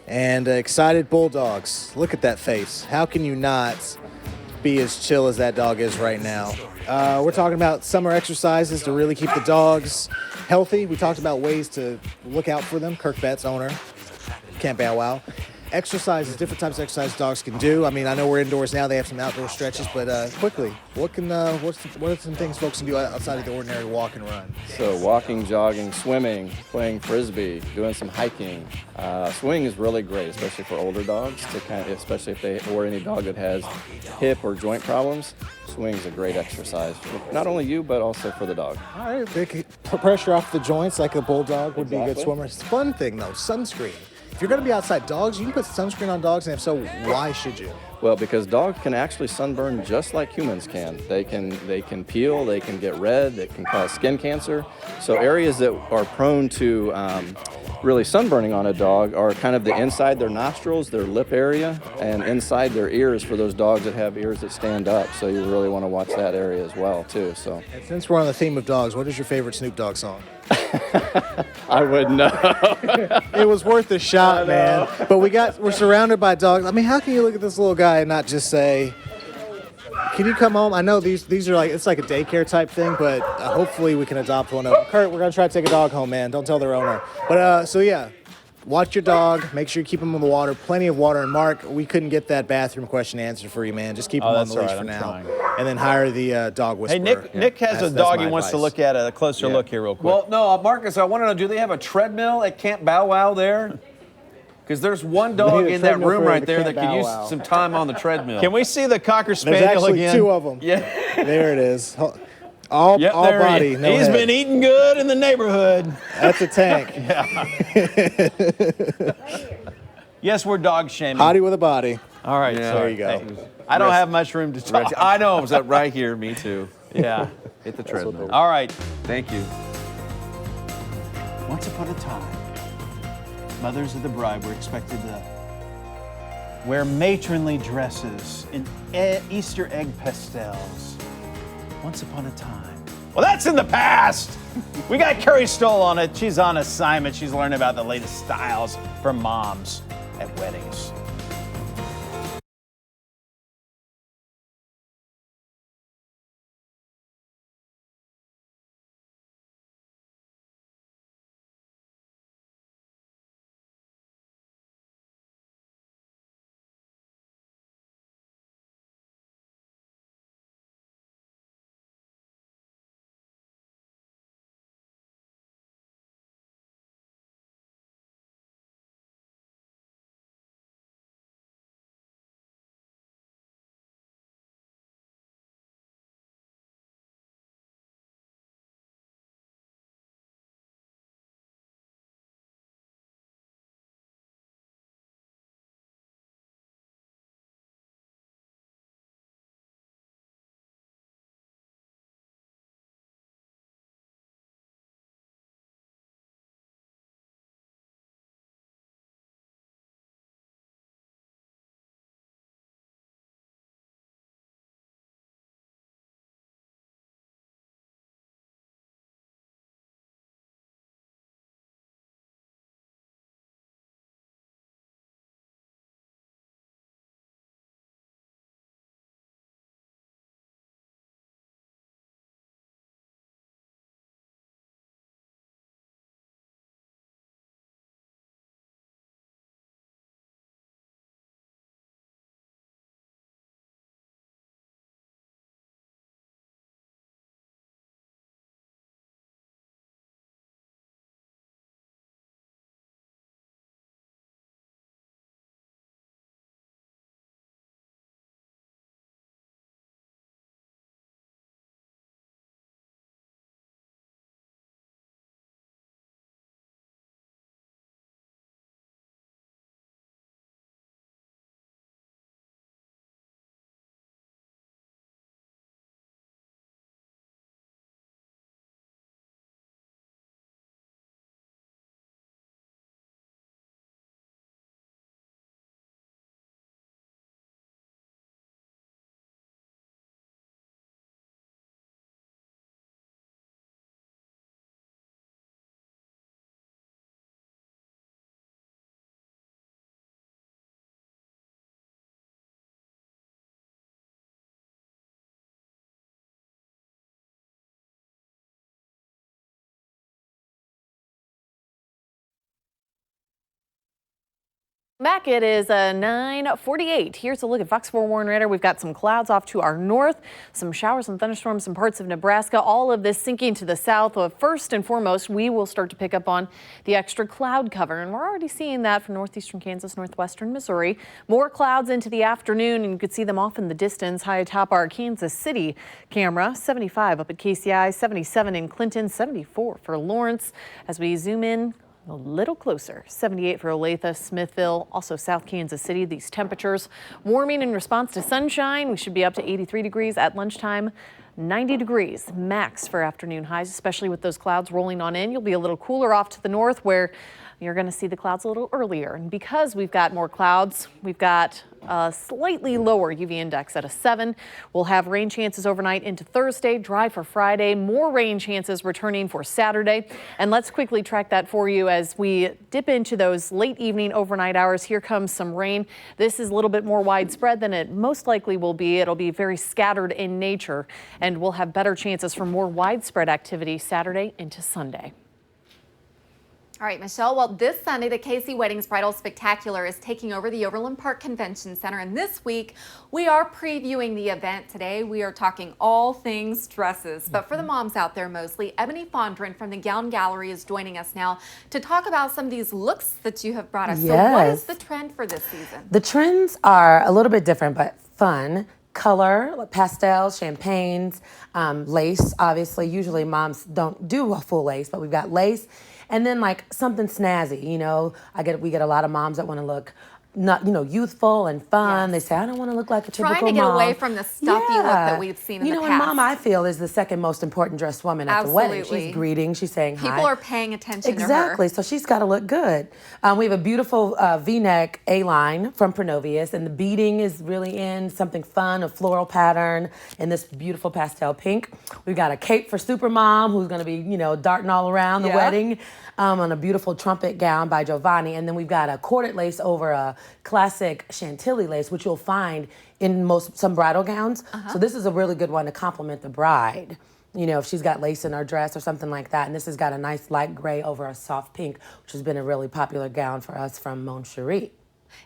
and excited bulldogs. Look at that face. How can you not be as chill as that dog is right now? We're talking about summer exercises to really keep the dogs healthy. We talked about ways to look out for them. Kirk Betts, owner, can't bow wow. Exercises, different types of exercise dogs can do. I mean, I know we're indoors now. They have some outdoor stretches, but quickly, what are some things folks can do outside of the ordinary walk and run? So walking, jogging, swimming, playing frisbee, doing some hiking. Swimming is really great, especially for older dogs, especially if they or any dog that has hip or joint problems. Swing is a great exercise, for not only you, but also for the dog. All right, they can put pressure off the joints like a bulldog would be a good swimmer. It's a fun thing, though, sunscreen. If you're going to be outside dogs, you can put sunscreen on dogs, and if so, why should you? Well, because dogs can actually sunburn just like humans can. They can peel, they can get red, it can cause skin cancer. So areas that are prone to really sunburning on a dog are kind of the inside their nostrils, their lip area, and inside their ears for those dogs that have ears that stand up. So you really want to watch that area as well, too. So. And since we're on the theme of dogs, what is your favorite Snoop Dogg song? I wouldn't know. It was worth a shot, man. But we're surrounded by dogs. I mean, how can you look at this little guy and not just say, can you come home? I know these are it's like a daycare type thing, but hopefully we can adopt one of them. Kurt, we're going to try to take a dog home, man. Don't tell their owner. But so yeah, watch your dog. Make sure you keep him in the water. Plenty of water. And Mark, we couldn't get that bathroom question answered for you, man. Just keep him on the leash for now. And then hire the dog whisperer. Hey, Nick has a dog he wants to look at a closer look here real quick. Well, no, Marcus, I want to know, do they have a treadmill at Camp Bow Wow there? Because there's one dog in that room right there that could use some time on the treadmill. Can we see the Cocker Spaniel There's actually again? two of them. Yeah. There it is. All body. No He's head. been eating good in the neighborhood. That's a tank. Yes, we're dog shaming. Hottie with a body. All right, Yeah. sorry. There you go. Hey, I don't have much room to talk. I know, it was right here, me too. Yeah. Hit the treadmill. All right. Thank you. Once upon a time, mothers of the bride were expected to wear matronly dresses in Easter egg pastels. Once upon a time. Well, that's in the past. We got Carrie Stoll on it. She's on assignment. She's learning about the latest styles for moms at weddings. Back, it is 9:48. Here's a look at Fox 4 Warren Radar. We've got some clouds off to our north, some showers and thunderstorms in parts of Nebraska. All of this sinking to the south. First and foremost, we will start to pick up on the extra cloud cover, and we're already seeing that from northeastern Kansas, northwestern Missouri. More clouds into the afternoon, and you could see them off in the distance high atop our Kansas City camera. 75 up at KCI, 77 in Clinton, 74 for Lawrence. As we zoom in a little closer, 78 for Olathe, Smithville, also South Kansas City. These temperatures warming in response to sunshine. We should be up to 83 degrees at lunchtime. 90 degrees max for afternoon highs, especially with those clouds rolling on in. You'll be a little cooler off to the north where you're going to see the clouds a little earlier. And because we've got more clouds, we've got a slightly lower UV index at a 7. We'll have rain chances overnight into Thursday, dry for Friday, more rain chances returning for Saturday. And let's quickly track that for you as we dip into those late evening overnight hours. Here comes some rain. This is a little bit more widespread than it most likely will be. It'll be very scattered in nature, and we'll have better chances for more widespread activity Saturday into Sunday. All right, Michelle. Well, this Sunday, the Casey Weddings Bridal Spectacular is taking over the Overland Park Convention Center. And this week, we are previewing the event. Today, we are talking all things dresses. But for the moms out there mostly, Ebony Fondren from the Gown Gallery is joining us now to talk about some of these looks that you have brought us. So what is the trend for this season? The trends are a little bit different, but fun. Color, like pastels, champagnes, lace. Obviously, usually moms don't do a full lace, but we've got lace. And then like something snazzy, you know, we get a lot of moms that want to look not, youthful and fun. Yes. They say, I don't want to look like a typical mom. Trying to get away from the stuffy look that we've seen in the past. And mom, I feel, is the second most important dressed woman at the wedding. She's greeting, she's saying hi. People are paying attention to her. Exactly, so she's got to look good. We have a beautiful V-neck A-line from Pronovius, and the beading is really in, something fun, a floral pattern, and this beautiful pastel pink. We've got a cape for Supermom, who's going to be, darting all around the wedding. On a beautiful trumpet gown by Giovanni. And then we've got a corded lace over a classic Chantilly lace, which you'll find in some bridal gowns. So this is a really good one to complement the bride. If she's got lace in her dress or something like that. And this has got a nice light gray over a soft pink, which has been a really popular gown for us from Mon Cherie.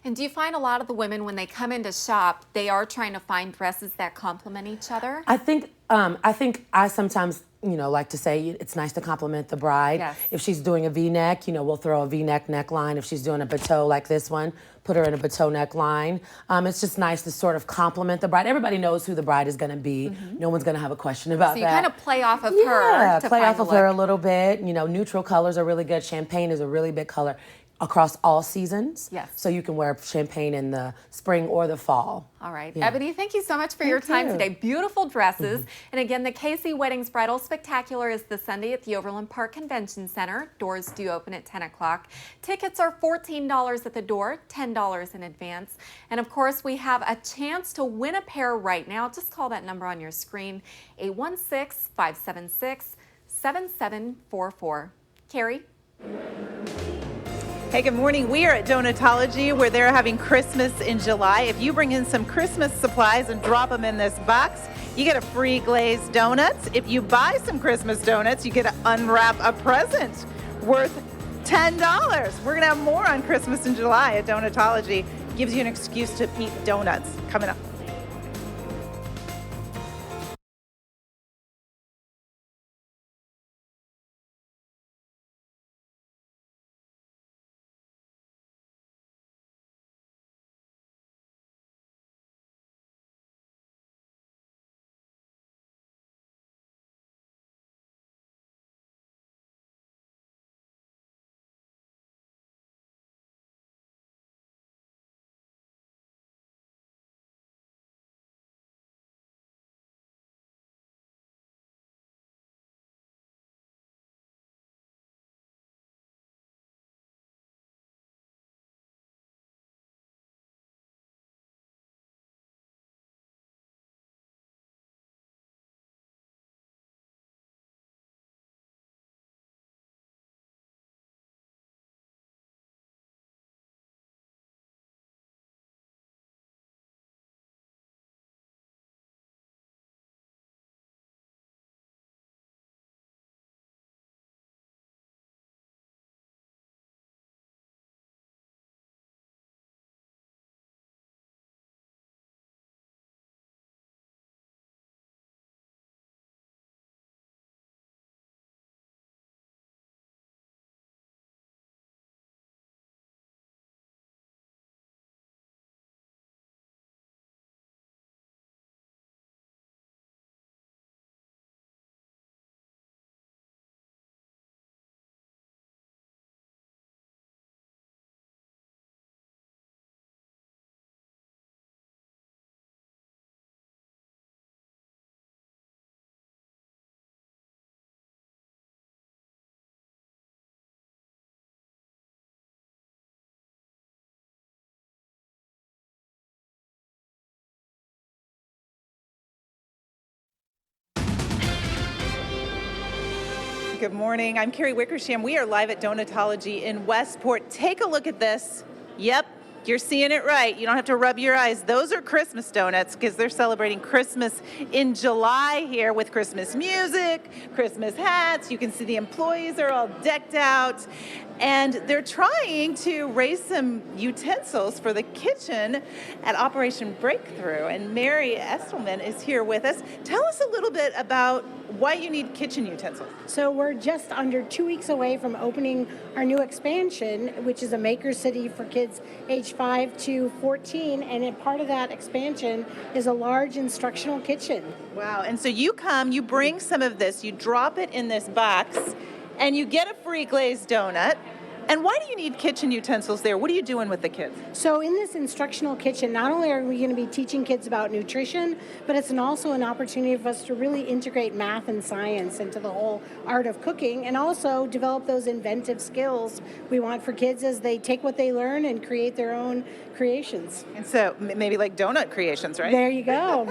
And do you find a lot of the women, when they come in to shop, they are trying to find dresses that complement each other? I think I sometimes, like to say it's nice to compliment the bride. Yes. If she's doing a V-neck, we'll throw a V-neck neckline. If she's doing a bateau like this one, put her in a bateau neckline. It's just nice to sort of compliment the bride. Everybody knows who the bride is going to be. No one's going to have a question about that. So you kind of play off of her. Yeah, play off of her a little bit. Neutral colors are really good. Champagne is a really big color across all seasons. Yes. So you can wear champagne in the spring or the fall. All right. Yeah. Ebony, thank you so much for your time today. Beautiful dresses. And again, the Casey Weddings Bridal Spectacular is this Sunday at the Overland Park Convention Center. Doors do open at 10 o'clock. Tickets are $14 at the door, $10 in advance. And of course, we have a chance to win a pair right now. Just call that number on your screen, 816-576-7744. Carrie? Hey, good morning. We are at Donutology where they're having Christmas in July. If you bring in some Christmas supplies and drop them in this box, you get a free glazed donuts. If you buy some Christmas donuts, you get to unwrap a present worth $10. We're going to have more on Christmas in July at Donutology. Gives you an excuse to eat donuts. Coming up. Good morning. I'm Carrie Wickersham. We are live at Donutology in Westport. Take a look at this. Yep, you're seeing it right. You don't have to rub your eyes. Those are Christmas donuts because they're celebrating Christmas in July here with Christmas music, Christmas hats. You can see the employees are all decked out. And they're trying to raise some utensils for the kitchen at Operation Breakthrough. And Mary Estelman is here with us. Tell us a little bit about why you need kitchen utensils. So we're just under 2 weeks away from opening our new expansion, which is a Maker City for kids age 5 to 14. And a part of that expansion is a large instructional kitchen. Wow. And so you come, you bring some of this, you drop it in this box, and you get a free glazed donut. And why do you need kitchen utensils there? What are you doing with the kids? So in this instructional kitchen, not only are we going to be teaching kids about nutrition, but it's also an opportunity for us to really integrate math and science into the whole art of cooking, and also develop those inventive skills we want for kids as they take what they learn and create their own creations. And so maybe like donut creations, right? There you go.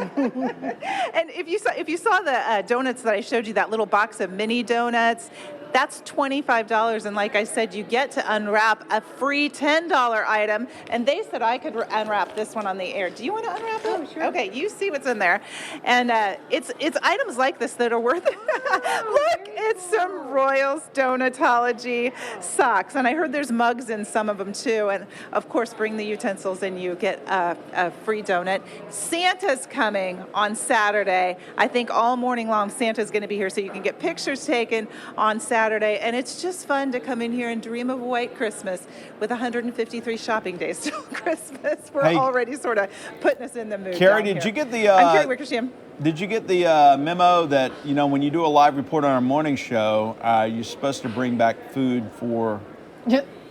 And if you saw the donuts that I showed you, that little box of mini donuts, that's $25. And like I said, you get to unwrap a free $10 item. And they said I could unwrap this one on the air. Do you want to unwrap it? Oh, sure. Okay, you see what's in there. And it's items like this that are worth it. Look, it's some Royals Donutology socks. And I heard there's mugs in some of them too. And of course, bring the utensils and you get a free donut. Santa's coming on Saturday. I think all morning long Santa's going to be here so you can get pictures taken on Saturday. And it's just fun to come in here and dream of a white Christmas with 153 shopping days till Christmas. We're already sort of putting us in the mood. Carrie, down did here. you get the? I'm Carrie Wickersham. Did you get the memo that when you do a live report on our morning show, you're supposed to bring back food for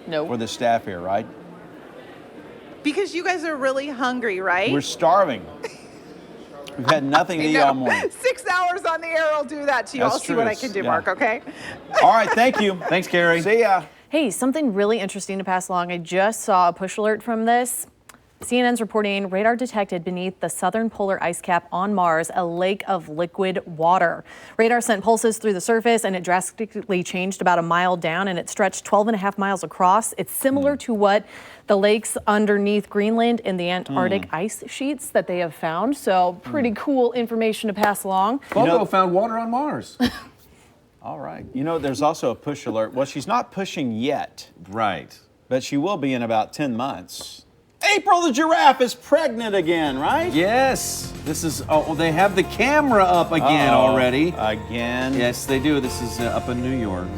for the staff here, right? Because you guys are really hungry, right? We're starving. We've had nothing to eat all morning. 6 hours on the air will do that to you. That's I'll see true. what I can do, Yeah. Mark, okay? All right, thank you. Thanks, Carrie. See ya. Hey, something really interesting to pass along. I just saw a push alert from this. CNN's reporting radar detected beneath the southern polar ice cap on Mars a lake of liquid water. Radar sent pulses through the surface and it drastically changed about a mile down and it stretched 12.5 miles across. It's similar to what the lakes underneath Greenland and the Antarctic ice sheets that they have found. So pretty cool information to pass along. Bobo found water on Mars. All right. There's also a push alert. Well, she's not pushing yet. Right. But she will be in about 10 months. April the giraffe is pregnant again, right? Yes. This is, they have the camera up again already. Again? Yes, they do. This is up in New York.